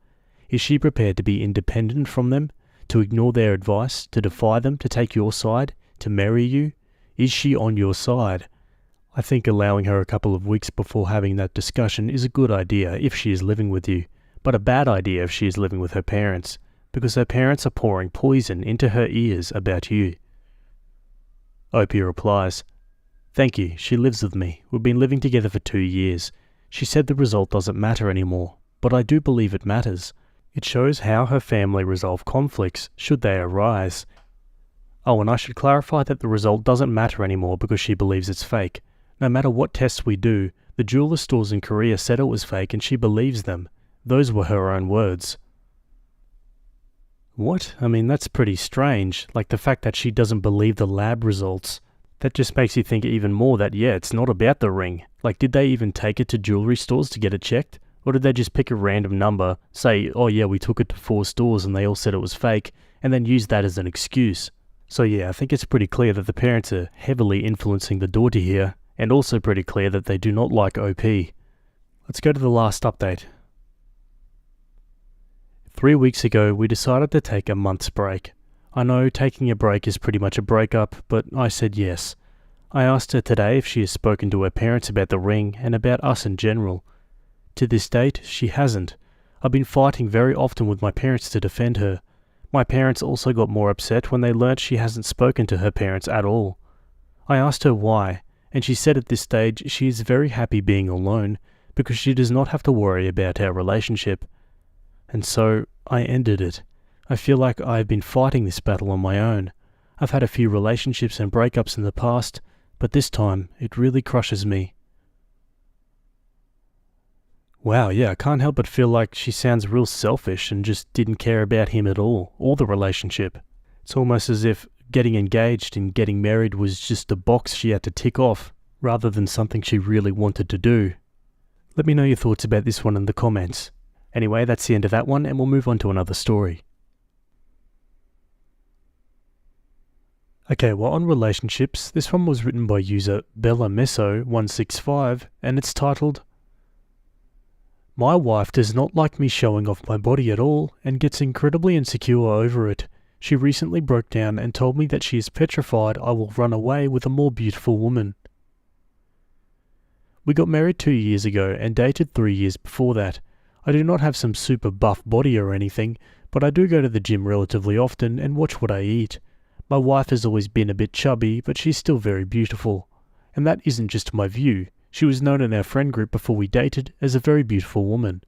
[SPEAKER 1] Is she prepared to be independent from them? To ignore their advice? To defy them? To take your side? To marry you? Is she on your side? I think allowing her a couple of weeks before having that discussion is a good idea if she is living with you, but a bad idea if she is living with her parents, because her parents are pouring poison into her ears about you." Opie replies, "Thank you, she lives with me. We've been living together for 2 years. She said the result doesn't matter anymore, but I do believe it matters. It shows how her family resolve conflicts should they arise. Oh, and I should clarify that the result doesn't matter anymore because she believes it's fake. No matter what tests we do, the jeweler stores in Korea said it was fake and she believes them. Those were her own words." What? I mean, that's pretty strange. Like the fact that she doesn't believe the lab results. That just makes you think even more that, yeah, it's not about the ring. Like, did they even take it to jewelry stores to get it checked? Or did they just pick a random number, say, oh yeah, we took it to 4 stores and they all said it was fake, and then use that as an excuse? So yeah, I think it's pretty clear that the parents are heavily influencing the daughter here, and also pretty clear that they do not like OP. Let's go to the last update. 3 weeks ago, we decided to take a month's break. I know taking a break is pretty much a breakup, but I said yes. I asked her today if she has spoken to her parents about the ring and about us in general. To this date, she hasn't. I've been fighting very often with my parents to defend her. My parents also got more upset when they learnt she hasn't spoken to her parents at all. I asked her why, and she said at this stage she is very happy being alone because she does not have to worry about our relationship. And so, I ended it. I feel like I have been fighting this battle on my own. I've had a few relationships and breakups in the past, but this time it really crushes me. Wow, yeah, I can't help but feel like she sounds real selfish and just didn't care about him at all, or the relationship. It's almost as if getting engaged and getting married was just a box she had to tick off, rather than something she really wanted to do. Let me know your thoughts about this one in the comments. Anyway, that's the end of that one, and we'll move on to another story. Okay, well, on relationships, this one was written by user BellaMeso165, and it's titled, "My wife does not like me showing off my body at all and gets incredibly insecure over it. She recently broke down and told me that she is petrified I will run away with a more beautiful woman. We got married 2 years ago and dated 3 years before that. I do not have some super buff body or anything, but I do go to the gym relatively often and watch what I eat. My wife has always been a bit chubby, but she's still very beautiful. And that isn't just my view. She was known in our friend group before we dated as a very beautiful woman.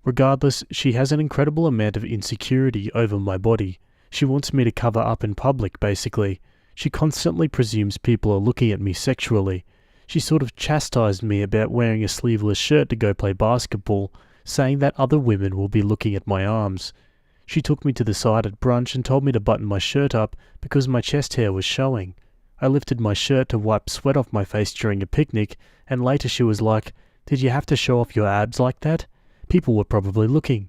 [SPEAKER 1] Regardless, she has an incredible amount of insecurity over my body. She wants me to cover up in public, basically. She constantly presumes people are looking at me sexually. She sort of chastised me about wearing a sleeveless shirt to go play basketball, saying that other women will be looking at my arms. She took me to the side at brunch and told me to button my shirt up because my chest hair was showing. I lifted my shirt to wipe sweat off my face during a picnic, and later she was like, "Did you have to show off your abs like that? People were probably looking."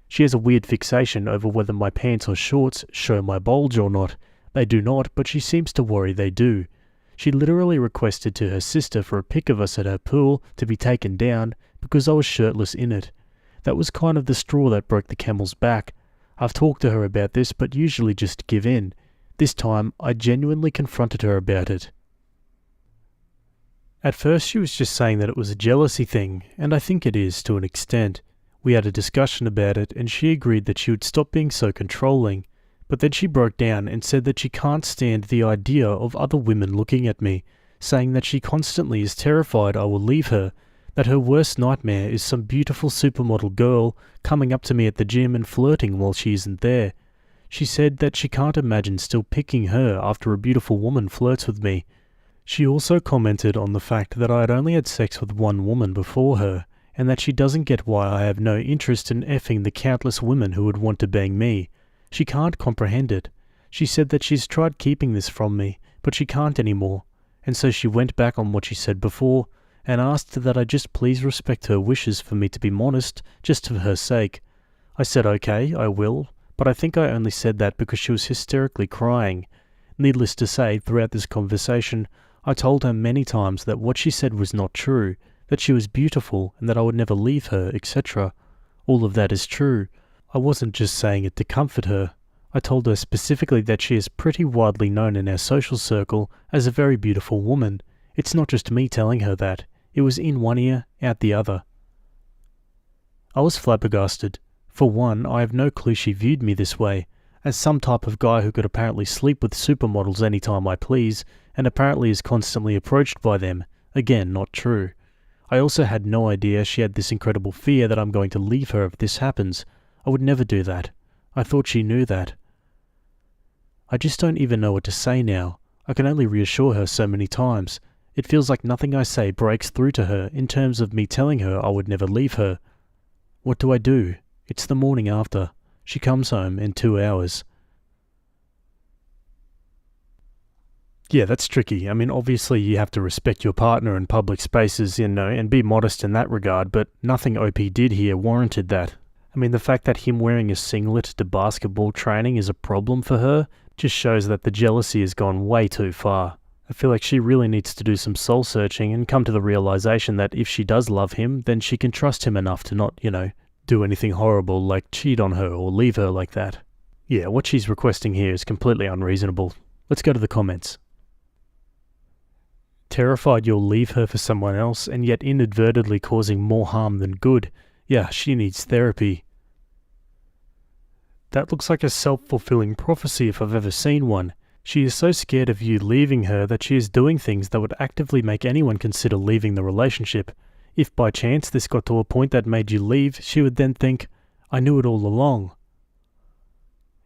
[SPEAKER 1] She has a weird fixation over whether my pants or shorts show my bulge or not. They do not, but she seems to worry they do. She literally requested to her sister for a pic of us at her pool to be taken down because I was shirtless in it. That was kind of the straw that broke the camel's back. I've talked to her about this, but usually just give in. This time, I genuinely confronted her about it. At first she was just saying that it was a jealousy thing, and I think it is to an extent. We had a discussion about it, and she agreed that she would stop being so controlling, but then she broke down and said that she can't stand the idea of other women looking at me, saying that she constantly is terrified I will leave her, that her worst nightmare is some beautiful supermodel girl coming up to me at the gym and flirting while she isn't there. She said that she can't imagine still picking her after a beautiful woman flirts with me. She also commented on the fact that I had only had sex with one woman before her, and that she doesn't get why I have no interest in effing the countless women who would want to bang me. She can't comprehend it. She said that she's tried keeping this from me, but she can't anymore, and so she went back on what she said before, and asked that I just please respect her wishes for me to be modest, just for her sake. I said okay, I will, but I think I only said that because she was hysterically crying. Needless to say, throughout this conversation, I told her many times that what she said was not true, that she was beautiful and that I would never leave her, etc. All of that is true. I wasn't just saying it to comfort her. I told her specifically that she is pretty widely known in our social circle as a very beautiful woman. It's not just me telling her that. It was in one ear, out the other. I was flabbergasted. For one, I have no clue she viewed me this way, as some type of guy who could apparently sleep with supermodels anytime I please, and apparently is constantly approached by them. Again, not true. I also had no idea she had this incredible fear that I'm going to leave her if this happens. I would never do that. I thought she knew that. I just don't even know what to say now. I can only reassure her so many times. It feels like nothing I say breaks through to her in terms of me telling her I would never leave her. What do I do? It's the morning after. She comes home in 2 hours. Yeah, that's tricky. I mean, obviously you have to respect your partner in public spaces, and be modest in that regard, but nothing OP did here warranted that. I mean, the fact that him wearing a singlet to basketball training is a problem for her just shows that the jealousy has gone way too far. I feel like she really needs to do some soul searching and come to the realization that if she does love him, then she can trust him enough to not, do anything horrible like cheat on her or leave her like that. Yeah, what she's requesting here is completely unreasonable. Let's go to the comments. Terrified you'll leave her for someone else and yet inadvertently causing more harm than good. Yeah, she needs therapy. That looks like a self-fulfilling prophecy if I've ever seen one. She is so scared of you leaving her that she is doing things that would actively make anyone consider leaving the relationship. If by chance this got to a point that made you leave, she would then think, I knew it all along.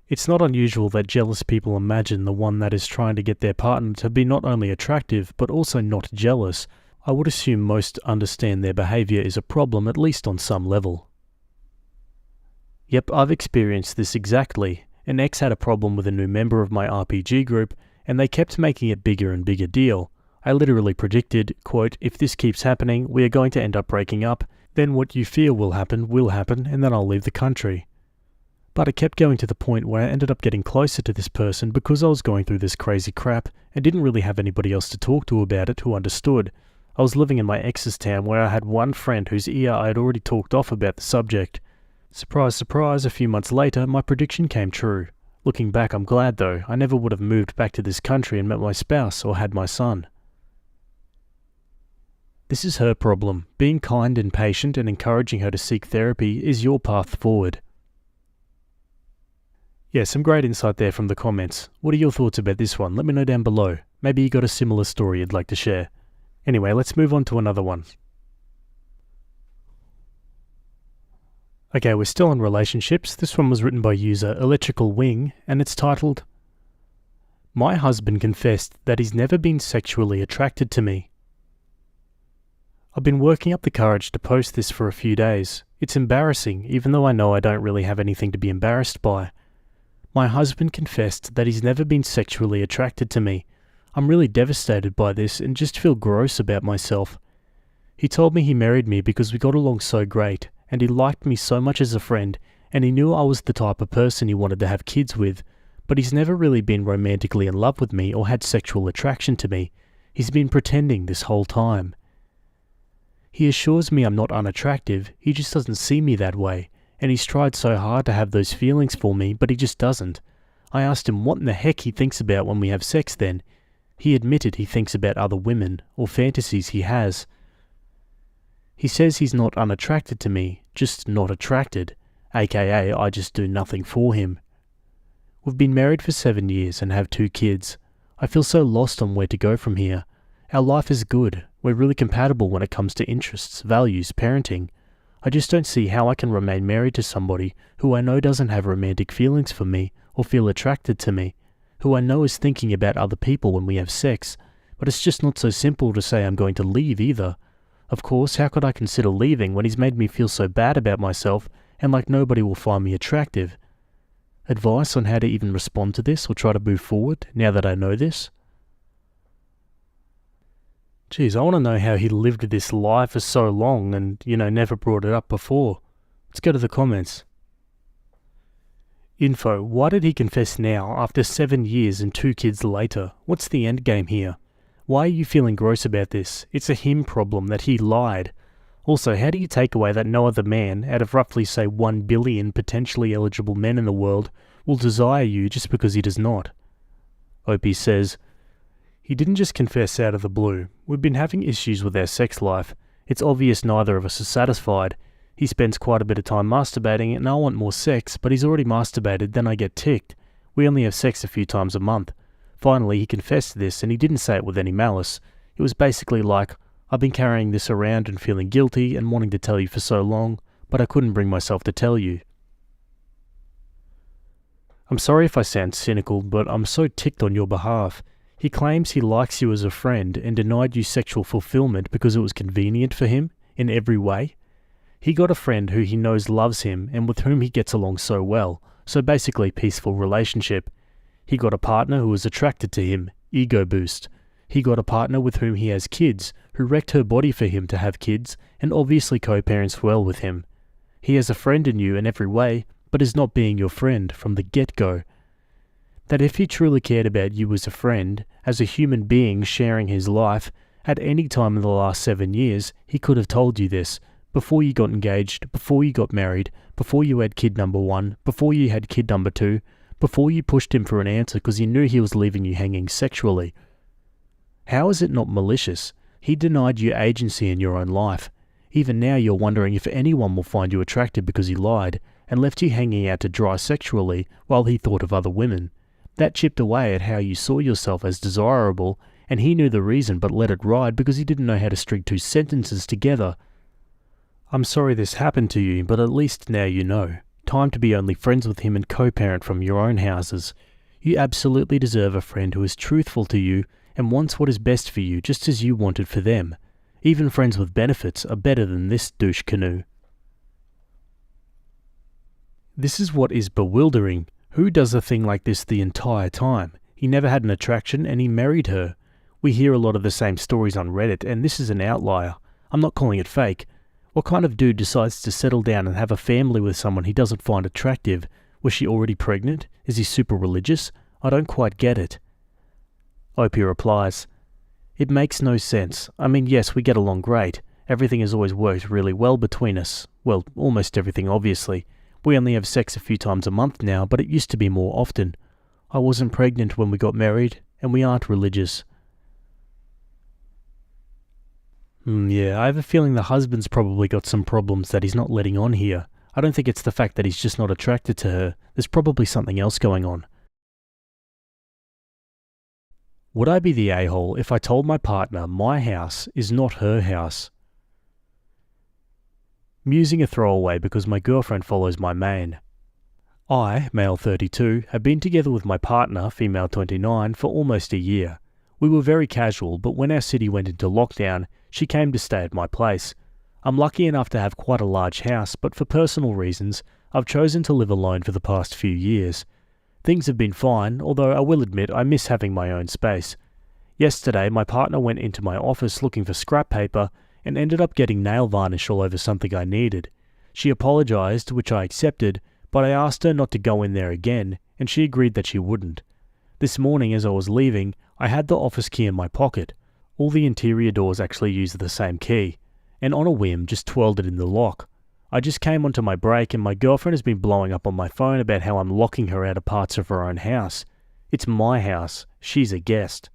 [SPEAKER 1] It's not unusual that jealous people imagine the one that is trying to get their partner to be not only attractive, but also not jealous. I would assume most understand their behavior is a problem, at least on some level. Yep, I've experienced this exactly. An ex had a problem with a new member of my RPG group, and they kept making it bigger and bigger deal. I literally predicted, quote, if this keeps happening, we are going to end up breaking up, then what you fear will happen, and then I'll leave the country. But it kept going to the point where I ended up getting closer to this person because I was going through this crazy crap and didn't really have anybody else to talk to about it who understood. I was living in my ex's town where I had one friend whose ear I had already talked off about the subject. Surprise, surprise, a few months later, my prediction came true. Looking back, I'm glad though. I never would have moved back to this country and met my spouse or had my son. This is her problem. Being kind and patient and encouraging her to seek therapy is your path forward. Yeah, some great insight there from the comments. What are your thoughts about this one? Let me know down below. Maybe you got a similar story you'd like to share. Anyway, let's move on to another one. Okay, we're still on relationships. This one was written by user Electrical Wing, and it's titled, My husband confessed that he's never been sexually attracted to me. I've been working up the courage to post this for a few days. It's embarrassing, even though I know I don't really have anything to be embarrassed by. My husband confessed that he's never been sexually attracted to me. I'm really devastated by this and just feel gross about myself. He told me he married me because we got along so great, and he liked me so much as a friend, and he knew I was the type of person he wanted to have kids with, but he's never really been romantically in love with me or had sexual attraction to me. He's been pretending this whole time. He assures me I'm not unattractive, he just doesn't see me that way, and he's tried so hard to have those feelings for me, but he just doesn't. I asked him what in the heck he thinks about when we have sex then. He admitted he thinks about other women, or fantasies he has. He says he's not unattracted to me, just not attracted, aka I just do nothing for him. We've been married for 7 years and have 2 kids. I feel so lost on where to go from here. Our life is good. We're really compatible when it comes to interests, values, parenting. I just don't see how I can remain married to somebody who I know doesn't have romantic feelings for me or feel attracted to me, who I know is thinking about other people when we have sex, but it's just not so simple to say I'm going to leave either. Of course, how could I consider leaving when he's made me feel so bad about myself and like nobody will find me attractive? Advice on how to even respond to this or try to move forward now that I know this? Geez, I want to know how he lived this life for so long and, never brought it up before. Let's go to the comments. Info, why did he confess now after 7 years and 2 kids later? What's the end game here? Why are you feeling gross about this? It's a him problem that he lied. Also, how do you take away that no other man, out of roughly say 1 billion potentially eligible men in the world, will desire you just because he does not? Opie says, he didn't just confess out of the blue. We've been having issues with our sex life. It's obvious neither of us are satisfied. He spends quite a bit of time masturbating and I want more sex, but he's already masturbated, then I get ticked. We only have sex a few times a month. Finally, he confessed this and he didn't say it with any malice. It was basically like, I've been carrying this around and feeling guilty and wanting to tell you for so long, but I couldn't bring myself to tell you. I'm sorry if I sound cynical, but I'm so ticked on your behalf. He claims he likes you as a friend and denied you sexual fulfillment because it was convenient for him in every way. He got a friend who he knows loves him and with whom he gets along so well, so basically peaceful relationship. He got a partner who was attracted to him, ego boost. He got a partner with whom he has kids, who wrecked her body for him to have kids and obviously co-parents well with him. He has a friend in you in every way, but is not being your friend from the get-go. That if he truly cared about you as a friend, as a human being sharing his life, at any time in the last 7 years, he could have told you this, before you got engaged, before you got married, before you had kid number 1, before you had kid number 2, before you pushed him for an answer because he knew he was leaving you hanging sexually. How is it not malicious? He denied you agency in your own life. Even now you're wondering if anyone will find you attractive because he lied, and left you hanging out to dry sexually while he thought of other women. That chipped away at how you saw yourself as desirable, and he knew the reason but let it ride because he didn't know how to string 2 sentences together. I'm sorry this happened to you, but at least now you know. Time to be only friends with him and co-parent from your own houses. You absolutely deserve a friend who is truthful to you and wants what is best for you just as you wanted for them. Even friends with benefits are better than this douche canoe. This is what is bewildering. Who does a thing like this the entire time? He never had an attraction and he married her. We hear a lot of the same stories on Reddit and this is an outlier. I'm not calling it fake. What kind of dude decides to settle down and have a family with someone he doesn't find attractive? Was she already pregnant? Is he super religious? I don't quite get it. Opie replies, it makes no sense. I mean, yes, we get along great. Everything has always worked really well between us. Well, almost everything, obviously. We only have sex a few times a month now, but it used to be more often. I wasn't pregnant when we got married, and we aren't religious. Yeah, I have a feeling the husband's probably got some problems that he's not letting on here. I don't think it's the fact that he's just not attracted to her. There's probably something else going on. Would I be the a-hole if I told my partner my house is not her house? Musing a throwaway because my girlfriend follows my main. I, male 32, have been together with my partner, female 29, for almost a year. We were very casual, but when our city went into lockdown, she came to stay at my place. I'm lucky enough to have quite a large house, but for personal reasons, I've chosen to live alone for the past few years. Things have been fine, although I will admit I miss having my own space. Yesterday, my partner went into my office looking for scrap paper and ended up getting nail varnish all over something I needed. She apologized, which I accepted, but I asked her not to go in there again, and she agreed that she wouldn't. This morning, as I was leaving, I had the office key in my pocket. All the interior doors actually use the same key, and on a whim just twirled it in the lock. I just came onto my break and my girlfriend has been blowing up on my phone about how I'm locking her out of parts of her own house. It's my house. She's a guest.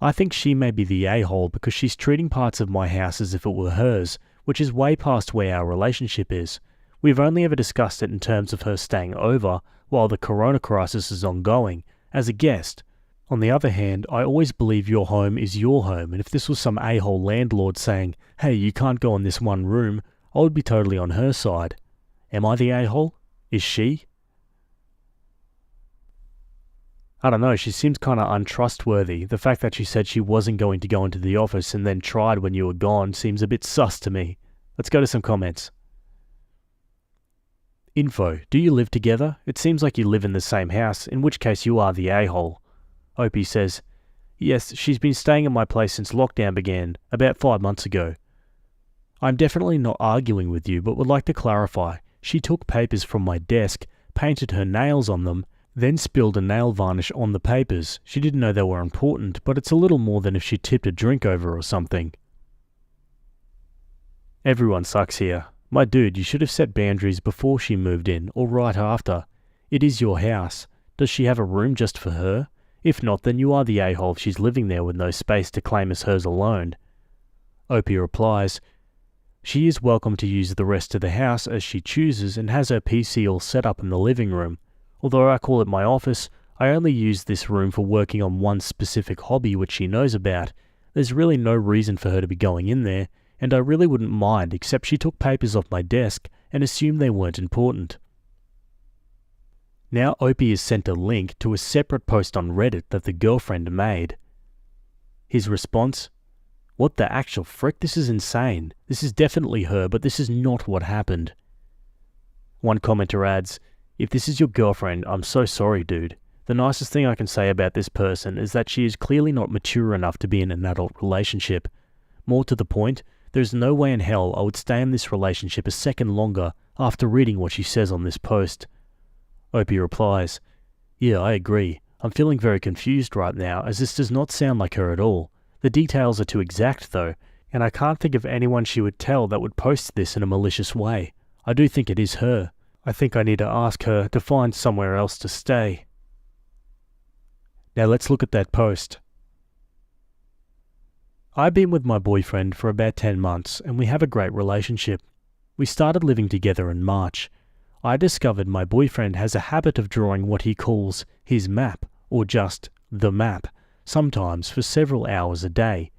[SPEAKER 1] I think she may be the a-hole because she's treating parts of my house as if it were hers, which is way past where our relationship is. We've only ever discussed it in terms of her staying over while the corona crisis is ongoing, as a guest. On the other hand, I always believe your home is your home, and if this was some a-hole landlord saying, hey, you can't go in this one room, I would be totally on her side. Am I the a-hole? Is she? I don't know, she seems kind of untrustworthy. The fact that she said she wasn't going to go into the office and then tried when you were gone seems a bit sus to me. Let's go to some comments. Info. Do you live together? It seems like you live in the same house, in which case you are the a-hole. Opie says, yes, she's been staying at my place since lockdown began, about 5 months ago. I'm definitely not arguing with you, but would like to clarify. She took papers from my desk, painted her nails on them, then spilled a nail varnish on the papers. She didn't know they were important, but it's a little more than if she tipped a drink over or something. Everyone sucks here. My dude, you should have set boundaries before she moved in, or right after. It is your house. Does she have a room just for her? If not, then you are the a-hole if she's living there with no space to claim as hers alone. Opie replies, she is welcome to use the rest of the house as she chooses and has her PC all set up in the living room. Although I call it my office, I only use this room for working on one specific hobby which she knows about. There's really no reason for her to be going in there, and I really wouldn't mind except she took papers off my desk and assumed they weren't important. Now Opie is sent a link to a separate post on Reddit that the girlfriend made. His response, what the actual frick, this is insane. This is definitely her, but this is not what happened. One commenter adds, if this is your girlfriend, I'm so sorry, dude. The nicest thing I can say about this person is that she is clearly not mature enough to be in an adult relationship. More to the point, there's no way in hell I would stay in this relationship a second longer after reading what she says on this post. Opie replies, yeah, I agree. I'm feeling very confused right now as this does not sound like her at all. The details are too exact though, and I can't think of anyone she would tell that would post this in a malicious way. I do think it is her. I think I need to ask her to find somewhere else to stay. Now let's look at that post. I've been with my boyfriend for about 10 months and we have a great relationship. We started living together in March. I discovered my boyfriend has a habit of drawing what he calls his map, or just the map, sometimes for several hours a day.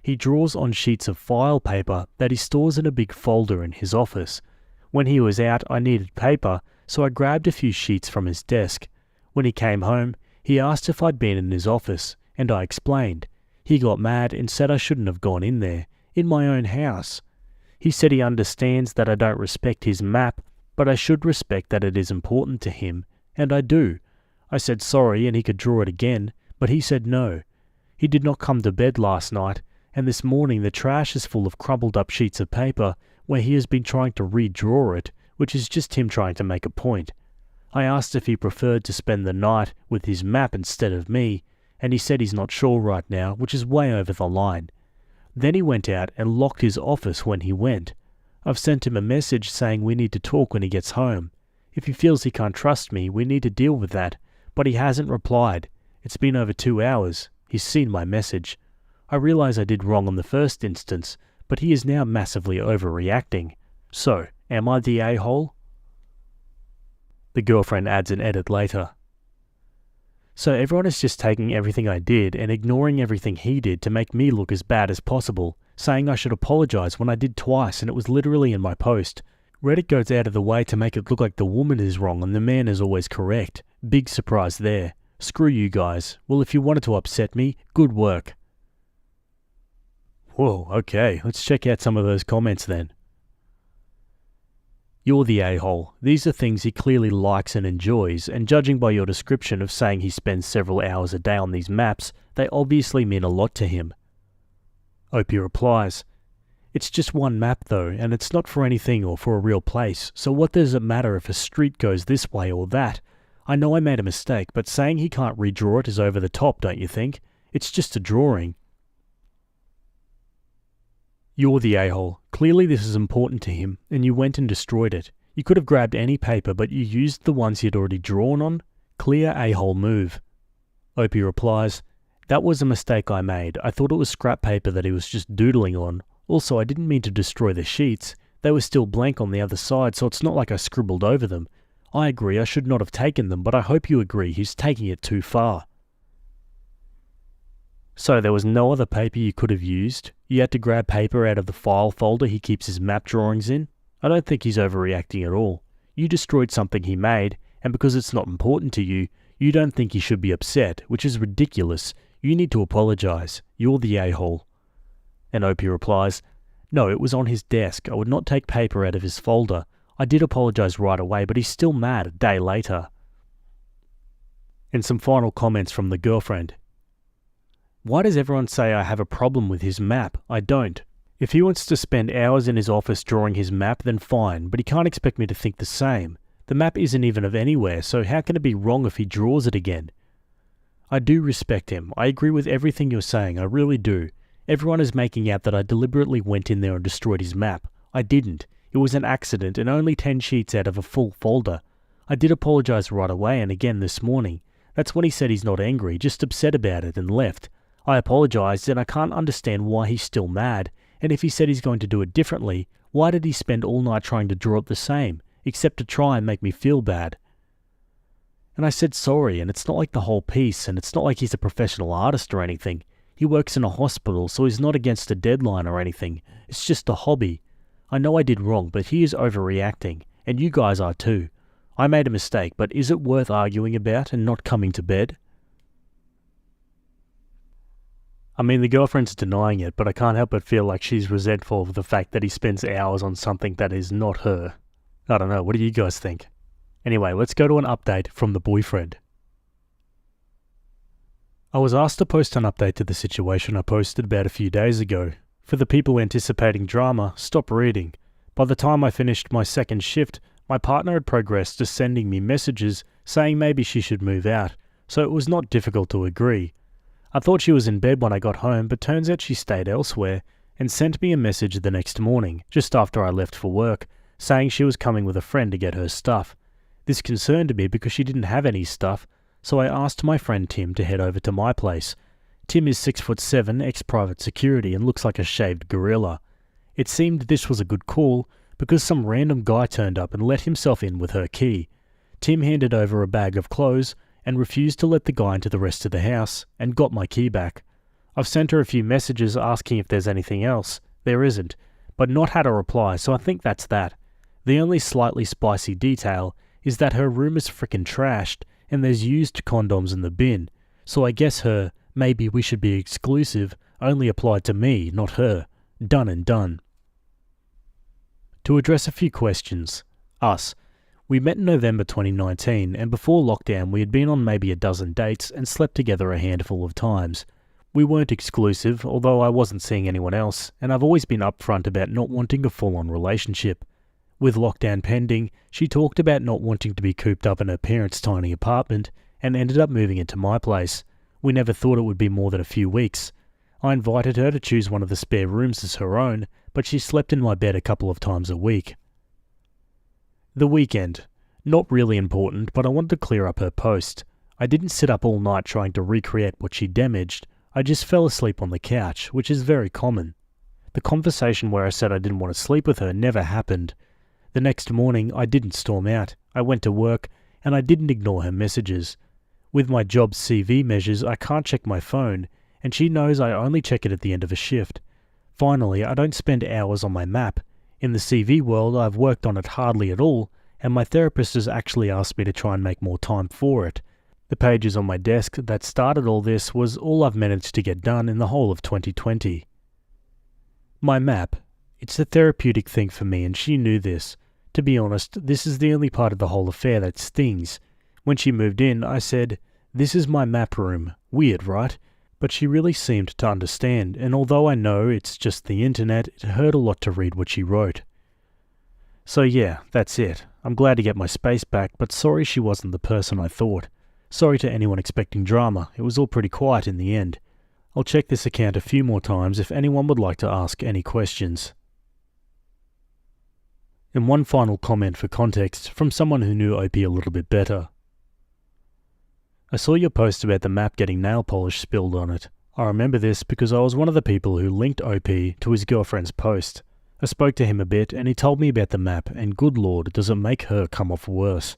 [SPEAKER 1] He draws on sheets of file paper that he stores in a big folder in his office. When he was out, I needed paper, so I grabbed a few sheets from his desk. When he came home, he asked if I'd been in his office, and I explained. He got mad and said I shouldn't have gone in there, in my own house. He said he understands that I don't respect his map, but I should respect that it is important to him, and I do. I said sorry and he could draw it again, but he said no. He did not come to bed last night, and this morning the trash is full of crumpled up sheets of paper where he has been trying to redraw it, which is just him trying to make a point. I asked if he preferred to spend the night with his map instead of me, and he said he's not sure right now, which is way over the line. Then he went out and locked his office when he went. I've sent him a message saying we need to talk when he gets home. If he feels he can't trust me, we need to deal with that, but he hasn't replied. It's been over 2 hours. He's seen my message. I realize I did wrong on the first instance, but he is now massively overreacting. So, am I the a-hole? The girlfriend adds an edit later. So everyone is just taking everything I did and ignoring everything he did to make me look as bad as possible, saying I should apologize when I did twice and it was literally in my post. Reddit goes out of the way to make it look like the woman is wrong and the man is always correct. Big surprise there. Screw you guys. Well, if you wanted to upset me, good work. Whoa, okay, let's check out some of those comments then. You're the a-hole. These are things he clearly likes and enjoys, and judging by your description of saying he spends several hours a day on these maps, they obviously mean a lot to him. Opie replies, it's just one map though, and it's not for anything or for a real place, so what does it matter if a street goes this way or that? I know I made a mistake, but saying he can't redraw it is over the top, don't you think? It's just a drawing. You're the a-hole. Clearly this is important to him, and you went and destroyed it. You could have grabbed any paper, but you used the ones he had already drawn on. Clear a-hole move. Opie replies, that was a mistake I made. I thought it was scrap paper that he was just doodling on. Also, I didn't mean to destroy the sheets. They were still blank on the other side, so it's not like I scribbled over them. I agree, I should not have taken them, but I hope you agree he's taking it too far. So there was no other paper you could have used? You had to grab paper out of the file folder he keeps his map drawings in? I don't think he's overreacting at all. You destroyed something he made, and because it's not important to you, you don't think he should be upset, which is ridiculous. You need to apologize. You're the a-hole. And Opie replies, no, it was on his desk. I would not take paper out of his folder. I did apologize right away, but he's still mad a day later. And some final comments from the girlfriend. Why does everyone say I have a problem with his map? I don't. If he wants to spend hours in his office drawing his map, then fine, but he can't expect me to think the same. The map isn't even of anywhere, so how can it be wrong if he draws it again? I do respect him. I agree with everything you're saying, I really do. Everyone is making out that I deliberately went in there and destroyed his map. I didn't. It was an accident and only 10 sheets out of a full folder. I did apologize right away and again this morning. That's when he said he's not angry, just upset about it and left. I apologized and I can't understand why he's still mad, and if he said he's going to do it differently, why did he spend all night trying to draw it the same, except to try and make me feel bad? And I said sorry, and it's not like the whole piece, and it's not like he's a professional artist or anything. He works in a hospital, so he's not against a deadline or anything. It's just a hobby. I know I did wrong, but he is overreacting, and you guys are too. I made a mistake, but is it worth arguing about and not coming to bed? I mean, the girlfriend's denying it, but I can't help but feel like she's resentful of the fact that he spends hours on something that is not her. I don't know, what do you guys think? Anyway, let's go to an update from the boyfriend. I was asked to post an update to the situation I posted about a few days ago. For the people anticipating drama, stop reading. By the time I finished my second shift, my partner had progressed to sending me messages saying maybe she should move out, so it was not difficult to agree. I thought she was in bed when I got home, but turns out she stayed elsewhere and sent me a message the next morning, just after I left for work, saying she was coming with a friend to get her stuff. This concerned me because she didn't have any stuff, so I asked my friend Tim to head over to my place. Tim is 6'7", ex-private security, and looks like a shaved gorilla. It seemed this was a good call because some random guy turned up and let himself in with her key. Tim handed over a bag of clothes and refused to let the guy into the rest of the house, and got my key back. I've sent her a few messages asking if there's anything else. There isn't, but not had a reply, so I think that's that. The only slightly spicy detail is that her room is frickin' trashed, and there's used condoms in the bin, so I guess her "maybe we should be exclusive" only applied to me, not her. Done and done. To address a few questions. Us. We met in November 2019, and before lockdown we had been on maybe a dozen dates and slept together a handful of times. We weren't exclusive, although I wasn't seeing anyone else, and I've always been upfront about not wanting a full-on relationship. With lockdown pending, she talked about not wanting to be cooped up in her parents' tiny apartment, and ended up moving into my place. We never thought it would be more than a few weeks. I invited her to choose one of the spare rooms as her own, but she slept in my bed a couple of times a week. The weekend. Not really important, but I wanted to clear up her post. I didn't sit up all night trying to recreate what she damaged. I just fell asleep on the couch, which is very common. The conversation where I said I didn't want to sleep with her never happened. The next morning, I didn't storm out. I went to work, and I didn't ignore her messages. With my job's CV measures, I can't check my phone, and she knows I only check it at the end of a shift. Finally, I don't spend hours on my map. In the CV world, I've worked on it hardly at all, and my therapist has actually asked me to try and make more time for it. The pages on my desk that started all this was all I've managed to get done in the whole of 2020. My map. It's a therapeutic thing for me, and she knew this. To be honest, this is the only part of the whole affair that stings. When she moved in, I said, "This is my map room." Weird, right? But she really seemed to understand, and although I know it's just the internet, it hurt a lot to read what she wrote. So yeah, that's it. I'm glad to get my space back, but sorry she wasn't the person I thought. Sorry to anyone expecting drama, it was all pretty quiet in the end. I'll check this account a few more times if anyone would like to ask any questions. And one final comment for context from someone who knew Opie a little bit better. I saw your post about the map getting nail polish spilled on it. I remember this because I was one of the people who linked OP to his girlfriend's post. I spoke to him a bit and he told me about the map, and good lord, does it make her come off worse.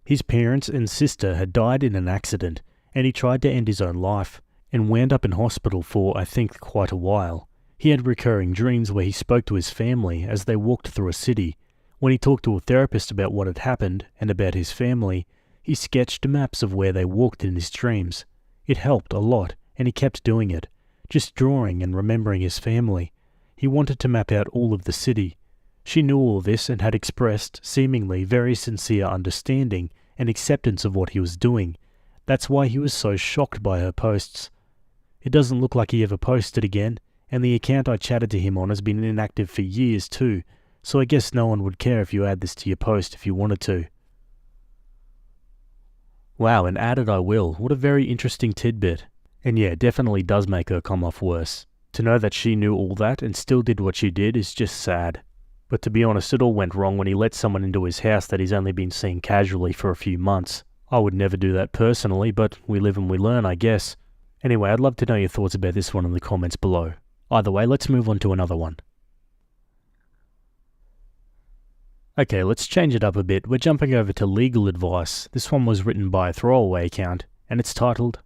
[SPEAKER 1] His parents and sister had died in an accident, and he tried to end his own life, and wound up in hospital for, I think, quite a while. He had recurring dreams where he spoke to his family as they walked through a city. When he talked to a therapist about what had happened and about his family, he sketched maps of where they walked in his dreams. It helped a lot, and he kept doing it, just drawing and remembering his family. He wanted to map out all of the city. She knew all this and had expressed, seemingly, very sincere understanding and acceptance of what he was doing. That's why he was so shocked by her posts. It doesn't look like he ever posted again, and the account I chatted to him on has been inactive for years too, so I guess no one would care if you add this to your post if you wanted to. Wow, and add it I will. What a very interesting tidbit. And yeah, definitely does make her come off worse. To know that she knew all that and still did what she did is just sad. But to be honest, it all went wrong when he let someone into his house that he's only been seeing casually for a few months. I would never do that personally, but we live and we learn, I guess. Anyway, I'd love to know your thoughts about this one in the comments below. Either way, let's move on to another one. Okay, let's change it up a bit. We're jumping over to legal advice. This one was written by a throwaway account, and it's titled,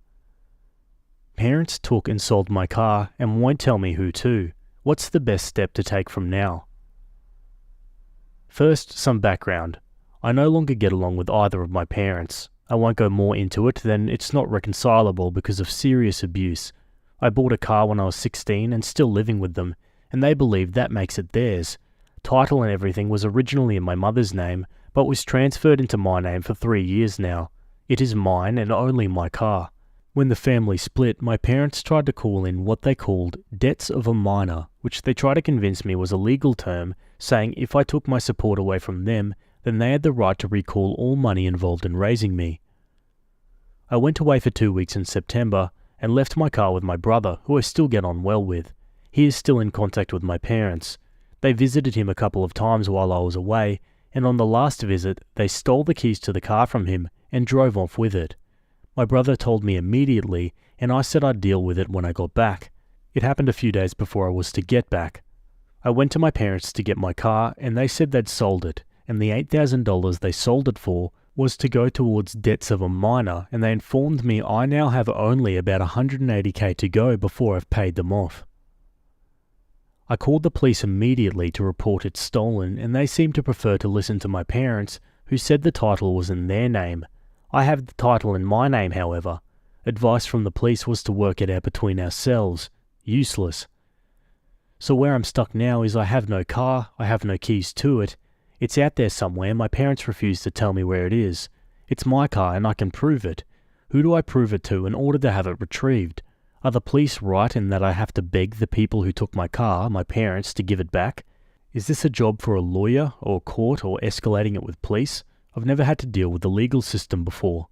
[SPEAKER 1] Parents took and sold my car and won't tell me who to. What's the best step to take from now? First, some background. I no longer get along with either of my parents. I won't go more into it than it's not reconcilable because of serious abuse. I bought a car when I was 16 and still living with them, and they believe that makes it theirs. Title and everything was originally in my mother's name, but was transferred into my name for 3 years now. It is mine and only my car. When the family split, my parents tried to call in what they called debts of a minor, which they tried to convince me was a legal term, saying if I took my support away from them, then they had the right to recall all money involved in raising me. I went away for 2 weeks in September and left my car with my brother, who I still get on well with. He is still in contact with my parents. They visited him a couple of times while I was away, and on the last visit, they stole the keys to the car from him and drove off with it. My brother told me immediately, and I said I'd deal with it when I got back. It happened a few days before I was to get back. I went to my parents to get my car, and they said they'd sold it, and the $8,000 they sold it for was to go towards debts of a minor, and they informed me I now have only about $180K to go before I've paid them off. I called the police immediately to report it stolen, and they seemed to prefer to listen to my parents, who said the title was in their name. I have the title in my name, however. Advice from the police was to work it out between ourselves. Useless. So where I'm stuck now is I have no car, I have no keys to it. It's out there somewhere, my parents refuse to tell me where it is. It's my car and I can prove it. Who do I prove it to in order to have it retrieved? Are the police right in that I have to beg the people who took my car, my parents, to give it back? Is this a job for a lawyer or court or escalating it with police? I've never had to deal with the legal system before.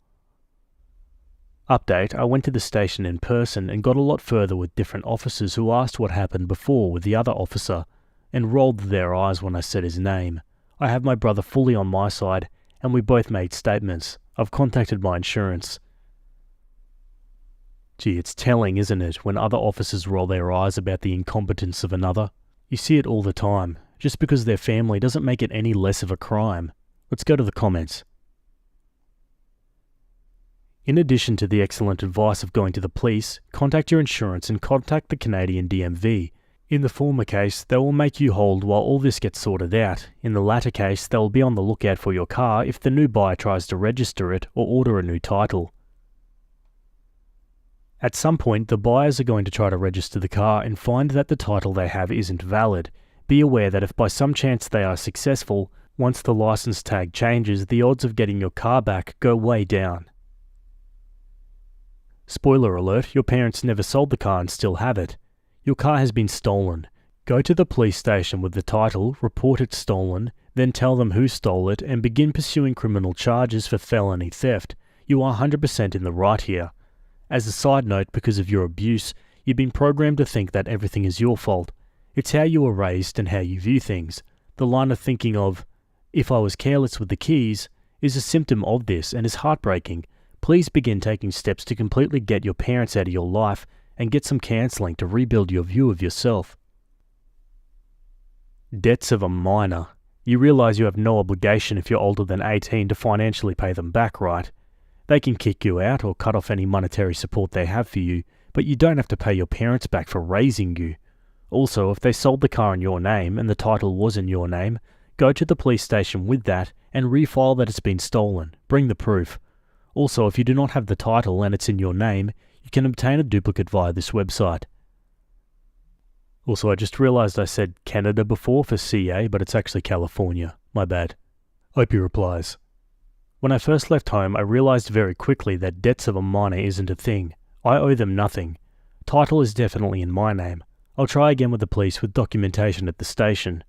[SPEAKER 1] Update, I went to the station in person and got a lot further with different officers who asked what happened before with the other officer, and rolled their eyes when I said his name. I have my brother fully on my side, and we both made statements. I've contacted my insurance. Gee, it's telling, isn't it, when other officers roll their eyes about the incompetence of another? You see it all the time. Just because they're family doesn't make it any less of a crime. Let's go to the comments. In addition to the excellent advice of going to the police, contact your insurance and contact the Canadian DMV. In the former case, they will make you hold while all this gets sorted out. In the latter case, they will be on the lookout for your car if the new buyer tries to register it or order a new title. At some point, the buyers are going to try to register the car and find that the title they have isn't valid. Be aware that if by some chance they are successful, once the license tag changes, the odds of getting your car back go way down. Spoiler alert, your parents never sold the car and still have it. Your car has been stolen. Go to the police station with the title, report it stolen, then tell them who stole it and begin pursuing criminal charges for felony theft. You are 100% in the right here. As a side note, because of your abuse, You've been programmed to think that everything is your fault. It's how you were raised and how you view things. The line of thinking of, if I was careless with the keys, is a symptom of this and is heartbreaking. Please begin taking steps to completely get your parents out of your life and get some counselling to rebuild your view of yourself. Debts of a minor. You realise you have no obligation if you're older than 18 to financially pay them back, right? They can kick you out or cut off any monetary support they have for you, but you don't have to pay your parents back for raising you. Also, if they sold the car in your name and the title was in your name, go to the police station with that and refile that it's been stolen. Bring the proof. Also, if you do not have the title and it's in your name, you can obtain a duplicate via this website. Also, I just realised I said Canada before for CA, but it's actually California. My bad. Opie replies, when I first left home, I realised very quickly that debts of a minor isn't a thing. I owe them nothing. Title is definitely in my name. I'll try again with the police with documentation at the station.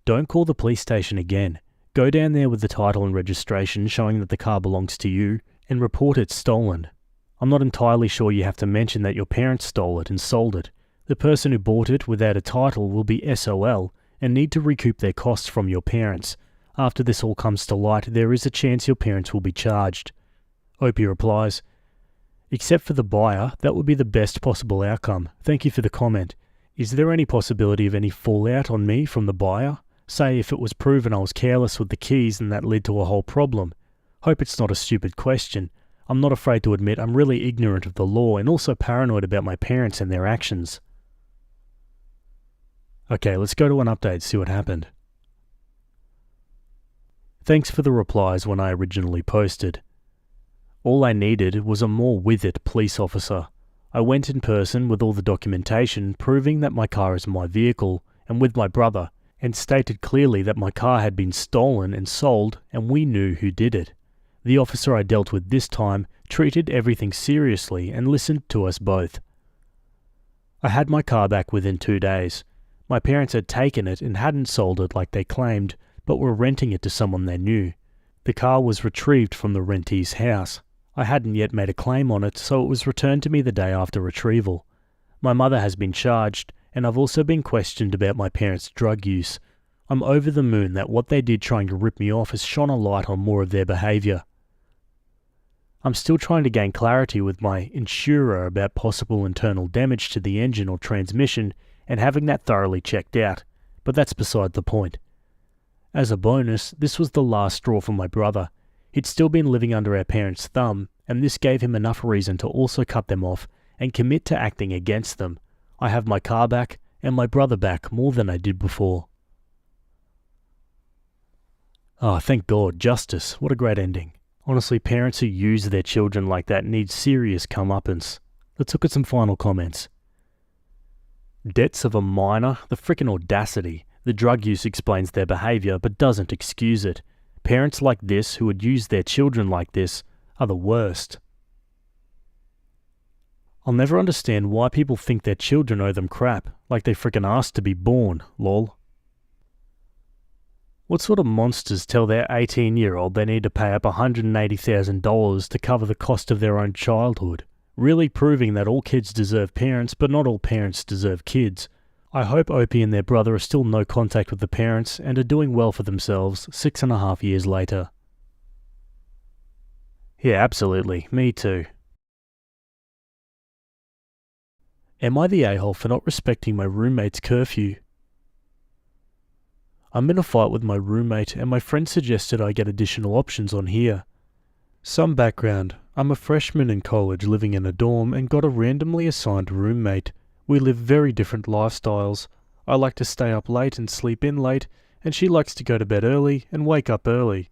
[SPEAKER 1] Don't call the police station again. Go down there with the title and registration showing that the car belongs to you and report it stolen. I'm not entirely sure you have to mention that your parents stole it and sold it. The person who bought it without a title will be SOL and need to recoup their costs from your parents. After this all comes to light, there is a chance your parents will be charged. Opie replies, except for the buyer, that would be the best possible outcome. Thank you for the comment. Is there any possibility of any fallout on me from the buyer? Say if it was proven I was careless with the keys and that led to a whole problem. Hope it's not a stupid question. I'm not afraid to admit I'm really ignorant of the law and also paranoid about my parents and their actions. Okay, let's go to an update, see what happened. Thanks for the replies when I originally posted. All I needed was a more with it police officer. I went in person with all the documentation proving that my car is my vehicle and with my brother, and stated clearly that my car had been stolen and sold and we knew who did it. The officer I dealt with this time treated everything seriously and listened to us both. I had my car back within 2 days. My parents had taken it and hadn't sold it like they claimed, but were renting it to someone they knew. The car was retrieved from the rentee's house. I hadn't yet made a claim on it, so it was returned to me the day after retrieval. My mother has been charged, and I've also been questioned about my parents' drug use. I'm over the moon that what they did trying to rip me off has shone a light on more of their behaviour. I'm still trying to gain clarity with my insurer about possible internal damage to the engine or transmission and having that thoroughly checked out, but that's beside the point. As a bonus, this was the last straw for my brother. He'd still been living under our parents' thumb, and this gave him enough reason to also cut them off and commit to acting against them. I have my car back and my brother back more than I did before. Oh, thank God, justice. What a great ending. Honestly, parents who use their children like that need serious comeuppance. Let's look at some final comments. Debts of a minor? The frickin' audacity. The drug use explains their behaviour but doesn't excuse it. Parents like this who would use their children like this are the worst. I'll never understand why people think their children owe them crap, like they frickin' asked to be born, lol. What sort of monsters tell their 18-year-old they need to pay up $180,000 to cover the cost of their own childhood? Really proving that all kids deserve parents, but not all parents deserve kids. I hope Opie and their brother are still no contact with the parents and are doing well for themselves 6.5 years later. Yeah, absolutely. Me too. Am I the a-hole for not respecting my roommate's curfew? I'm in a fight with my roommate and my friend suggested I get additional options on here. Some background. I'm a freshman in college living in a dorm and got a randomly assigned roommate. We live very different lifestyles. I like to stay up late and sleep in late, and she likes to go to bed early and wake up early.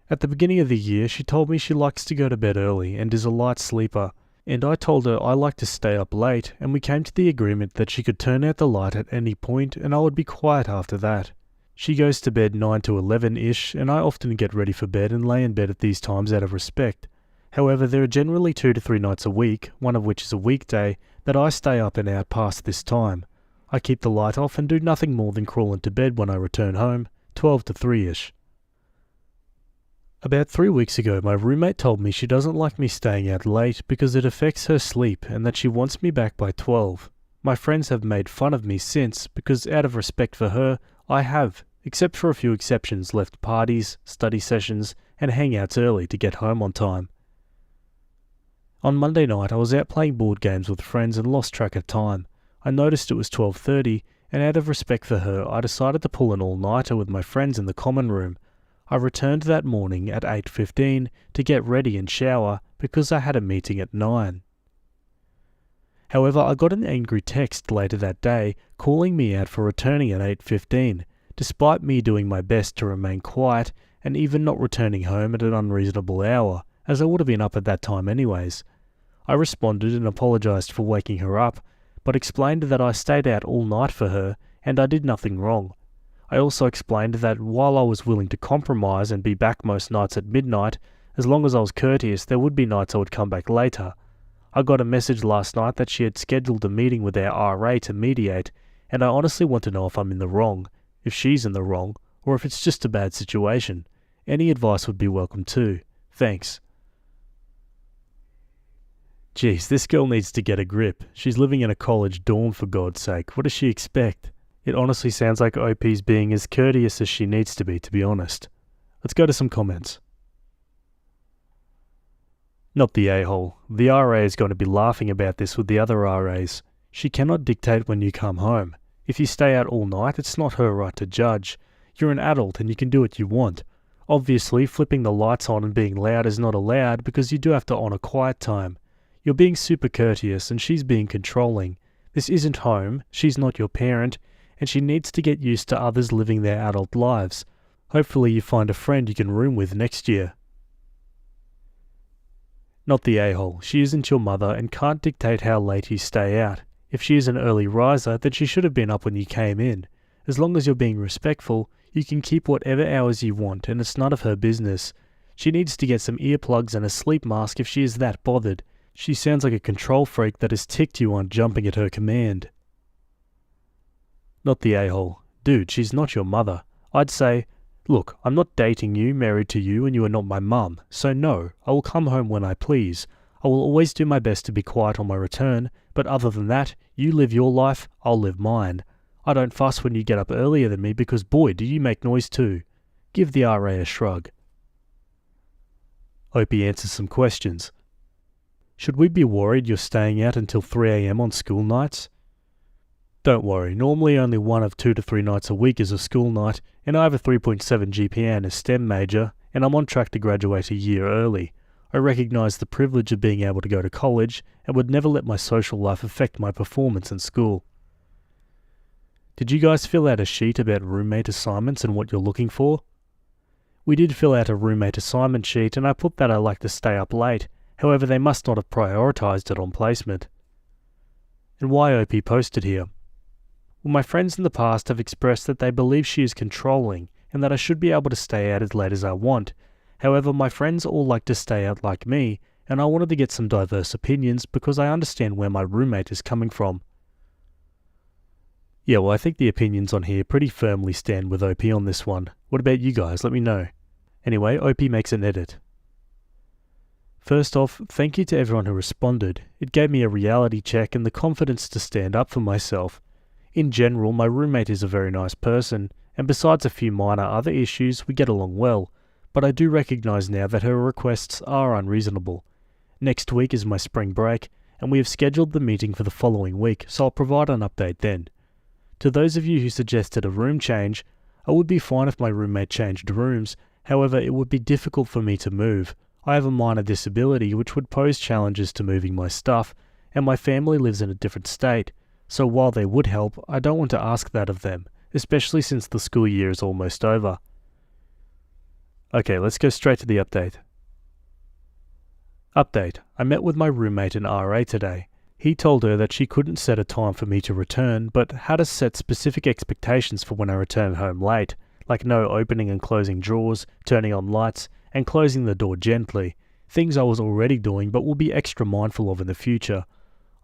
[SPEAKER 1] At the beginning of the year, she told me she likes to go to bed early and is a light sleeper, and I told her I like to stay up late, and we came to the agreement that she could turn out the light at any point and I would be quiet after that. She goes to bed 9 to 11-ish, and I often get ready for bed and lay in bed at these times out of respect. However, there are generally 2 to 3 nights a week, one of which is a weekday, that I stay up and out past this time. I keep the light off and do nothing more than crawl into bed when I return home, 12 to 3-ish. About 3 weeks ago, my roommate told me she doesn't like me staying out late because it affects her sleep and that she wants me back by 12. My friends have made fun of me since because out of respect for her, I have, except for a few exceptions, left parties, study sessions, and hangouts early to get home on time. On Monday night, I was out playing board games with friends and lost track of time. I noticed it was 12:30, and out of respect for her, I decided to pull an all-nighter with my friends in the common room. I returned that morning at 8:15 to get ready and shower because I had a meeting at 9. However, I got an angry text later that day calling me out for returning at 8:15, despite me doing my best to remain quiet and even not returning home at an unreasonable hour, as I would have been up at that time anyways. I responded and apologised for waking her up, but explained that I stayed out all night for her and I did nothing wrong. I also explained that while I was willing to compromise and be back most nights at midnight, as long as I was courteous, there would be nights I would come back later. I got a message last night that she had scheduled a meeting with our RA to mediate, and I honestly want to know if I'm in the wrong, if she's in the wrong, or if it's just a bad situation. Any advice would be welcome too. Thanks. Geez, this girl needs to get a grip. She's living in a college dorm for God's sake. What does she expect? It honestly sounds like OP's being as courteous as she needs to be honest. Let's go to some comments. Not the a-hole. The RA is going to be laughing about this with the other RAs. She cannot dictate when you come home. If you stay out all night, it's not her right to judge. You're an adult and you can do what you want. Obviously, flipping the lights on and being loud is not allowed because you do have to honour quiet time. You're being super courteous and she's being controlling. This isn't home, she's not your parent, and she needs to get used to others living their adult lives. Hopefully you find a friend you can room with next year. Not the a-hole. She isn't your mother and can't dictate how late you stay out. If she is an early riser, then she should have been up when you came in. As long as you're being respectful, you can keep whatever hours you want and it's none of her business. She needs to get some earplugs and a sleep mask if she is that bothered. She sounds like a control freak that has ticked you on jumping at her command. Not the a-hole. Dude, she's not your mother. I'd say, look, I'm not dating you, married to you, and you are not my mum, so no, I will come home when I please. I will always do my best to be quiet on my return, but other than that, you live your life, I'll live mine. I don't fuss when you get up earlier than me because boy, do you make noise too. Give the RA a shrug. Hope he answers some questions. Should we be worried you're staying out until 3 AM on school nights? Don't worry, normally only one of 2 to 3 nights a week is a school night, and I have a 3.7 GPA and a STEM major, and I'm on track to graduate a year early. I recognise the privilege of being able to go to college, and would never let my social life affect my performance in school. Did you guys fill out a sheet about roommate assignments and what you're looking for? We did fill out a roommate assignment sheet, and I put that I like to stay up late. However, they must not have prioritised it on placement. And why OP posted here? Well, my friends in the past have expressed that they believe she is controlling and that I should be able to stay out as late as I want. However, my friends all like to stay out like me, and I wanted to get some diverse opinions because I understand where my roommate is coming from. Yeah, well, I think the opinions on here pretty firmly stand with OP on this one. What about you guys? Let me know. Anyway, OP makes an edit. First off, thank you to everyone who responded. It gave me a reality check and the confidence to stand up for myself. In general, my roommate is a very nice person, and besides a few minor other issues, we get along well, but I do recognise now that her requests are unreasonable. Next week is my spring break, and we have scheduled the meeting for the following week, so I'll provide an update then. To those of you who suggested a room change, I would be fine if my roommate changed rooms, however it would be difficult for me to move. I have a minor disability which would pose challenges to moving my stuff, and my family lives in a different state, so while they would help, I don't want to ask that of them, especially since the school year is almost over. Okay, let's go straight to the update. Update. I met with my roommate and RA today. He told her that she couldn't set a time for me to return, but had us set specific expectations for when I return home late, like no opening and closing drawers, turning on lights, and closing the door gently, things I was already doing but will be extra mindful of in the future.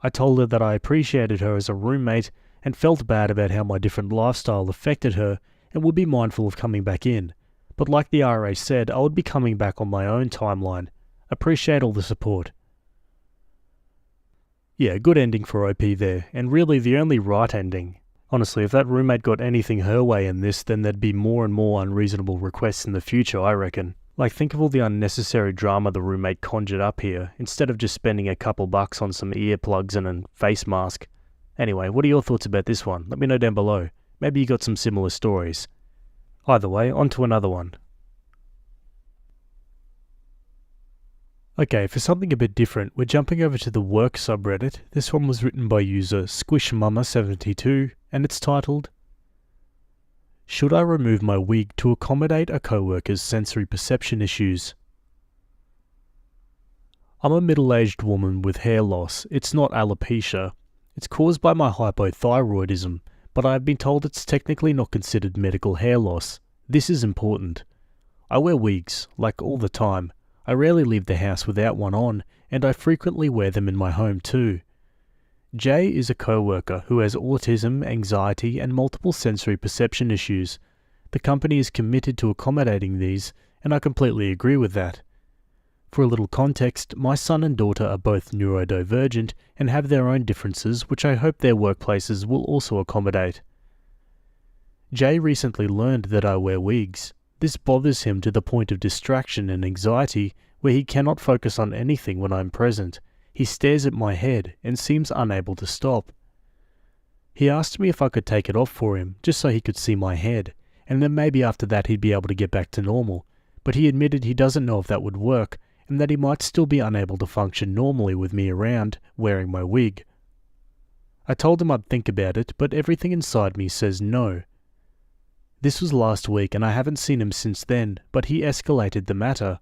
[SPEAKER 1] I told her that I appreciated her as a roommate and felt bad about how my different lifestyle affected her and would be mindful of coming back in. but like the RA said, I would be coming back on my own timeline. Appreciate all the support. Yeah, good ending for OP there, and really the only right ending. Honestly, if that roommate got anything her way in this, then there'd be more and more unreasonable requests in the future, I reckon. Like, think of all the unnecessary drama the roommate conjured up here, instead of just spending a couple bucks on some earplugs and a face mask. Anyway, what are your thoughts about this one? Let me know down below. Maybe you got some similar stories. Either way, on to another one. Okay, for something a bit different, we're jumping over to the work subreddit. This one was written by user SquishMama72, and it's titled, "Should I remove my wig to accommodate a coworker's sensory perception issues?" I'm a middle-aged woman with hair loss. It's not alopecia. It's caused by my hypothyroidism, but I have been told it's technically not considered medical hair loss. This is important. I wear wigs, like all the time. I rarely leave the house without one on, and I frequently wear them in my home too. Jay is a coworker who has autism, anxiety, and multiple sensory perception issues. The company is committed to accommodating these, and I completely agree with that. For a little context, my son and daughter are both neurodivergent and have their own differences, which I hope their workplaces will also accommodate. Jay recently learned that I wear wigs. This bothers him to the point of distraction and anxiety, where he cannot focus on anything when I'm present. He stares at my head and seems unable to stop. He asked me if I could take it off for him, just so he could see my head, and then maybe after that he'd be able to get back to normal, but he admitted he doesn't know if that would work, and that he might still be unable to function normally with me around, wearing my wig. I told him I'd think about it, but everything inside me says no. This was last week and I haven't seen him since then, but he escalated the matter.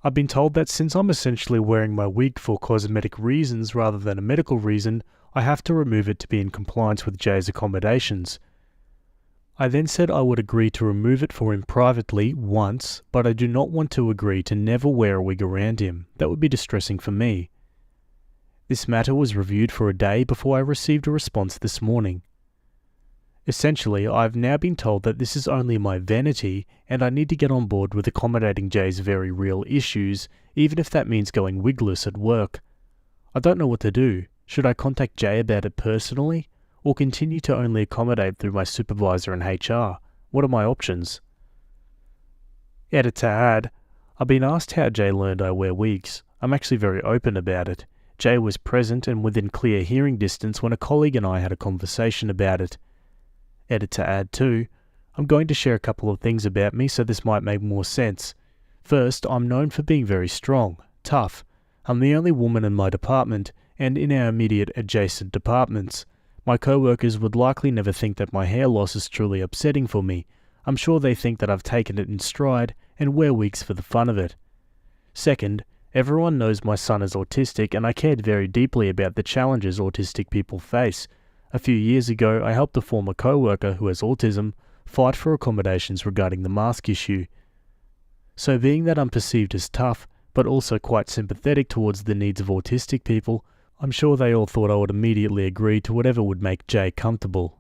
[SPEAKER 1] I've been told that since I'm essentially wearing my wig for cosmetic reasons rather than a medical reason, I have to remove it to be in compliance with Jay's accommodations. I then said I would agree to remove it for him privately once, but I do not want to agree to never wear a wig around him. That would be distressing for me. This matter was reviewed for a day before I received a response this morning. Essentially, I've now been told that this is only my vanity and I need to get on board with accommodating Jay's very real issues, even if that means going wigless at work. I don't know what to do. Should I contact Jay about it personally, or continue to only accommodate through my supervisor and HR? What are my options? Edit to add, I've been asked how Jay learned I wear wigs. I'm actually very open about it. Jay was present and within clear hearing distance when a colleague and I had a conversation about it. Edit to add too, I'm going to share a couple of things about me so this might make more sense. First, I'm known for being very strong, tough. I'm the only woman in my department and in our immediate adjacent departments. My co-workers would likely never think that my hair loss is truly upsetting for me. I'm sure they think that I've taken it in stride and wear wigs for the fun of it. Second, everyone knows my son is autistic and I cared very deeply about the challenges autistic people face. A few years ago, I helped a former co-worker who has autism fight for accommodations regarding the mask issue. So being that I'm perceived as tough, but also quite sympathetic towards the needs of autistic people, I'm sure they all thought I would immediately agree to whatever would make Jay comfortable.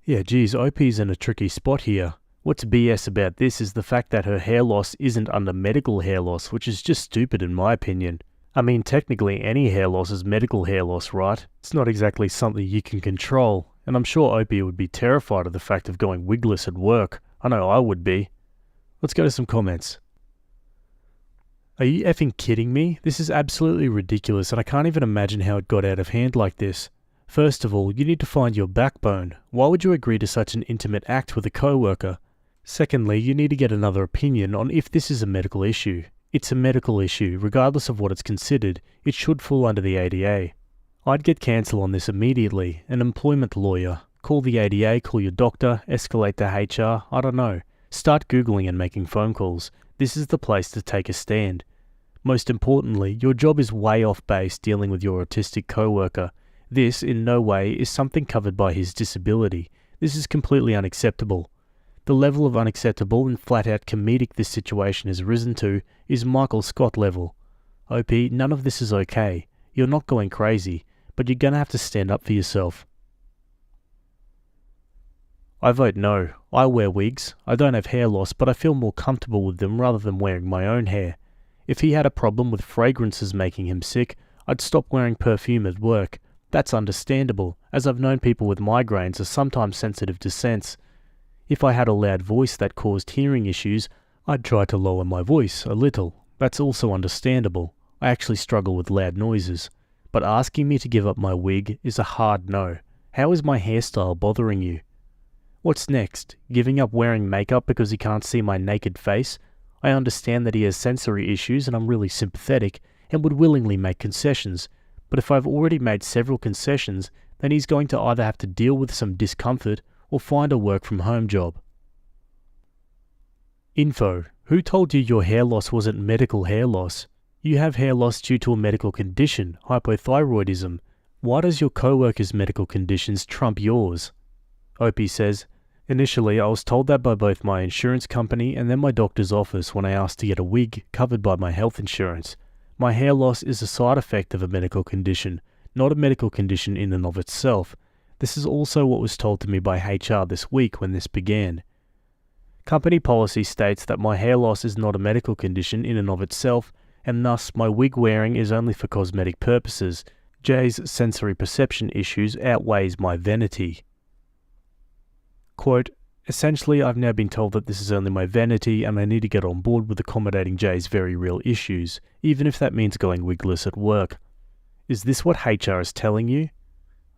[SPEAKER 1] Yeah, geez, OP's in a tricky spot here. What's BS about this is the fact that her hair loss isn't under medical hair loss, which is just stupid in my opinion. I mean, technically any hair loss is medical hair loss, right? It's not exactly something you can control, and I'm sure Opie would be terrified of the fact of going wigless at work. I know I would be. Let's go to some comments. Are you effing kidding me? This is absolutely ridiculous and I can't even imagine how it got out of hand like this. First of all, you need to find your backbone. Why would you agree to such an intimate act with a co-worker? Secondly, you need to get another opinion on if this is a medical issue. It's a medical issue, regardless of what it's considered. It should fall under the ADA. I'd get cancel on this immediately. An employment lawyer. Call the ADA, call your doctor, escalate to HR, I don't know. Start Googling and making phone calls. This is the place to take a stand. Most importantly, your job is way off base dealing with your autistic co-worker. This, in no way, is something covered by his disability. This is completely unacceptable. The level of unacceptable and flat-out comedic this situation has risen to is Michael Scott level. OP, none of this is okay. You're not going crazy, but you're gonna have to stand up for yourself. I vote no. I wear wigs. I don't have hair loss, but I feel more comfortable with them rather than wearing my own hair. If he had a problem with fragrances making him sick, I'd stop wearing perfume at work. That's understandable, as I've known people with migraines are sometimes sensitive to scents. If I had a loud voice that caused hearing issues, I'd try to lower my voice a little. That's also understandable. I actually struggle with loud noises. But asking me to give up my wig is a hard no. How is my hairstyle bothering you? What's next? Giving up wearing makeup because he can't see my naked face? I understand that he has sensory issues and I'm really sympathetic and would willingly make concessions. But if I've already made several concessions, then he's going to either have to deal with some discomfort or find a work-from-home job. Info. Who told you your hair loss wasn't medical hair loss? You have hair loss due to a medical condition, hypothyroidism. Why does your co-worker's medical conditions trump yours? Opie says, initially I was told that by both my insurance company and then my doctor's office when I asked to get a wig covered by my health insurance. My hair loss is a side effect of a medical condition, not a medical condition in and of itself. This is also what was told to me by HR this week when this began. Company policy states that my hair loss is not a medical condition in and of itself, and thus my wig wearing is only for cosmetic purposes. Jay's sensory perception issues outweighs my vanity. Quote, essentially I've now been told that this is only my vanity and I need to get on board with accommodating Jay's very real issues, even if that means going wigless at work. Is this what HR is telling you?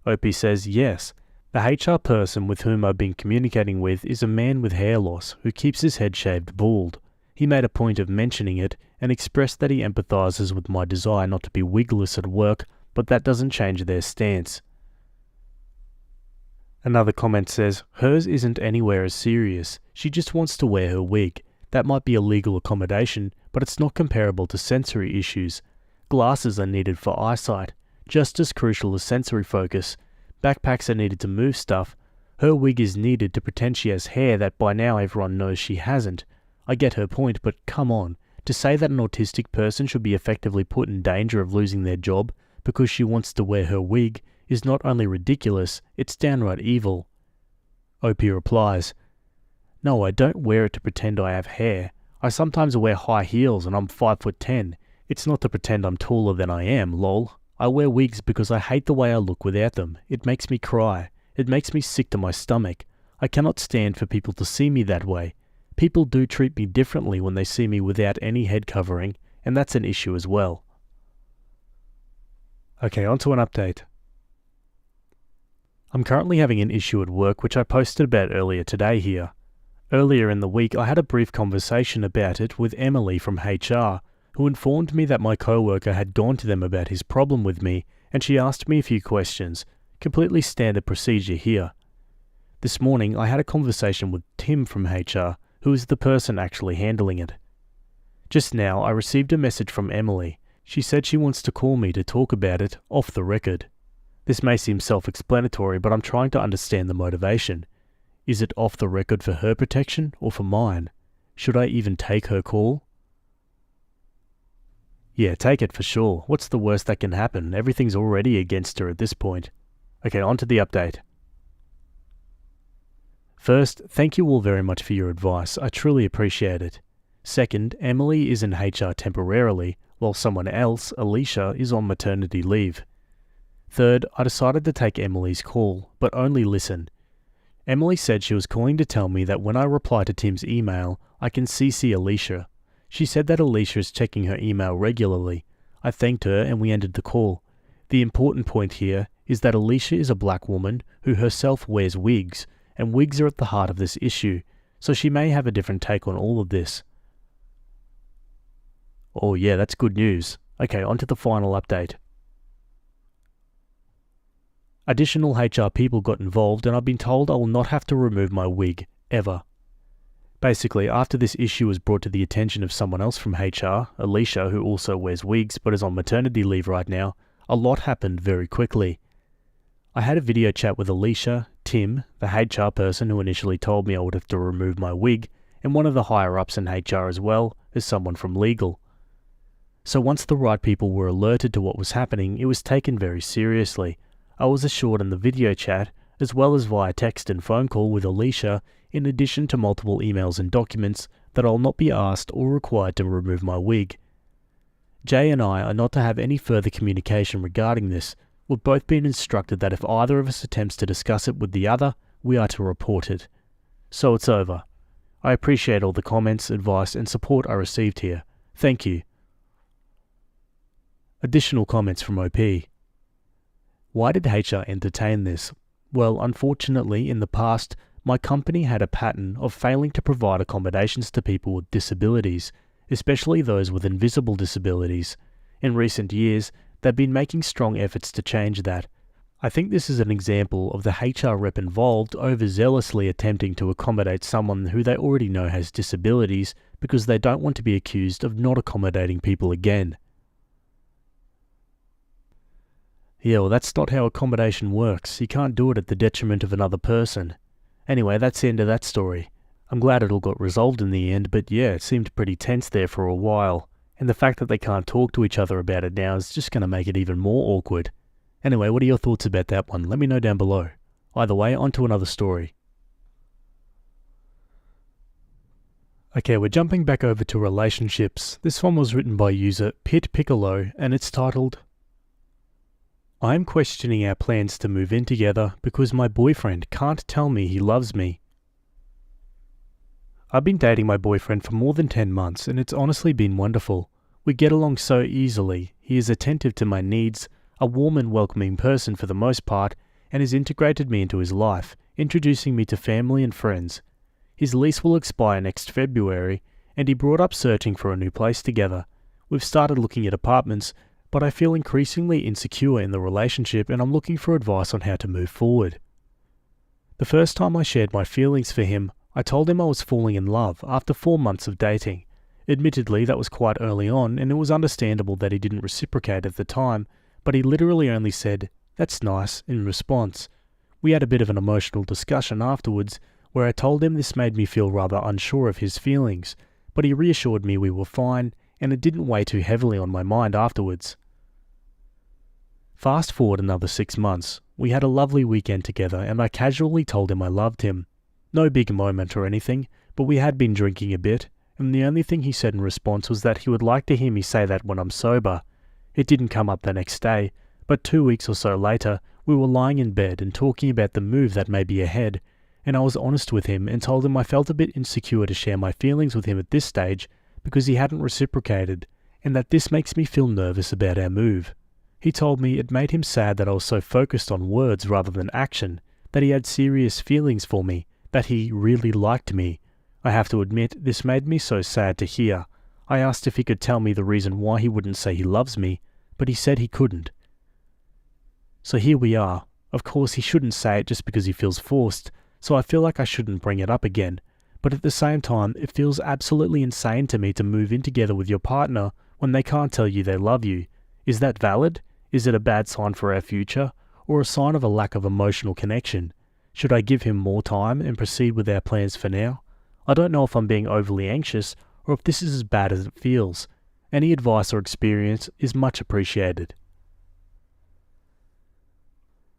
[SPEAKER 1] Opie says yes. The HR person with whom I've been communicating with is a man with hair loss who keeps his head shaved bald. He made a point of mentioning it and expressed that he empathizes with my desire not to be wigless at work, but that doesn't change their stance. Another comment says, hers isn't anywhere as serious. She just wants to wear her wig. That might be a legal accommodation, but it's not comparable to sensory issues. Glasses are needed for eyesight, just as crucial as sensory focus. Backpacks are needed to move stuff. Her wig is needed to pretend she has hair that by now everyone knows she hasn't. I get her point, but come on. To say that an autistic person should be effectively put in danger of losing their job because she wants to wear her wig is not only ridiculous, it's downright evil. Opie replies, no, I don't wear it to pretend I have hair. I sometimes wear high heels and I'm 5'10". It's not to pretend I'm taller than I am, lol. I wear wigs because I hate the way I look without them. It makes me cry. It makes me sick to my stomach. I cannot stand for people to see me that way. People do treat me differently when they see me without any head covering, and that's an issue as well. Okay, on to an update. I'm currently having an issue at work which I posted about earlier today here. Earlier in the week I had a brief conversation about it with Emily from HR, who informed me that my co-worker had gone to them about his problem with me, and she asked me a few questions. Completely standard procedure here. This morning I had a conversation with Tim from HR, who is the person actually handling it. Just now I received a message from Emily. She said she wants to call me to talk about it off the record. This may seem self-explanatory, but I'm trying to understand the motivation. Is it off the record for her protection or for mine? Should I even take her call? Yeah, take it for sure. What's the worst that can happen? Everything's already against her at this point. Okay, on to the update. First, thank you all very much for your advice. I truly appreciate it. Second, Emily is in HR temporarily, while someone else, Alicia, is on maternity leave. Third, I decided to take Emily's call, but only listen. Emily said she was calling to tell me that when I reply to Tim's email, I can CC Alicia. She said that Alicia is checking her email regularly. I thanked her and we ended the call. The important point here is that Alicia is a black woman who herself wears wigs, and wigs are at the heart of this issue, so she may have a different take on all of this. Oh yeah, that's good news. Okay, on to the final update. Additional HR people got involved and I've been told I will not have to remove my wig, ever. Basically, after this issue was brought to the attention of someone else from HR, Alicia, who also wears wigs but is on maternity leave right now, a lot happened very quickly. I had a video chat with Alicia, Tim, the HR person who initially told me I would have to remove my wig, and one of the higher-ups in HR as well, as someone from legal. So once the right people were alerted to what was happening, it was taken very seriously. I was assured in the video chat, as well as via text and phone call with Alicia, in addition to multiple emails and documents that I'll not be asked or required to remove my wig. Jay and I are not to have any further communication regarding this. We've both been instructed that if either of us attempts to discuss it with the other, we are to report it. So it's over. I appreciate all the comments, advice and support I received here. Thank you. Additional comments from OP. Why did HR entertain this? Well, unfortunately, in the past, my company had a pattern of failing to provide accommodations to people with disabilities, especially those with invisible disabilities. In recent years, they've been making strong efforts to change that. I think this is an example of the HR rep involved overzealously attempting to accommodate someone who they already know has disabilities because they don't want to be accused of not accommodating people again. Yeah, well, that's not how accommodation works. You can't do it at the detriment of another person. Anyway, that's the end of that story. I'm glad it all got resolved in the end, but yeah, it seemed pretty tense there for a while. And the fact that they can't talk to each other about it now is just going to make it even more awkward. Anyway, what are your thoughts about that one? Let me know down below. Either way, on to another story. Okay, we're jumping back over to relationships. This one was written by user Pit Piccolo, and it's titled, I am questioning our plans to move in together because my boyfriend can't tell me he loves me. I've been dating my boyfriend for more than 10 months and it's honestly been wonderful. We get along so easily. He is attentive to my needs, a warm and welcoming person for the most part, and has integrated me into his life, introducing me to family and friends. His lease will expire next February and he brought up searching for a new place together. We've started looking at apartments, but I feel increasingly insecure in the relationship and I'm looking for advice on how to move forward. The first time I shared my feelings for him, I told him I was falling in love after 4 months of dating. Admittedly, that was quite early on and it was understandable that he didn't reciprocate at the time, but he literally only said, "That's nice," in response. We had a bit of an emotional discussion afterwards where I told him this made me feel rather unsure of his feelings, but he reassured me we were fine and it didn't weigh too heavily on my mind afterwards. Fast forward another 6 months, we had a lovely weekend together and I casually told him I loved him. No big moment or anything, but we had been drinking a bit, and the only thing he said in response was that he would like to hear me say that when I'm sober. It didn't come up the next day, but 2 weeks or so later, we were lying in bed and talking about the move that may be ahead, and I was honest with him and told him I felt a bit insecure to share my feelings with him at this stage because he hadn't reciprocated, and that this makes me feel nervous about our move. He told me it made him sad that I was so focused on words rather than action, that he had serious feelings for me, that he really liked me. I have to admit, this made me so sad to hear. I asked if he could tell me the reason why he wouldn't say he loves me, but he said he couldn't. So here we are. Of course, he shouldn't say it just because he feels forced, so I feel like I shouldn't bring it up again. But at the same time, it feels absolutely insane to me to move in together with your partner when they can't tell you they love you. Is that valid? Is it a bad sign for our future, or a sign of a lack of emotional connection? Should I give him more time and proceed with our plans for now? I don't know if I'm being overly anxious, or if this is as bad as it feels. Any advice or experience is much appreciated.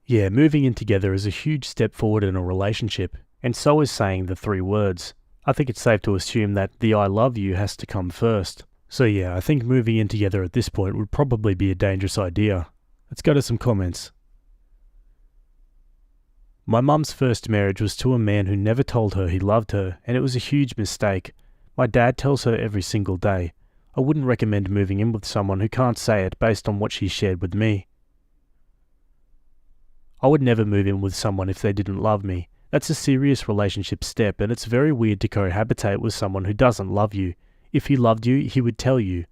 [SPEAKER 1] Yeah, moving in together is a huge step forward in a relationship, and so is saying the 3 words. I think it's safe to assume that the I love you has to come first. So yeah, I think moving in together at this point would probably be a dangerous idea. Let's go to some comments. My mum's first marriage was to a man who never told her he loved her, and it was a huge mistake. My dad tells her every single day. I wouldn't recommend moving in with someone who can't say it based on what she shared with me. I would never move in with someone if they didn't love me. That's a serious relationship step, and it's very weird to cohabitate with someone who doesn't love you. If he loved you, he would tell you.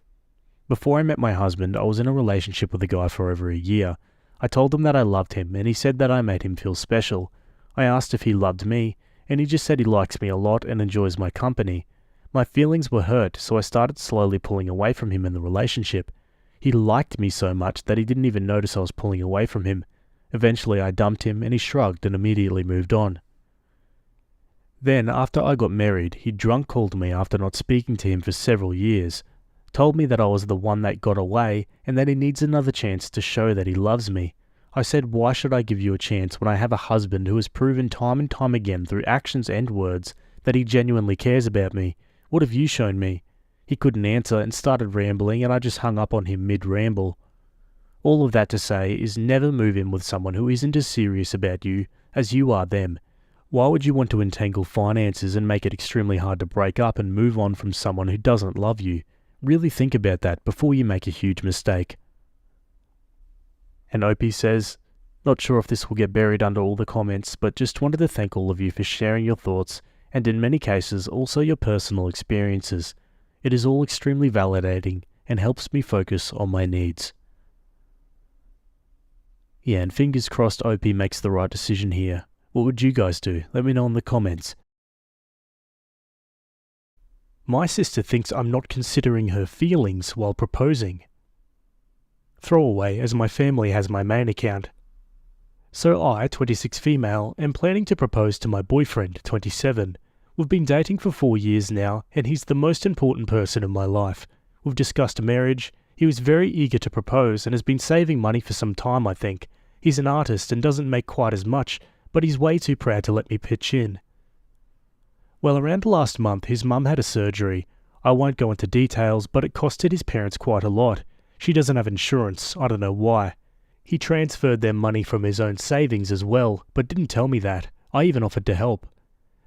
[SPEAKER 1] Before I met my husband, I was in a relationship with a guy for over a year. I told him that I loved him, and he said that I made him feel special. I asked if he loved me, and he just said he likes me a lot and enjoys my company. My feelings were hurt, so I started slowly pulling away from him in the relationship. He liked me so much that he didn't even notice I was pulling away from him. Eventually I dumped him, and he shrugged and immediately moved on. Then, after I got married, he drunk called me after not speaking to him for several years, told me that I was the one that got away and that he needs another chance to show that he loves me. I said, why should I give you a chance when I have a husband who has proven time and time again through actions and words that he genuinely cares about me? What have you shown me? He couldn't answer and started rambling, and I just hung up on him mid-ramble. All of that to say is never move in with someone who isn't as serious about you as you are them. Why would you want to entangle finances and make it extremely hard to break up and move on from someone who doesn't love you? Really think about that before you make a huge mistake. And Opie says, not sure if this will get buried under all the comments, but just wanted to thank all of you for sharing your thoughts and in many cases also your personal experiences. It is all extremely validating and helps me focus on my needs. Yeah, and fingers crossed Opie makes the right decision here. What would you guys do? Let me know in the comments. My sister thinks I'm not considering her feelings while proposing. Throwaway, as my family has my main account. So I, 26 female, am planning to propose to my boyfriend, 27. We've been dating for 4 years now, and he's the most important person in my life. We've discussed marriage. He was very eager to propose and has been saving money for some time, I think. He's an artist and doesn't make quite as much, but he's way too proud to let me pitch in. Well, around last month, his mum had a surgery. I won't go into details, but it costed his parents quite a lot. She doesn't have insurance, I don't know why. He transferred their money from his own savings as well, but didn't tell me that. I even offered to help.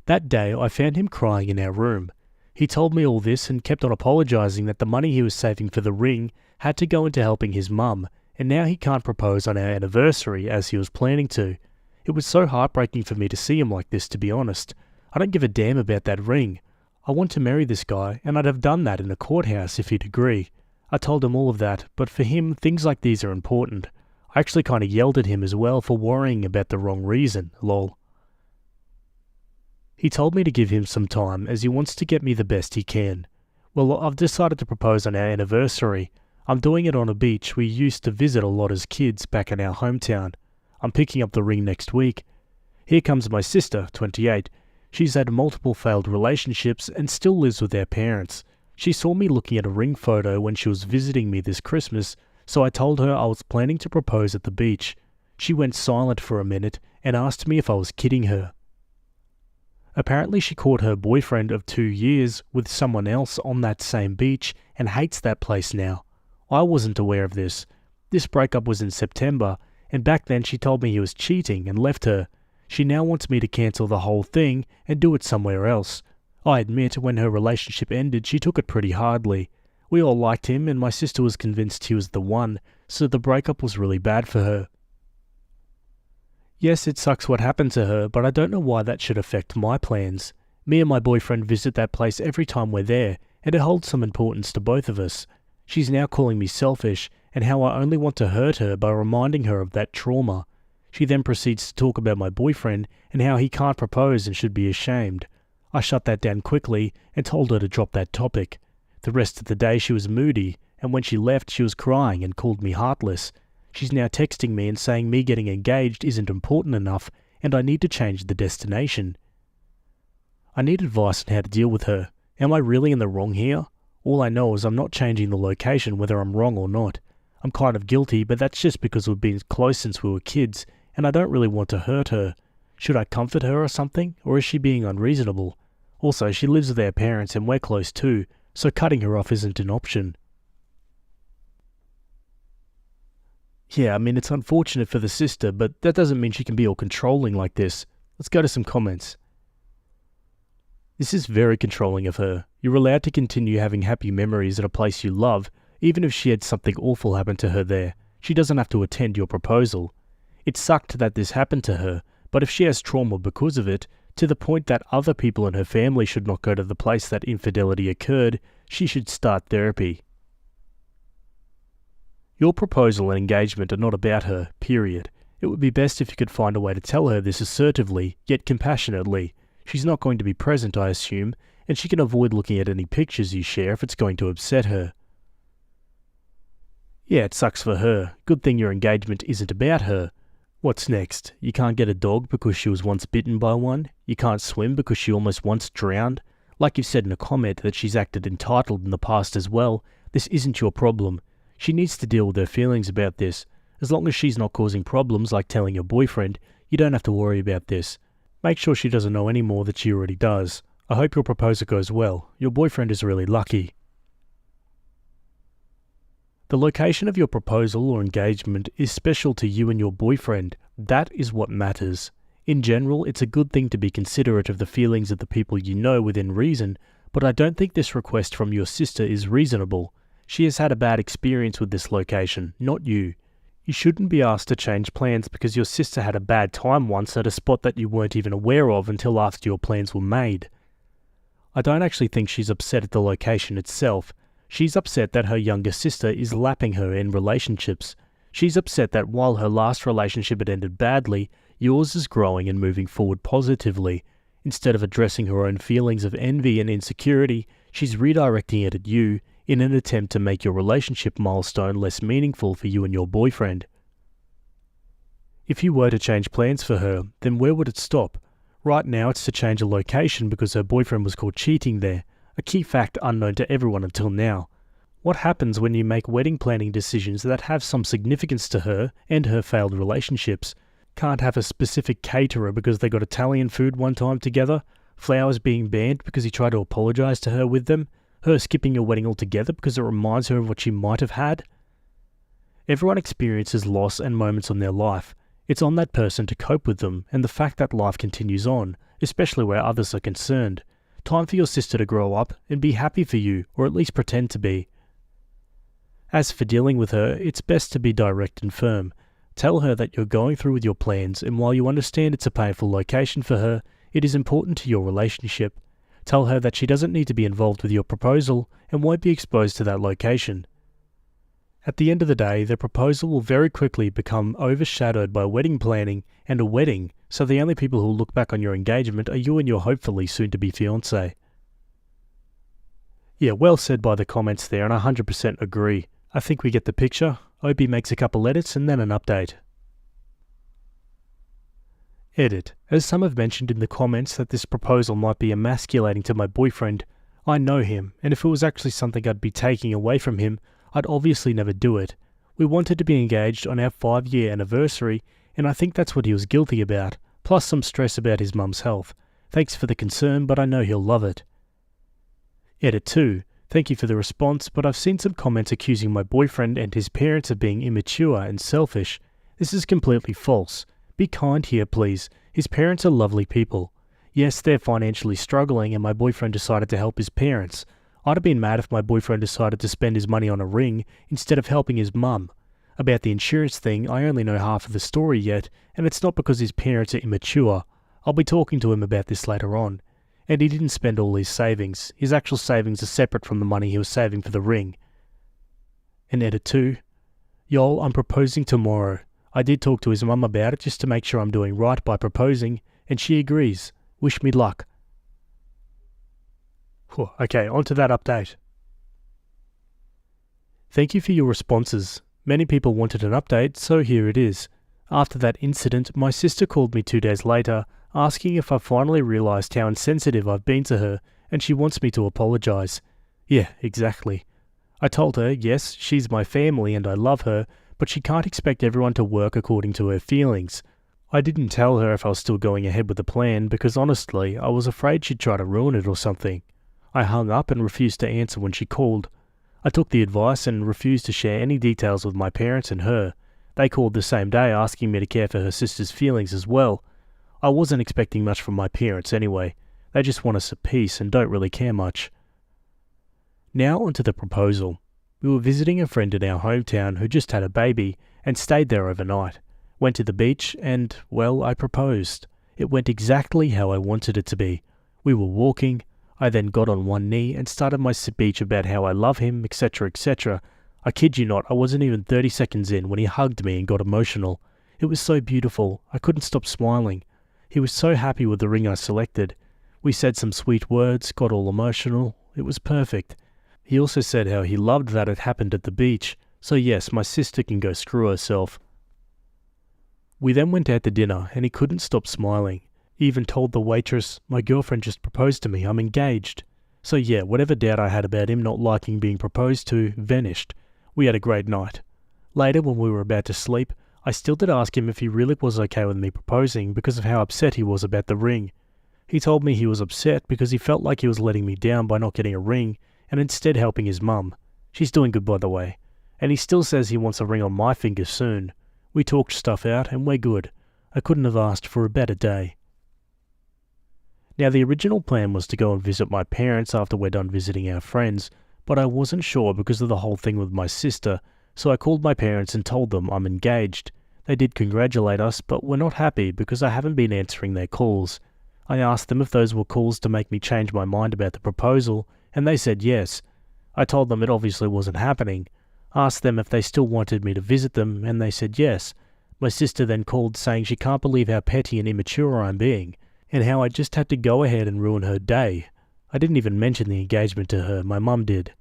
[SPEAKER 1] That day, I found him crying in our room. He told me all this and kept on apologising that the money he was saving for the ring had to go into helping his mum, and now he can't propose on our anniversary as he was planning to. It was so heartbreaking for me to see him like this, to be honest. I don't give a damn about that ring. I want to marry this guy, and I'd have done that in a courthouse if he'd agree. I told him all of that, but for him, things like these are important. I actually kind of yelled at him as well for worrying about the wrong reason, lol. He told me to give him some time as he wants to get me the best he can. Well, I've decided to propose on our anniversary. I'm doing it on a beach we used to visit a lot as kids back in our hometown. I'm picking up the ring next week. Here comes my sister, 28. She's had multiple failed relationships and still lives with their parents. She saw me looking at a ring photo when she was visiting me this Christmas, so I told her I was planning to propose at the beach. She went silent for a minute and asked me if I was kidding her. Apparently she caught her boyfriend of 2 years with someone else on that same beach and hates that place now. I wasn't aware of this. This breakup was in September, and back then she told me he was cheating and left her. She now wants me to cancel the whole thing and do it somewhere else. I admit, when her relationship ended, she took it pretty hardly. We all liked him, and my sister was convinced he was the one, so the breakup was really bad for her. Yes, it sucks what happened to her, but I don't know why that should affect my plans. Me and my boyfriend visit that place every time we're there, and it holds some importance to both of us. She's now calling me selfish, and how I only want to hurt her by reminding her of that trauma. She then proceeds to talk about my boyfriend and how he can't propose and should be ashamed. I shut that down quickly and told her to drop that topic. The rest of the day she was moody, and when she left she was crying and called me heartless. She's now texting me and saying me getting engaged isn't important enough and I need to change the destination. I need advice on how to deal with her. Am I really in the wrong here? All I know is I'm not changing the location whether I'm wrong or not. I'm kind of guilty, but that's just because we've been close since we were kids, and I don't really want to hurt her. Should I comfort her or something, or is she being unreasonable? Also, she lives with our parents and we're close too, so cutting her off isn't an option. Yeah, I mean, it's unfortunate for the sister, but that doesn't mean she can be all controlling like this. Let's go to some comments. This is very controlling of her. You're allowed to continue having happy memories at a place you love, even if she had something awful happen to her there. She doesn't have to attend your proposal. It sucked that this happened to her, but if she has trauma because of it, to the point that other people in her family should not go to the place that infidelity occurred, she should start therapy. Your proposal and engagement are not about her, period. It would be best if you could find a way to tell her this assertively, yet compassionately. She's not going to be present, I assume, and she can avoid looking at any pictures you share if it's going to upset her. Yeah, it sucks for her. Good thing your engagement isn't about her. What's next? You can't get a dog because she was once bitten by one? You can't swim because she almost once drowned? Like you've said in a comment that she's acted entitled in the past as well, this isn't your problem. She needs to deal with her feelings about this. As long as she's not causing problems like telling your boyfriend, you don't have to worry about this. Make sure she doesn't know any more that she already does. I hope your proposal goes well. Your boyfriend is really lucky. The location of your proposal or engagement is special to you and your boyfriend. That is what matters. In general, it's a good thing to be considerate of the feelings of the people you know within reason, but I don't think this request from your sister is reasonable. She has had a bad experience with this location, not you. You shouldn't be asked to change plans because your sister had a bad time once at a spot that you weren't even aware of until after your plans were made. I don't actually think she's upset at the location itself. She's upset that her younger sister is lapping her in relationships. She's upset that while her last relationship had ended badly, yours is growing and moving forward positively. Instead of addressing her own feelings of envy and insecurity, she's redirecting it at you in an attempt to make your relationship milestone less meaningful for you and your boyfriend. If you were to change plans for her, then where would it stop? Right now it's to change a location because her boyfriend was caught cheating there, a key fact unknown to everyone until now. What happens when you make wedding planning decisions that have some significance to her and her failed relationships? Can't have a specific caterer because they got Italian food one time together, flowers being banned because he tried to apologize to her with them, her skipping your wedding altogether because it reminds her of what she might have had. Everyone experiences loss and moments in their life. It's on that person to cope with them and the fact that life continues on, especially where others are concerned. Time for your sister to grow up and be happy for you, or at least pretend to be. As for dealing with her, it's best to be direct and firm. Tell her that you're going through with your plans, and while you understand it's a painful location for her, it is important to your relationship. Tell her that she doesn't need to be involved with your proposal and won't be exposed to that location. At the end of the day, the proposal will very quickly become overshadowed by wedding planning and a wedding, so the only people who will look back on your engagement are you and your hopefully soon-to-be fiancé. Yeah, well said by the comments there, and I 100% agree. I think we get the picture. Opie makes a couple edits and then an update. Edit. As some have mentioned in the comments that this proposal might be emasculating to my boyfriend, I know him, and if it was actually something I'd be taking away from him, I'd obviously never do it. We wanted to be engaged on our 5-year anniversary, and I think that's what he was guilty about, plus some stress about his mum's health. Thanks for the concern, but I know he'll love it. Edit 2. Thank you for the response, but I've seen some comments accusing my boyfriend and his parents of being immature and selfish. This is completely false. Be kind here, please. His parents are lovely people. Yes, they're financially struggling, and my boyfriend decided to help his parents. I'd have been mad if my boyfriend decided to spend his money on a ring instead of helping his mum. About the insurance thing, I only know half of the story yet, and it's not because his parents are immature. I'll be talking to him about this later on. And he didn't spend all his savings. His actual savings are separate from the money he was saving for the ring. And edit 2. Y'all, I'm proposing tomorrow. I did talk to his mum about it just to make sure I'm doing right by proposing, and she agrees. Wish me luck. Okay, on to that update. Thank you for your responses. Many people wanted an update, so here it is. After that incident, my sister called me 2 days later, asking if I finally realised how insensitive I've been to her, and she wants me to apologise. Yeah, exactly. I told her, yes, she's my family and I love her, but she can't expect everyone to work according to her feelings. I didn't tell her if I was still going ahead with the plan because honestly, I was afraid she'd try to ruin it or something. I hung up and refused to answer when she called. I took the advice and refused to share any details with my parents and her. They called the same day asking me to care for her sister's feelings as well. I wasn't expecting much from my parents anyway. They just want us at peace and don't really care much. Now onto the proposal. We were visiting a friend in our hometown who just had a baby and stayed there overnight. Went to the beach and, well, I proposed. It went exactly how I wanted it to be. We were walking. I then got on one knee and started my speech about how I love him, etc., etc. I kid you not, I wasn't even 30 seconds in when he hugged me and got emotional. It was so beautiful. I couldn't stop smiling. He was so happy with the ring I selected. We said some sweet words, got all emotional. It was perfect. He also said how he loved that it happened at the beach. So yes, my sister can go screw herself. We then went out to dinner and he couldn't stop smiling. He even told the waitress, my girlfriend just proposed to me, I'm engaged. So yeah, whatever doubt I had about him not liking being proposed to vanished. We had a great night. Later, when we were about to sleep, I still did ask him if he really was okay with me proposing because of how upset he was about the ring. He told me he was upset because he felt like he was letting me down by not getting a ring and instead helping his mum. She's doing good, by the way. And he still says he wants a ring on my finger soon. We talked stuff out and we're good. I couldn't have asked for a better day. Now, the original plan was to go and visit my parents after we're done visiting our friends, but I wasn't sure because of the whole thing with my sister, so I called my parents and told them I'm engaged. They did congratulate us, but were not happy because I haven't been answering their calls. I asked them if those were calls to make me change my mind about the proposal, and they said yes. I told them it obviously wasn't happening. Asked them if they still wanted me to visit them, and they said yes. My sister then called saying she can't believe how petty and immature I'm being, and how I just had to go ahead and ruin her day. I didn't even mention the engagement to her, my mum did.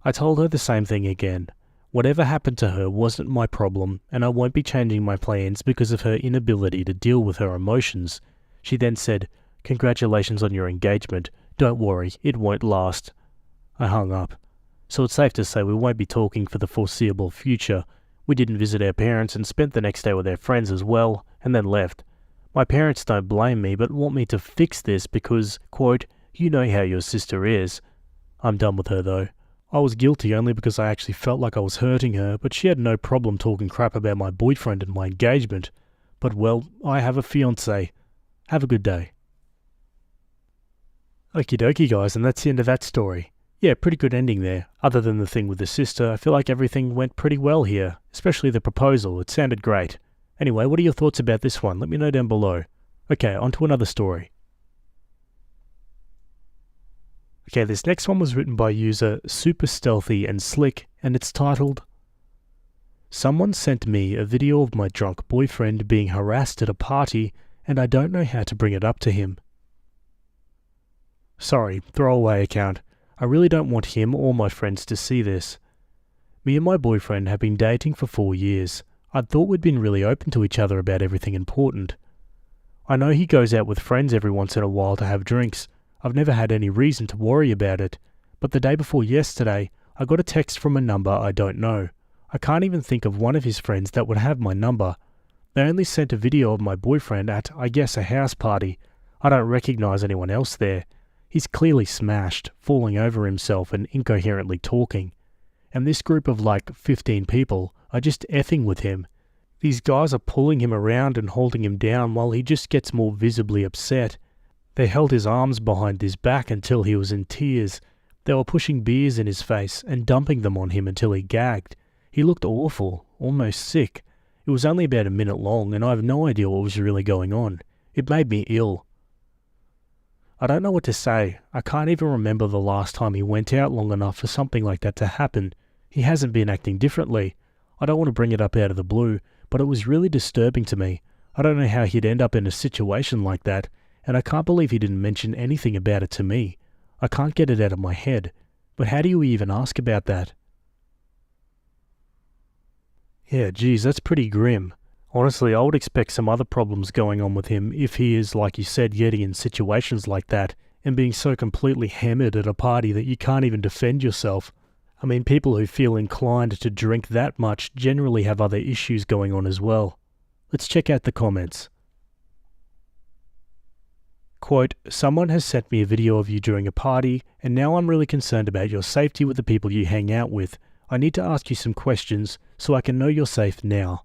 [SPEAKER 1] I told her the same thing again. Whatever happened to her wasn't my problem, and I won't be changing my plans because of her inability to deal with her emotions. She then said, "Congratulations on your engagement. Don't worry, it won't last." I hung up. So it's safe to say we won't be talking for the foreseeable future. We didn't visit our parents and spent the next day with our friends as well, and then left. My parents don't blame me, but want me to fix this because, quote, "you know how your sister is." I'm done with her though. I was guilty only because I actually felt like I was hurting her, but she had no problem talking crap about my boyfriend and my engagement. But well, I have a fiancé. Have a good day. Okie dokie guys, and that's the end of that story. Yeah, pretty good ending there. Other than the thing with the sister, I feel like everything went pretty well here, especially the proposal. It sounded great. Anyway, what are your thoughts about this one? Let me know down below. Okay, on to another story. Okay, this next one was written by user Super Stealthy and Slick, and it's titled, "Someone sent me a video of my drunk boyfriend being harassed at a party, and I don't know how to bring it up to him. Sorry, throwaway account. I really don't want him or my friends to see this. Me and my boyfriend have been dating for 4 years. I'd thought we'd been really open to each other about everything important. I know he goes out with friends every once in a while to have drinks. I've never had any reason to worry about it, but the day before yesterday, I got a text from a number I don't know. I can't even think of one of his friends that would have my number. They only sent a video of my boyfriend at, I guess, a house party. I don't recognize anyone else there. He's clearly smashed, falling over himself and incoherently talking. And this group of like 15 people are just effing with him. These guys are pulling him around and holding him down while he just gets more visibly upset. They held his arms behind his back until he was in tears. They were pushing beers in his face and dumping them on him until he gagged. He looked awful, almost sick. It was only about a minute long and I have no idea what was really going on. It made me ill. I don't know what to say. I can't even remember the last time he went out long enough for something like that to happen. He hasn't been acting differently. I don't want to bring it up out of the blue, but it was really disturbing to me. I don't know how he'd end up in a situation like that, and I can't believe he didn't mention anything about it to me. I can't get it out of my head. But how do you even ask about that? Yeah, geez, that's pretty grim. Honestly, I would expect some other problems going on with him if he is, like you said, getting in situations like that and being so completely hammered at a party that you can't even defend yourself. I mean, people who feel inclined to drink that much generally have other issues going on as well. Let's check out the comments. Quote, "Someone has sent me a video of you during a party, and now I'm really concerned about your safety with the people you hang out with. I need to ask you some questions so I can know you're safe now."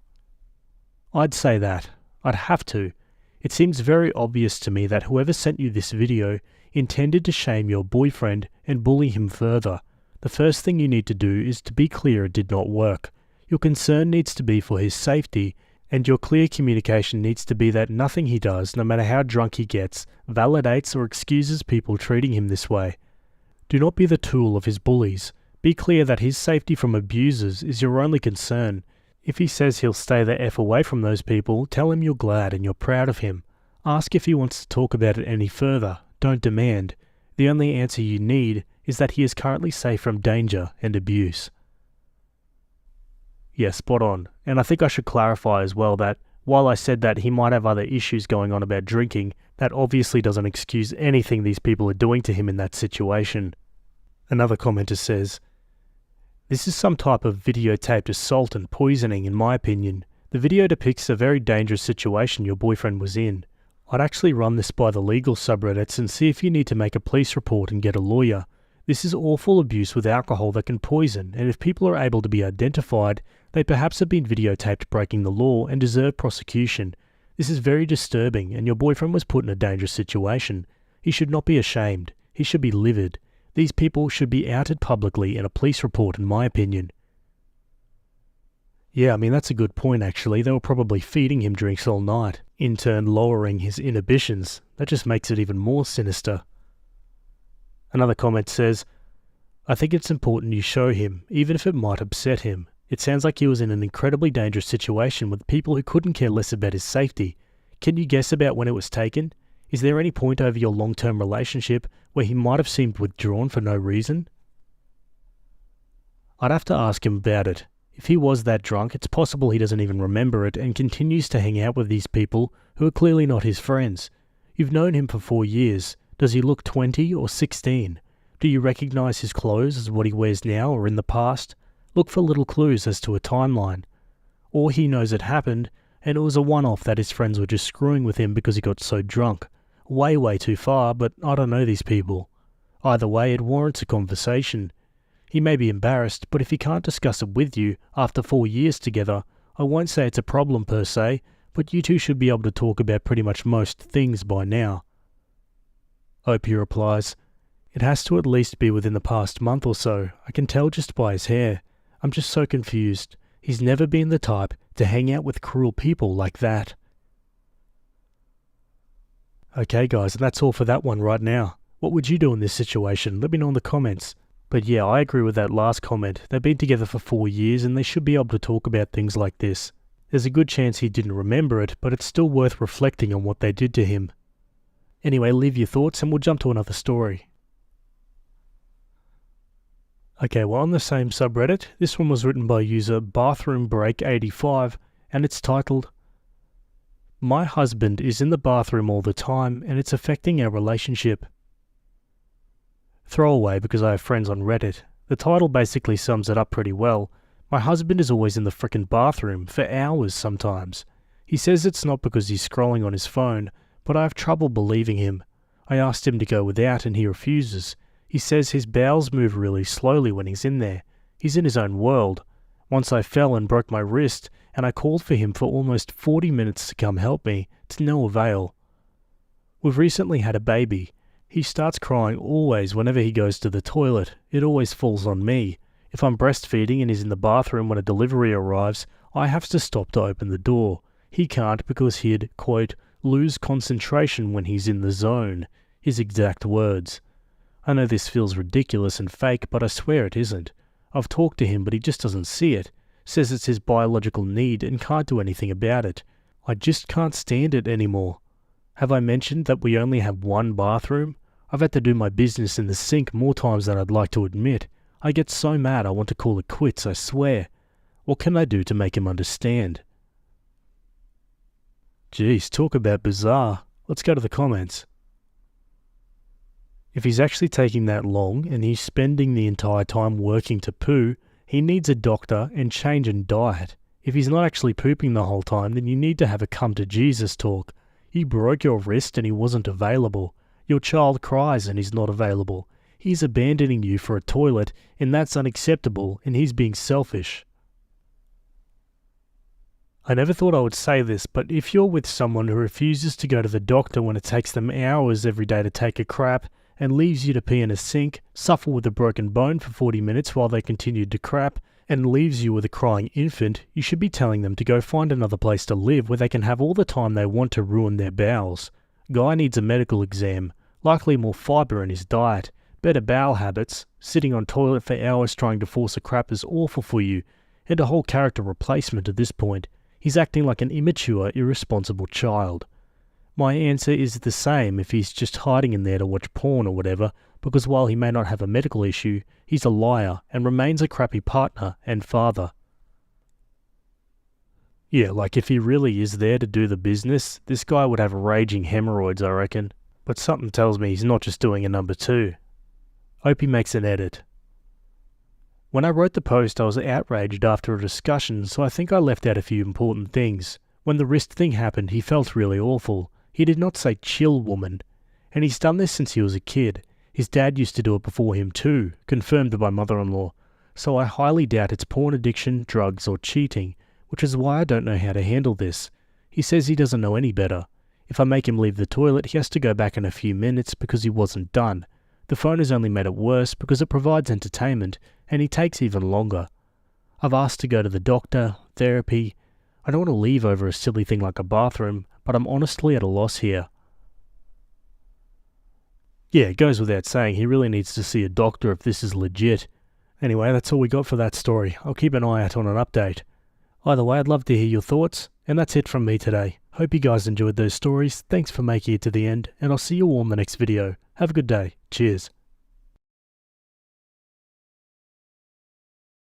[SPEAKER 1] I'd say that. I'd have to. It seems very obvious to me that whoever sent you this video intended to shame your boyfriend and bully him further. The first thing you need to do is to be clear it did not work. Your concern needs to be for his safety, and your clear communication needs to be that nothing he does, no matter how drunk he gets, validates or excuses people treating him this way. Do not be the tool of his bullies. Be clear that his safety from abusers is your only concern. If he says he'll stay the F away from those people, tell him you're glad and you're proud of him. Ask if he wants to talk about it any further. Don't demand. The only answer you need is that he is currently safe from danger and abuse. Yeah, spot on. And I think I should clarify as well that while I said that he might have other issues going on about drinking, that obviously doesn't excuse anything these people are doing to him in that situation. Another commenter says, This is some type of videotaped assault and poisoning in my opinion. The video depicts a very dangerous situation your boyfriend was in. I'd actually run this by the legal subreddits and see if you need to make a police report and get a lawyer. This is awful abuse with alcohol that can poison, and if people are able to be identified, they perhaps have been videotaped breaking the law and deserve prosecution. This is very disturbing, and your boyfriend was put in a dangerous situation. He should not be ashamed. He should be livid. These people should be outed publicly in a police report, in my opinion. Yeah, I mean, that's a good point, actually. They were probably feeding him drinks all night, in turn lowering his inhibitions. That just makes it even more sinister. Another comment says, I think it's important you show him, even if it might upset him. It sounds like he was in an incredibly dangerous situation with people who couldn't care less about his safety. Can you guess about when it was taken? Is there any point over your long-term relationship where he might have seemed withdrawn for no reason? I'd have to ask him about it. If he was that drunk, it's possible he doesn't even remember it and continues to hang out with these people who are clearly not his friends. You've known him for 4 years. Does he look 20 or 16? Do you recognize his clothes as what he wears now or in the past? Look for little clues as to a timeline. Or he knows it happened, and it was a one-off that his friends were just screwing with him because he got so drunk. Way too far, but I don't know these people. Either way, it warrants a conversation. He may be embarrassed, but if he can't discuss it with you after 4 years together, I won't say it's a problem per se, but you two should be able to talk about pretty much most things by now. Opie replies, It has to at least be within the past month or so. I can tell just by his hair. I'm just so confused. He's never been the type to hang out with cruel people like that. Okay guys, and that's all for that one right now. What would you do in this situation? Let me know in the comments. But yeah, I agree with that last comment. They've been together for 4 years and they should be able to talk about things like this. There's a good chance he didn't remember it, but it's still worth reflecting on what they did to him. Anyway, leave your thoughts and we'll jump to another story. Okay, well, on the same subreddit, this one was written by user BathroomBreak85 and it's titled, My husband is in the bathroom all the time and it's affecting our relationship. Throwaway because I have friends on Reddit. The title basically sums it up pretty well. My husband is always in the frickin' bathroom, for hours sometimes. He says it's not because he's scrolling on his phone, but I have trouble believing him. I asked him to go without and he refuses. He says his bowels move really slowly when he's in there. He's in his own world. Once I fell and broke my wrist, and I called for him for almost 40 minutes to come help me, to no avail. We've recently had a baby. He starts crying always whenever he goes to the toilet. It always falls on me. If I'm breastfeeding and he's in the bathroom when a delivery arrives, I have to stop to open the door. He can't because he'd, quote, lose concentration when he's in the zone. His exact words. I know this feels ridiculous and fake, but I swear it isn't. I've talked to him, but he just doesn't see it. Says it's his biological need and can't do anything about it. I just can't stand it anymore. Have I mentioned that we only have one bathroom? I've had to do my business in the sink more times than I'd like to admit. I get so mad I want to call it quits, I swear. What can I do to make him understand? Jeez, talk about bizarre. Let's go to the comments. If he's actually taking that long and he's spending the entire time working to poo, he needs a doctor and change in diet. If he's not actually pooping the whole time, then you need to have a come to Jesus talk. You broke your wrist and he wasn't available. Your child cries and he's not available. He's abandoning you for a toilet and that's unacceptable and he's being selfish. I never thought I would say this, but if you're with someone who refuses to go to the doctor when it takes them hours every day to take a crap and leaves you to pee in a sink, suffer with a broken bone for 40 minutes while they continue to crap, and leaves you with a crying infant, you should be telling them to go find another place to live where they can have all the time they want to ruin their bowels. Guy needs a medical exam, likely more fibre in his diet, better bowel habits, sitting on toilet for hours trying to force a crap is awful for you, and a whole character replacement at this point. He's acting like an immature, irresponsible child. My answer is the same if he's just hiding in there to watch porn or whatever, because while he may not have a medical issue, he's a liar and remains a crappy partner and father. Yeah, like if he really is there to do the business, this guy would have raging hemorrhoids, I reckon. But something tells me he's not just doing a number 2. Hope he makes an edit. When I wrote the post, I was outraged after a discussion, so I think I left out a few important things. When the wrist thing happened, he felt really awful. He did not say chill, woman. And he's done this since he was a kid. His dad used to do it before him too, confirmed by mother-in-law. So I highly doubt it's porn addiction, drugs, or cheating, which is why I don't know how to handle this. He says he doesn't know any better. If I make him leave the toilet, he has to go back in a few minutes because he wasn't done. The phone has only made it worse because it provides entertainment, and he takes even longer. I've asked to go to the doctor, therapy. I don't want to leave over a silly thing like a bathroom, but I'm honestly at a loss here. Yeah, it goes without saying, he really needs to see a doctor if this is legit. Anyway, that's all we got for that story. I'll keep an eye out on an update. Either way, I'd love to hear your thoughts, and that's it from me today. Hope you guys enjoyed those stories, thanks for making it to the end, and I'll see you all in the next video. Have a good day. Cheers.